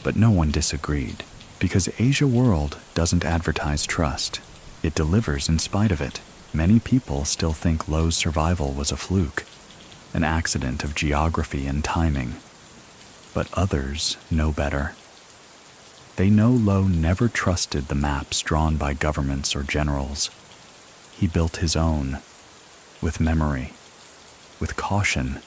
but no one disagreed, because Asia World doesn't advertise trust. It delivers in spite of it. Many people still think Lo's survival was a fluke, an accident of geography and timing. But others know better. They know Lo never trusted the maps drawn by governments or generals. He built his own, with memory, with caution,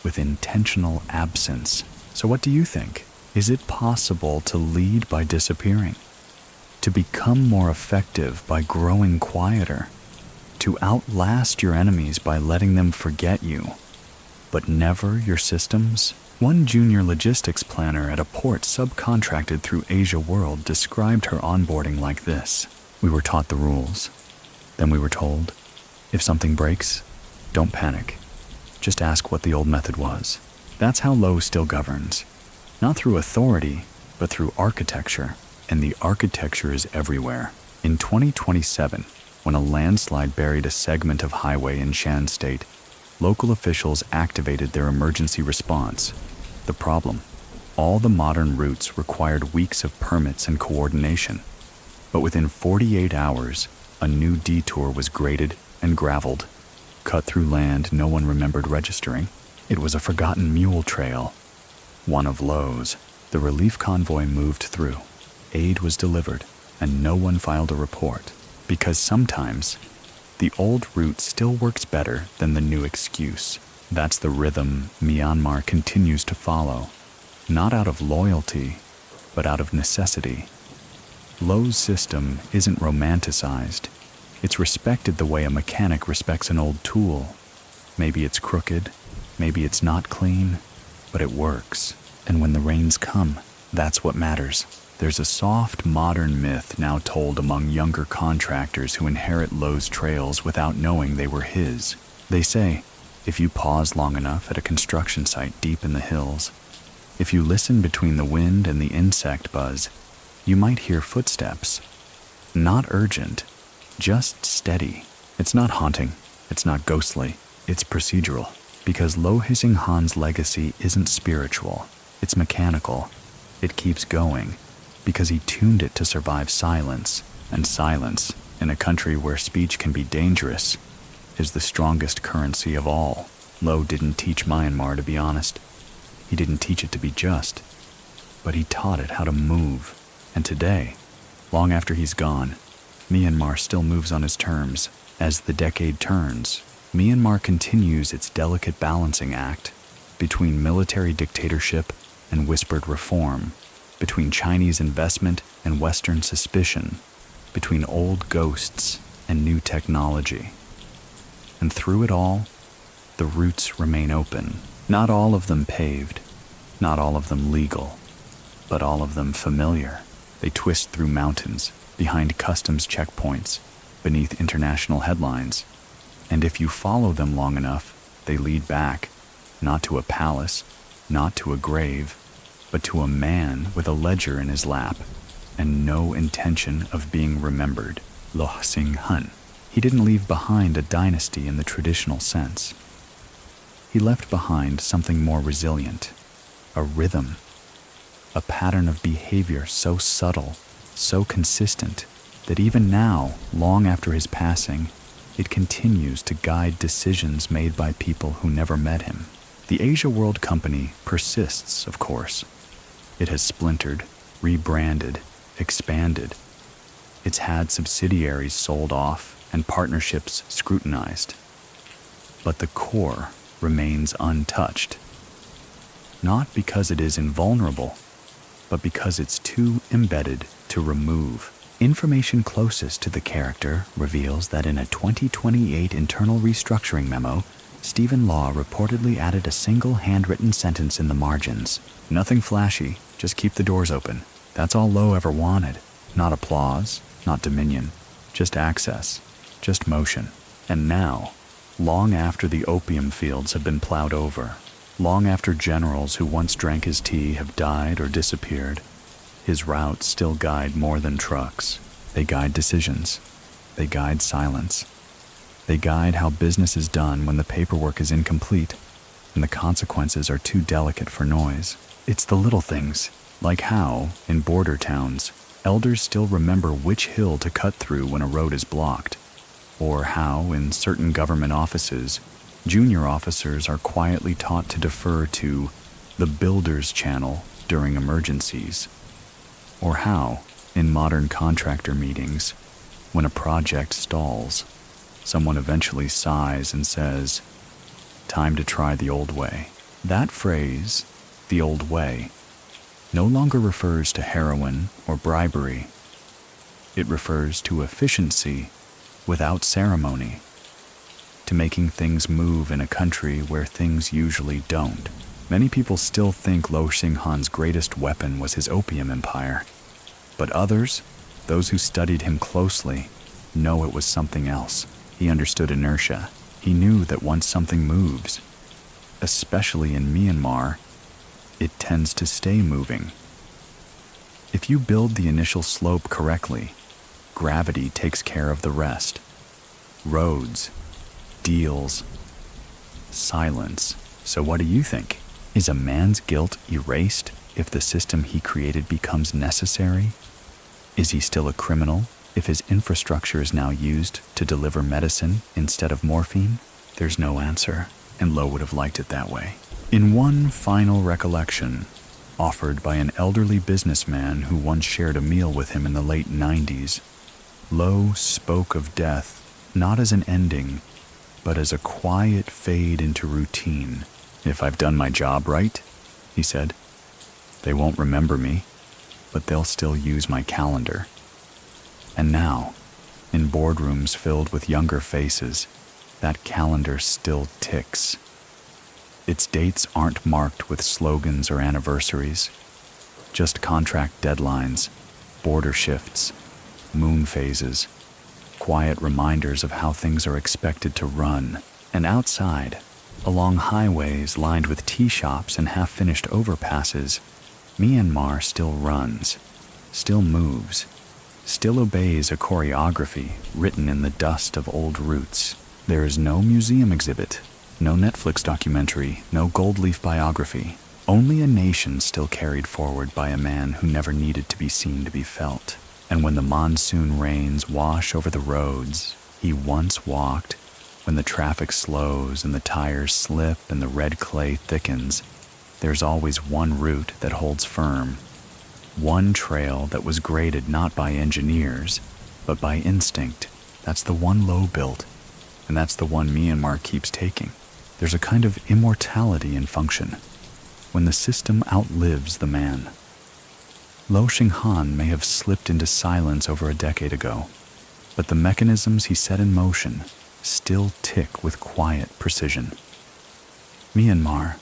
with intentional absence. So what do you think? Is it possible to lead by disappearing? To become more effective by growing quieter? To outlast your enemies by letting them forget you, but never your systems? One junior logistics planner at a port subcontracted through Asia World described her onboarding like this. We were taught the rules. Then we were told, if something breaks, don't panic. Just ask what the old method was. That's how Lo still governs. Not through authority, but through architecture. And the architecture is everywhere. In 2027, when a landslide buried a segment of highway in Shan State, local officials activated their emergency response. The problem: all the modern routes required weeks of permits and coordination. But within 48 hours, a new detour was graded and graveled, cut through land no one remembered registering. It was a forgotten mule trail, one of Lo's. The relief convoy moved through. Aid was delivered, and no one filed a report, because sometimes the old route still works better than the new excuse. That's the rhythm Myanmar continues to follow, not out of loyalty, but out of necessity. Lo's system isn't romanticized. It's respected the way a mechanic respects an old tool. Maybe it's crooked, maybe it's not clean, but it works. And when the rains come, that's what matters. There's a soft, modern myth now told among younger contractors who inherit Lo's trails without knowing they were his. They say, if you pause long enough at a construction site deep in the hills, if you listen between the wind and the insect buzz, you might hear footsteps. Not urgent, just steady. It's not haunting, it's not ghostly, it's procedural. Because Lo Hsing Han's legacy isn't spiritual, it's mechanical. It keeps going, because he tuned it to survive silence, and silence, in a country where speech can be dangerous, is the strongest currency of all. Lo didn't teach Myanmar to be honest. He didn't teach it to be just, but he taught it how to move. And today, long after he's gone, Myanmar still moves on his terms. As the decade turns, Myanmar continues its delicate balancing act between military dictatorship and whispered reform, between Chinese investment and Western suspicion, between old ghosts and new technology. And through it all, the routes remain open. Not all of them paved, not all of them legal, but all of them familiar. They twist through mountains, behind customs checkpoints, beneath international headlines. And if you follow them long enough, they lead back, not to a palace, not to a grave, but to a man with a ledger in his lap and no intention of being remembered. Lo Hsing Han. He didn't leave behind a dynasty in the traditional sense. He left behind something more resilient, a rhythm, a pattern of behavior so subtle, so consistent, that even now, long after his passing, it continues to guide decisions made by people who never met him. The Asia World Company persists, of course. It has splintered, rebranded, expanded. It's had subsidiaries sold off and partnerships scrutinized. But the core remains untouched. Not because it is invulnerable, but because it's too embedded to remove. Information closest to the character reveals that in a 2028 internal restructuring memo, Stephen Law reportedly added a single handwritten sentence in the margins. Nothing flashy, just keep the doors open. That's all Lo ever wanted. Not applause, not dominion, just access, just motion. And now, long after the opium fields have been plowed over, long after generals who once drank his tea have died or disappeared, his routes still guide more than trucks. They guide decisions. They guide silence. They guide how business is done when the paperwork is incomplete and the consequences are too delicate for noise. It's the little things, like how, in border towns, elders still remember which hill to cut through when a road is blocked, or how, in certain government offices, junior officers are quietly taught to defer to the builder's channel during emergencies. Or how, in modern contractor meetings, when a project stalls, someone eventually sighs and says, "Time to try the old way." That phrase, "the old way," no longer refers to heroin or bribery. It refers to efficiency without ceremony, to making things move in a country where things usually don't. Many people still think Lo Hsing Han's greatest weapon was his opium empire, but others, those who studied him closely, know it was something else. He understood inertia. He knew that once something moves, especially in Myanmar, it tends to stay moving. If you build the initial slope correctly, gravity takes care of the rest. Roads, deals, silence. So what do you think? Is a man's guilt erased if the system he created becomes necessary? Is he still a criminal if his infrastructure is now used to deliver medicine instead of morphine? There's no answer, and Lo would have liked it that way. In one final recollection, offered by an elderly businessman who once shared a meal with him in the late 90s, Lo spoke of death not as an ending, but as a quiet fade into routine. "If I've done my job right," he said, "they won't remember me, but they'll still use my calendar." And now, in boardrooms filled with younger faces, that calendar still ticks. Its dates aren't marked with slogans or anniversaries, just contract deadlines, border shifts, moon phases, quiet reminders of how things are expected to run. And outside, along highways lined with tea shops and half-finished overpasses, Myanmar still runs, still moves, still obeys a choreography written in the dust of old roots. There is no museum exhibit, no Netflix documentary, no gold leaf biography, only a nation still carried forward by a man who never needed to be seen to be felt. And when the monsoon rains wash over the roads he once walked, when the traffic slows and the tires slip and the red clay thickens, there's always one route that holds firm, one trail that was graded not by engineers, but by instinct. That's the one Lo built, and that's the one Myanmar keeps taking. There's a kind of immortality in function, when the system outlives the man. Lo Hsing Han may have slipped into silence over a decade ago, but the mechanisms he set in motion still tick with quiet precision. Myanmar,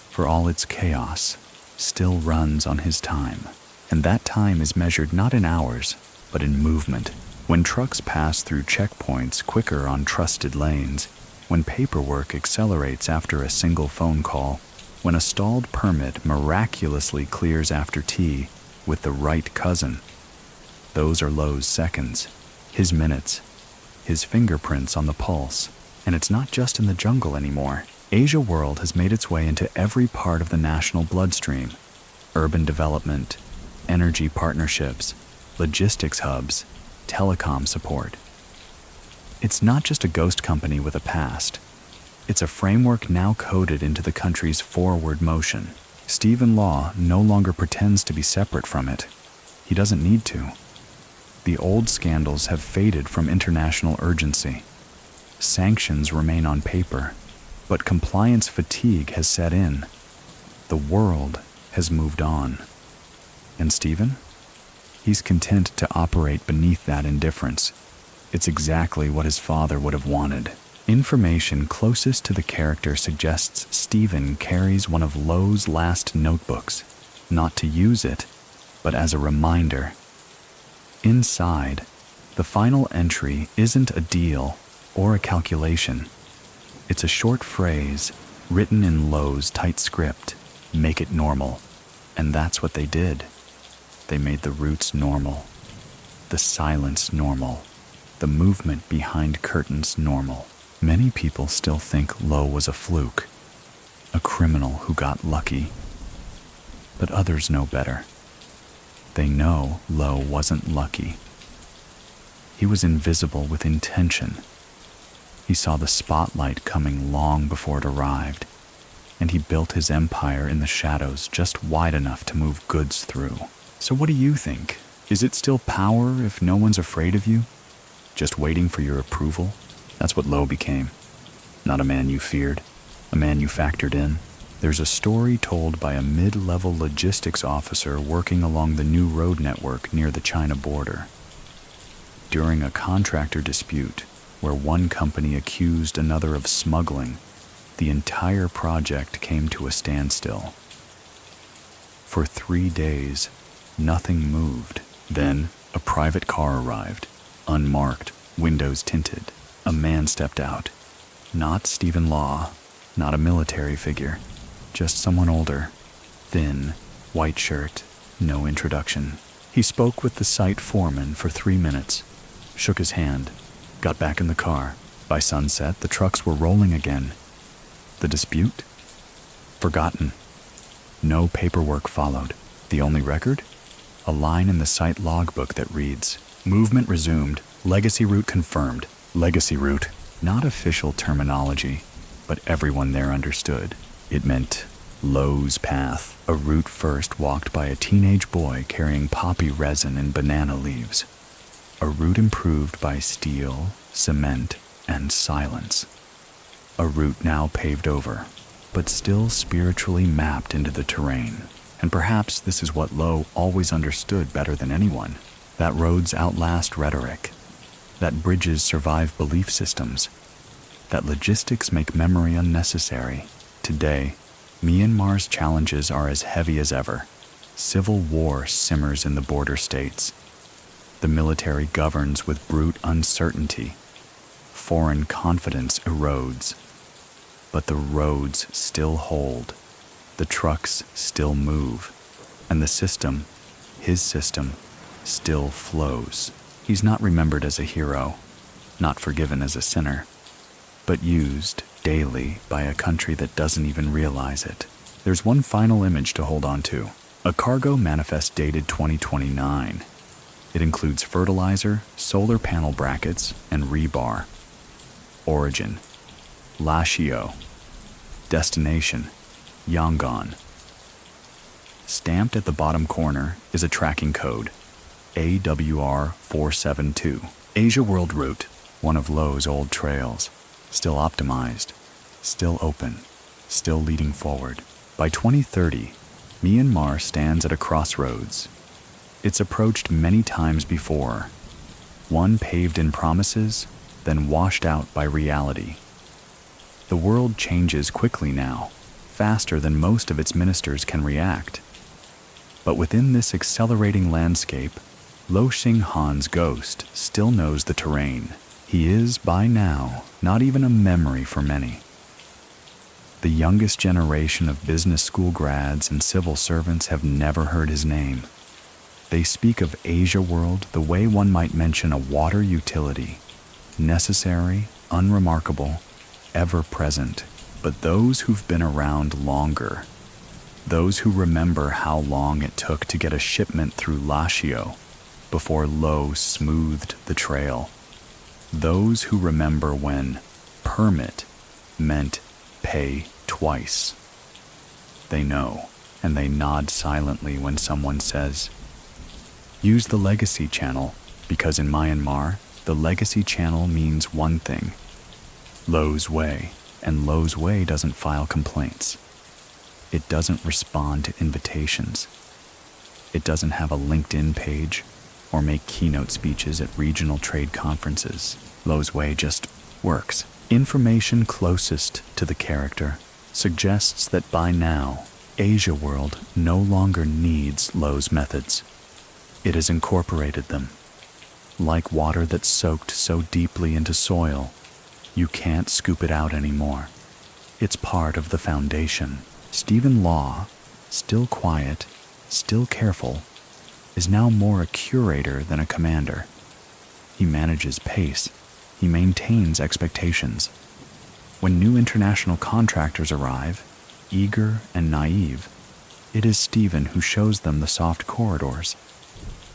for all its chaos, still runs on his time, and that time is measured not in hours, but in movement. When trucks pass through checkpoints quicker on trusted lanes, when paperwork accelerates after a single phone call, when a stalled permit miraculously clears after tea with the right cousin. Those are Lo's seconds, his minutes, his fingerprints on the pulse. And it's not just in the jungle anymore. Asia World has made its way into every part of the national bloodstream. Urban development, energy partnerships, logistics hubs, telecom support. It's not just a ghost company with a past. It's a framework now coded into the country's forward motion. Stephen Law no longer pretends to be separate from it. He doesn't need to. The old scandals have faded from international urgency. Sanctions remain on paper, but compliance fatigue has set in. The world has moved on. And Stephen? He's content to operate beneath that indifference. It's exactly what his father would have wanted. Information closest to the character suggests Stephen carries one of Lo's last notebooks, not to use it, but as a reminder. Inside, the final entry isn't a deal or a calculation. It's a short phrase written in Lo's tight script, "Make it normal." And that's what they did. They made the roots normal, the silence normal, the movement behind curtains normal. Many people still think Lo was a fluke, a criminal who got lucky. But others know better. They know Lo wasn't lucky. He was invisible with intention. He saw the spotlight coming long before it arrived, and he built his empire in the shadows just wide enough to move goods through. So what do you think? Is it still power if no one's afraid of you? Just waiting for your approval? That's what Lo became. Not a man you feared, a man you factored in. There's a story told by a mid-level logistics officer working along the new road network near the China border. During a contractor dispute, where one company accused another of smuggling, the entire project came to a standstill. For 3 days, nothing moved. Then, a private car arrived, unmarked, windows tinted. A man stepped out. Not Stephen Law, not a military figure, just someone older, thin, white shirt, no introduction. He spoke with the site foreman for 3 minutes, shook his hand, got back in the car. By sunset, the trucks were rolling again. The dispute? Forgotten. No paperwork followed. The only record? A line in the site logbook that reads, "Movement resumed. Legacy route confirmed." Legacy route. Not official terminology, but everyone there understood. It meant Lo's path, a route first walked by a teenage boy carrying poppy resin and banana leaves. A route improved by steel, cement, and silence. A route now paved over, but still spiritually mapped into the terrain. And perhaps this is what Lo always understood better than anyone, that roads outlast rhetoric, that bridges survive belief systems, that logistics make memory unnecessary. Today, Myanmar's challenges are as heavy as ever. Civil war simmers in the border states. The military governs with brute uncertainty. Foreign confidence erodes. But the roads still hold. The trucks still move. And the system, his system, still flows. He's not remembered as a hero, not forgiven as a sinner, but used daily by a country that doesn't even realize it. There's one final image to hold on to. A cargo manifest dated 2029. It includes fertilizer, solar panel brackets, and rebar. Origin: Lashio. Destination: Yangon. Stamped at the bottom corner is a tracking code, AWR 472. Asia World Route, one of Lo's old trails. Still optimized, still open, still leading forward. By 2030, Myanmar stands at a crossroads. It's approached many times before, one paved in promises, then washed out by reality. The world changes quickly now, faster than most of its ministers can react. But within this accelerating landscape, Lo Hsing Han's ghost still knows the terrain. He is, by now, not even a memory for many. The youngest generation of business school grads and civil servants have never heard his name. They speak of Asia World the way one might mention a water utility, necessary, unremarkable, ever-present. But those who've been around longer, those who remember how long it took to get a shipment through Lashio before Lo smoothed the trail, those who remember when permit meant pay twice. They know, and they nod silently when someone says, "Use the legacy channel," because in Myanmar, the legacy channel means one thing: Lo's way. And Lo's way doesn't file complaints. It doesn't respond to invitations. It doesn't have a LinkedIn page or make keynote speeches at regional trade conferences. Lo's way just works. Information closest to the character suggests that by now, Asia World no longer needs Lo's methods. It has incorporated them. Like water that's soaked so deeply into soil, you can't scoop it out anymore. It's part of the foundation. Stephen Law, still quiet, still careful, is now more a curator than a commander. He manages pace. He maintains expectations. When new international contractors arrive, eager and naive, it is Stephen who shows them the soft corridors,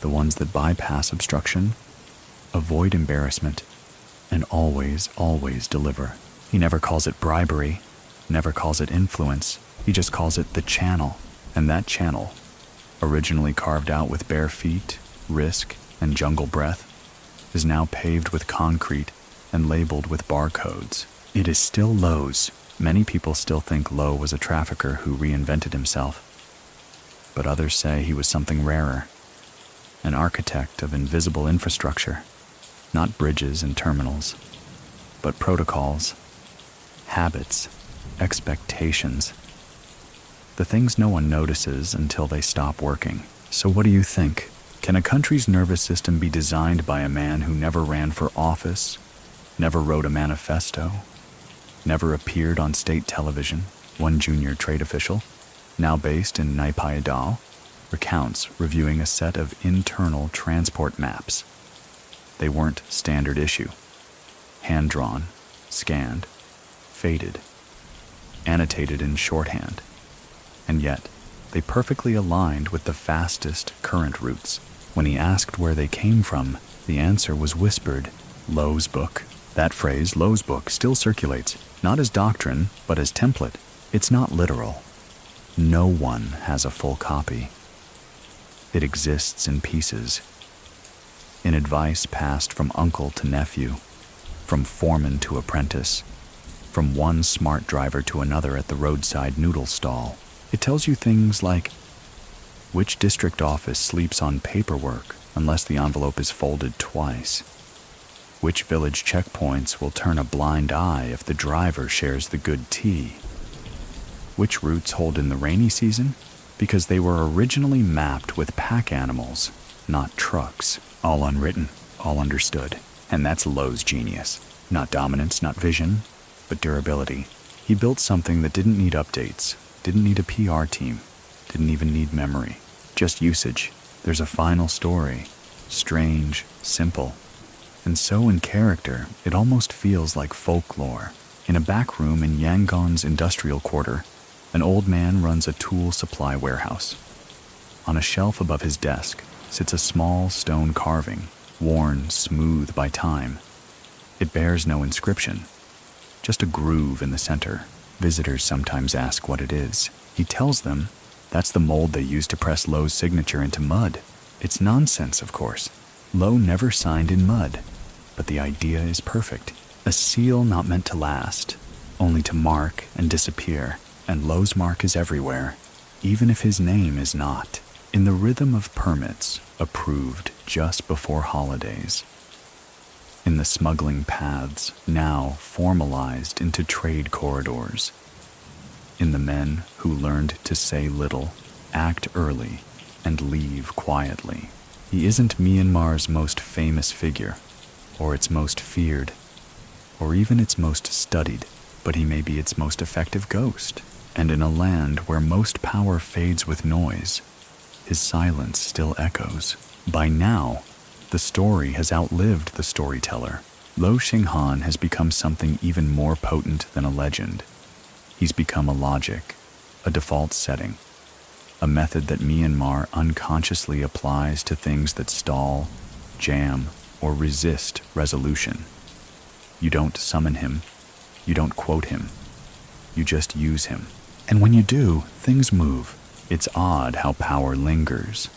the ones that bypass obstruction, avoid embarrassment, and always, always deliver. He never calls it bribery, never calls it influence. He just calls it the channel. And that channel, originally carved out with bare feet, risk, and jungle breath, is now paved with concrete and labeled with barcodes. It is still Lo's. Many people still think Lo was a trafficker who reinvented himself, but others say he was something rarer, an architect of invisible infrastructure, not bridges and terminals, but protocols, habits, expectations, the things no one notices until they stop working. So what do you think? Can a country's nervous system be designed by a man who never ran for office, never wrote a manifesto, never appeared on state television? One junior trade official, now based in Nai Pai Dao, recounts reviewing a set of internal transport maps. They weren't standard issue. Hand-drawn, scanned, faded, annotated in shorthand. And yet, they perfectly aligned with the fastest current routes. When he asked where they came from, the answer was whispered, Lo's book. That phrase, Lo's book, still circulates, not as doctrine, but as template. It's not literal. No one has a full copy. It exists in pieces, in advice passed from uncle to nephew, from foreman to apprentice, from one smart driver to another at the roadside noodle stall. It tells you things like which district office sleeps on paperwork unless the envelope is folded twice, which village checkpoints will turn a blind eye if the driver shares the good tea, which routes hold in the rainy season because they were originally mapped with pack animals, not trucks. All unwritten, all understood. And that's Lo's genius. Not dominance, not vision, but durability. He built something that didn't need updates, didn't need a PR team, didn't even need memory. Just usage. There's a final story. Strange, simple, and so in character, it almost feels like folklore. In a back room in Yangon's industrial quarter, an old man runs a tool supply warehouse. On a shelf above his desk sits a small stone carving, worn smooth by time. It bears no inscription, just a groove in the center. Visitors sometimes ask what it is. He tells them that's the mold they use to press Lo's signature into mud. It's nonsense, of course. Lo never signed in mud, but the idea is perfect. A seal not meant to last, only to mark and disappear, and Lo's mark is everywhere, even if his name is not. In the rhythm of permits approved just before holidays. In the smuggling paths now formalized into trade corridors. In the men who learned to say little, act early, and leave quietly. He isn't Myanmar's most famous figure, or its most feared, or even its most studied, but he may be its most effective ghost. And in a land where most power fades with noise, his silence still echoes. By now, the story has outlived the storyteller. Lo Hsing Han has become something even more potent than a legend. He's become a logic, a default setting, a method that Myanmar unconsciously applies to things that stall, jam, or resist resolution. You don't summon him, you don't quote him, you just use him. And when you do, things move. It's odd how power lingers,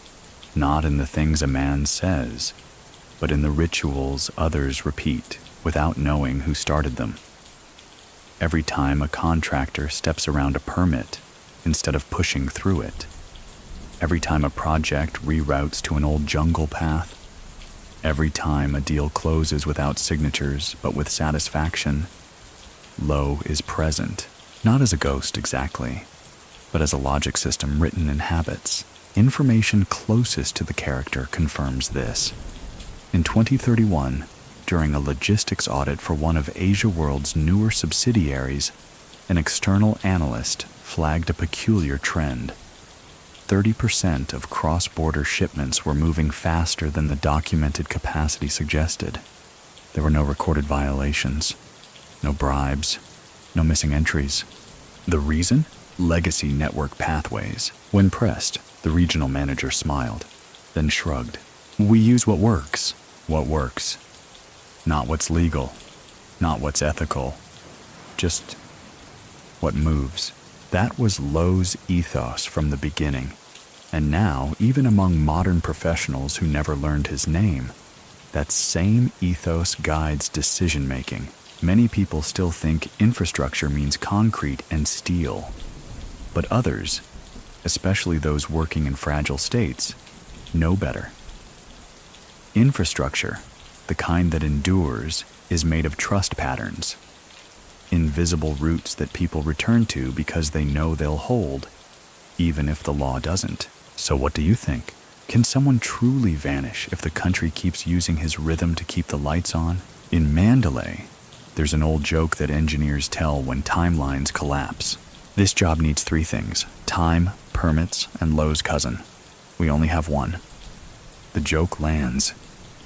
not in the things a man says, but in the rituals others repeat without knowing who started them. Every time a contractor steps around a permit instead of pushing through it. Every time a project reroutes to an old jungle path. Every time a deal closes without signatures but with satisfaction. Lo is present, not as a ghost exactly, but as a logic system written in habits. Information closest to the character confirms this. In 2031, during a logistics audit for one of Asia World's newer subsidiaries, an external analyst flagged a peculiar trend. 30% of cross-border shipments were moving faster than the documented capacity suggested. There were no recorded violations, no bribes, no missing entries. The reason? Legacy network pathways. When pressed, the regional manager smiled, then shrugged. We use what works. What works. Not what's legal, not what's ethical, just what moves. That was Lo's ethos from the beginning. And now, even among modern professionals who never learned his name, that same ethos guides decision-making. Many people still think infrastructure means concrete and steel. But others, especially those working in fragile states, know better. Infrastructure, the kind that endures, is made of trust patterns. Invisible routes that people return to because they know they'll hold, even if the law doesn't. So what do you think? Can someone truly vanish if the country keeps using his rhythm to keep the lights on? In Mandalay, there's an old joke that engineers tell when timelines collapse. This job needs 3 things: time, permits, and Lo's cousin. We only have one. The joke lands,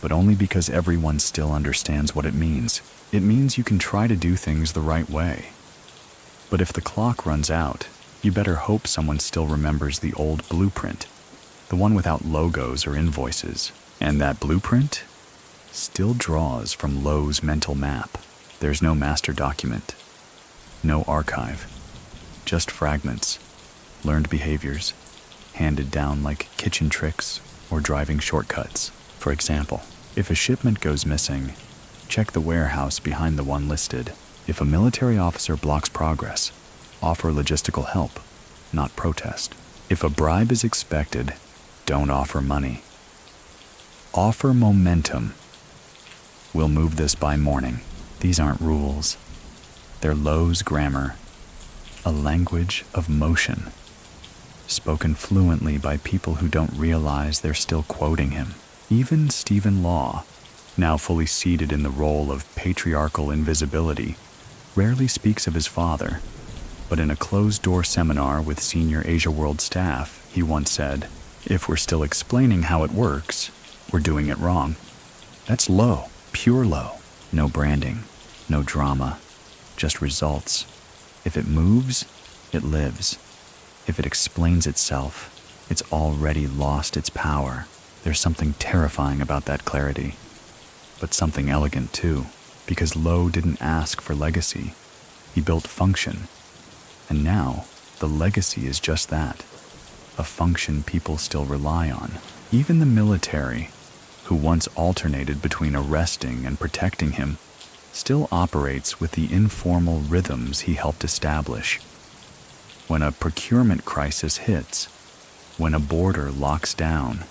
but only because everyone still understands what it means. It means you can try to do things the right way. But if the clock runs out, you better hope someone still remembers the old blueprint, the one without logos or invoices. And that blueprint still draws from Lo's mental map. There's no master document, no archive, just fragments, learned behaviors, handed down like kitchen tricks or driving shortcuts. For example, if a shipment goes missing, check the warehouse behind the one listed. If a military officer blocks progress, offer logistical help, not protest. If a bribe is expected, don't offer money. Offer momentum. We'll move this by morning. These aren't rules. They're Lo's grammar, a language of motion, spoken fluently by people who don't realize they're still quoting him. Even Stephen Law, now fully seated in the role of patriarchal invisibility, rarely speaks of his father, but in a closed-door seminar with senior Asia World staff, he once said, "If we're still explaining how it works, we're doing it wrong." That's Lo, pure Lo. No branding, no drama, just results. If it moves, it lives. If it explains itself, it's already lost its power. There's something terrifying about that clarity, but something elegant too, because Lo didn't ask for legacy. He built function. And now, the legacy is just that, a function people still rely on. Even the military, who once alternated between arresting and protecting him, still operates with the informal rhythms he helped establish. When a procurement crisis hits, when a border locks down,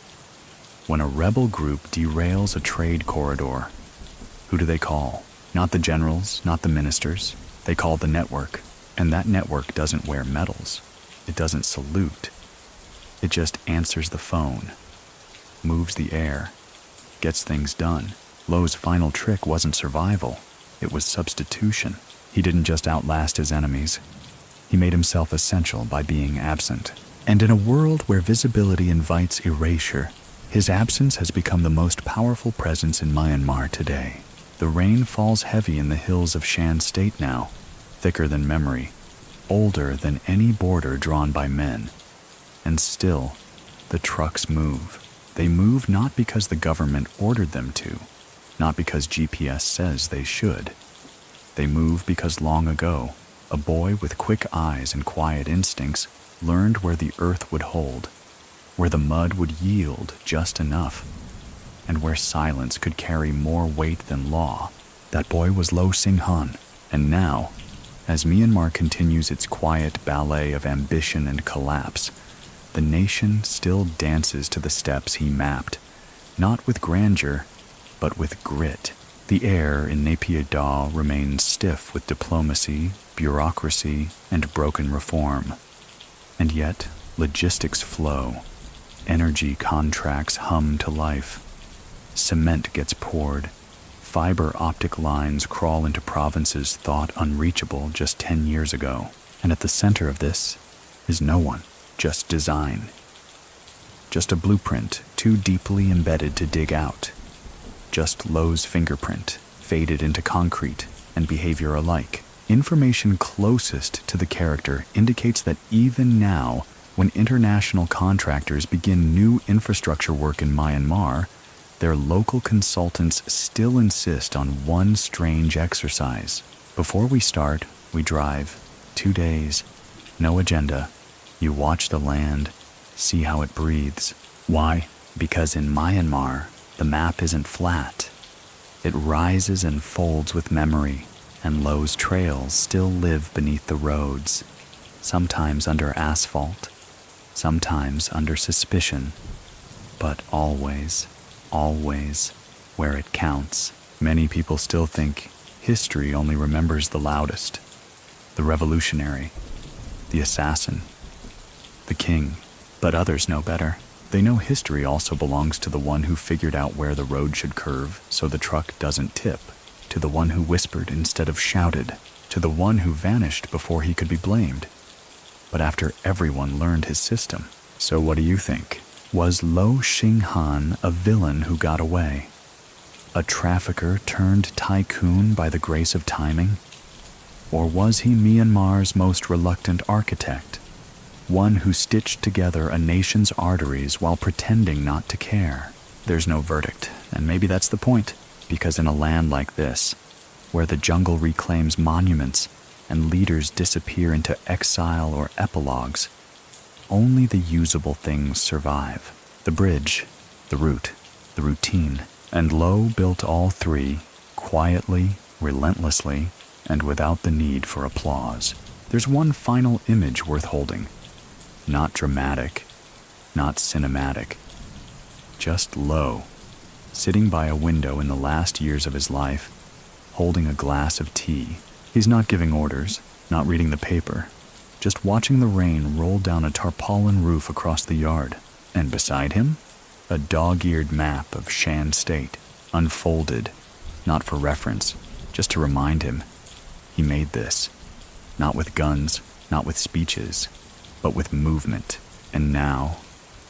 when a rebel group derails a trade corridor, who do they call? Not the generals, not the ministers. They call the network. And that network doesn't wear medals. It doesn't salute. It just answers the phone, moves the air, gets things done. Lo's final trick wasn't survival. It was substitution. He didn't just outlast his enemies. He made himself essential by being absent. And in a world where visibility invites erasure, his absence has become the most powerful presence in Myanmar today. The rain falls heavy in the hills of Shan State now, thicker than memory, older than any border drawn by men. And still, the trucks move. They move not because the government ordered them to, not because GPS says they should. They move because long ago, a boy with quick eyes and quiet instincts learned where the earth would hold, where the mud would yield just enough, and where silence could carry more weight than law. That boy was Lo Hsing Han. And now, as Myanmar continues its quiet ballet of ambition and collapse, the nation still dances to the steps he mapped, not with grandeur, but with grit. The air in Naypyidaw remains stiff with diplomacy, bureaucracy, and broken reform. And yet, logistics flow. Energy contracts hum to life. Cement gets poured. Fiber optic lines crawl into provinces thought unreachable just 10 years ago. And at the center of this is no one, just design. Just a blueprint too deeply embedded to dig out. Just Lo's fingerprint, faded into concrete and behavior alike. Information closest to the character indicates that even now, when international contractors begin new infrastructure work in Myanmar, their local consultants still insist on one strange exercise. Before we start, we drive. 2 days, no agenda. You watch the land, See how it breathes. Why? Because in Myanmar, the map isn't flat. It rises and folds with memory, and Lo's trails still live beneath the roads, sometimes under asphalt, sometimes under suspicion, but always, always where it counts. Many people still think history only remembers the loudest, the revolutionary, the assassin, the king, but others know better. They know history also belongs to the one who figured out where the road should curve so the truck doesn't tip, to the one who whispered instead of shouted, to the one who vanished before he could be blamed, but after everyone learned his system. So what do you think? Was Lo Hsing Han a villain who got away? A trafficker turned tycoon by the grace of timing? Or was he Myanmar's most reluctant architect? One who stitched together a nation's arteries while pretending not to care. There's no verdict, and maybe that's the point, because in a land like this, where the jungle reclaims monuments and leaders disappear into exile or epilogues, only the usable things survive. The bridge, the route, the routine, and Lo built all three, quietly, relentlessly, and without the need for applause. There's one final image worth holding. Not dramatic, not cinematic, just Lo, sitting by a window in the last years of his life, holding a glass of tea. He's not giving orders, not reading the paper, just watching the rain roll down a tarpaulin roof across the yard. And beside him, a dog-eared map of Shan State, unfolded, not for reference, just to remind him he made this, not with guns, not with speeches, but with movement. And now,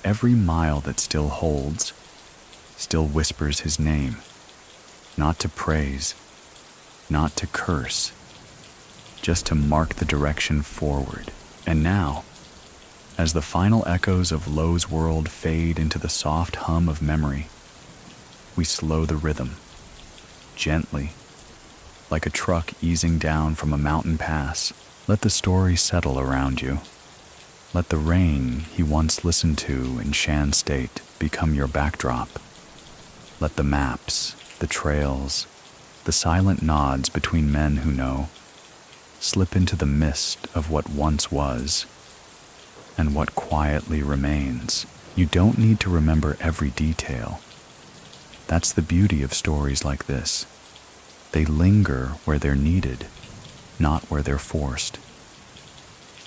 every mile that still holds, still whispers his name, not to praise, not to curse, just to mark the direction forward. And now, as the final echoes of Lo's world fade into the soft hum of memory, we slow the rhythm, gently, like a truck easing down from a mountain pass. Let the story settle around you. Let the rain he once listened to in Shan State become your backdrop. Let the maps, the trails, the silent nods between men who know, slip into the mist of what once was and what quietly remains. You don't need to remember every detail. That's the beauty of stories like this. They linger where they're needed, not where they're forced.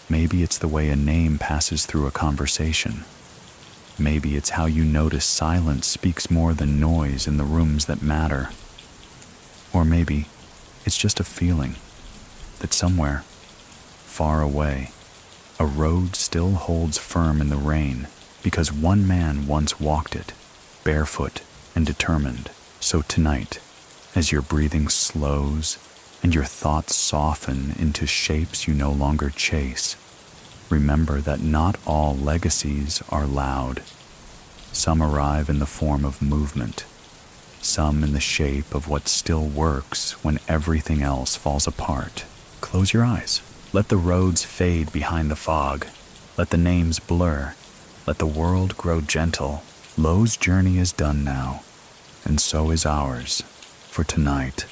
Maybe it's the way a name passes through a conversation. Maybe it's how you notice silence speaks more than noise in the rooms that matter. Or maybe it's just a feeling that somewhere, far away, a road still holds firm in the rain because one man once walked it, barefoot and determined. So tonight, as your breathing slows and your thoughts soften into shapes you no longer chase, remember that not all legacies are loud. Some arrive in the form of movement, some in the shape of what still works when everything else falls apart. Close your eyes. Let the roads fade behind the fog. Let the names blur. Let the world grow gentle. Lo's journey is done now, and so is ours for tonight.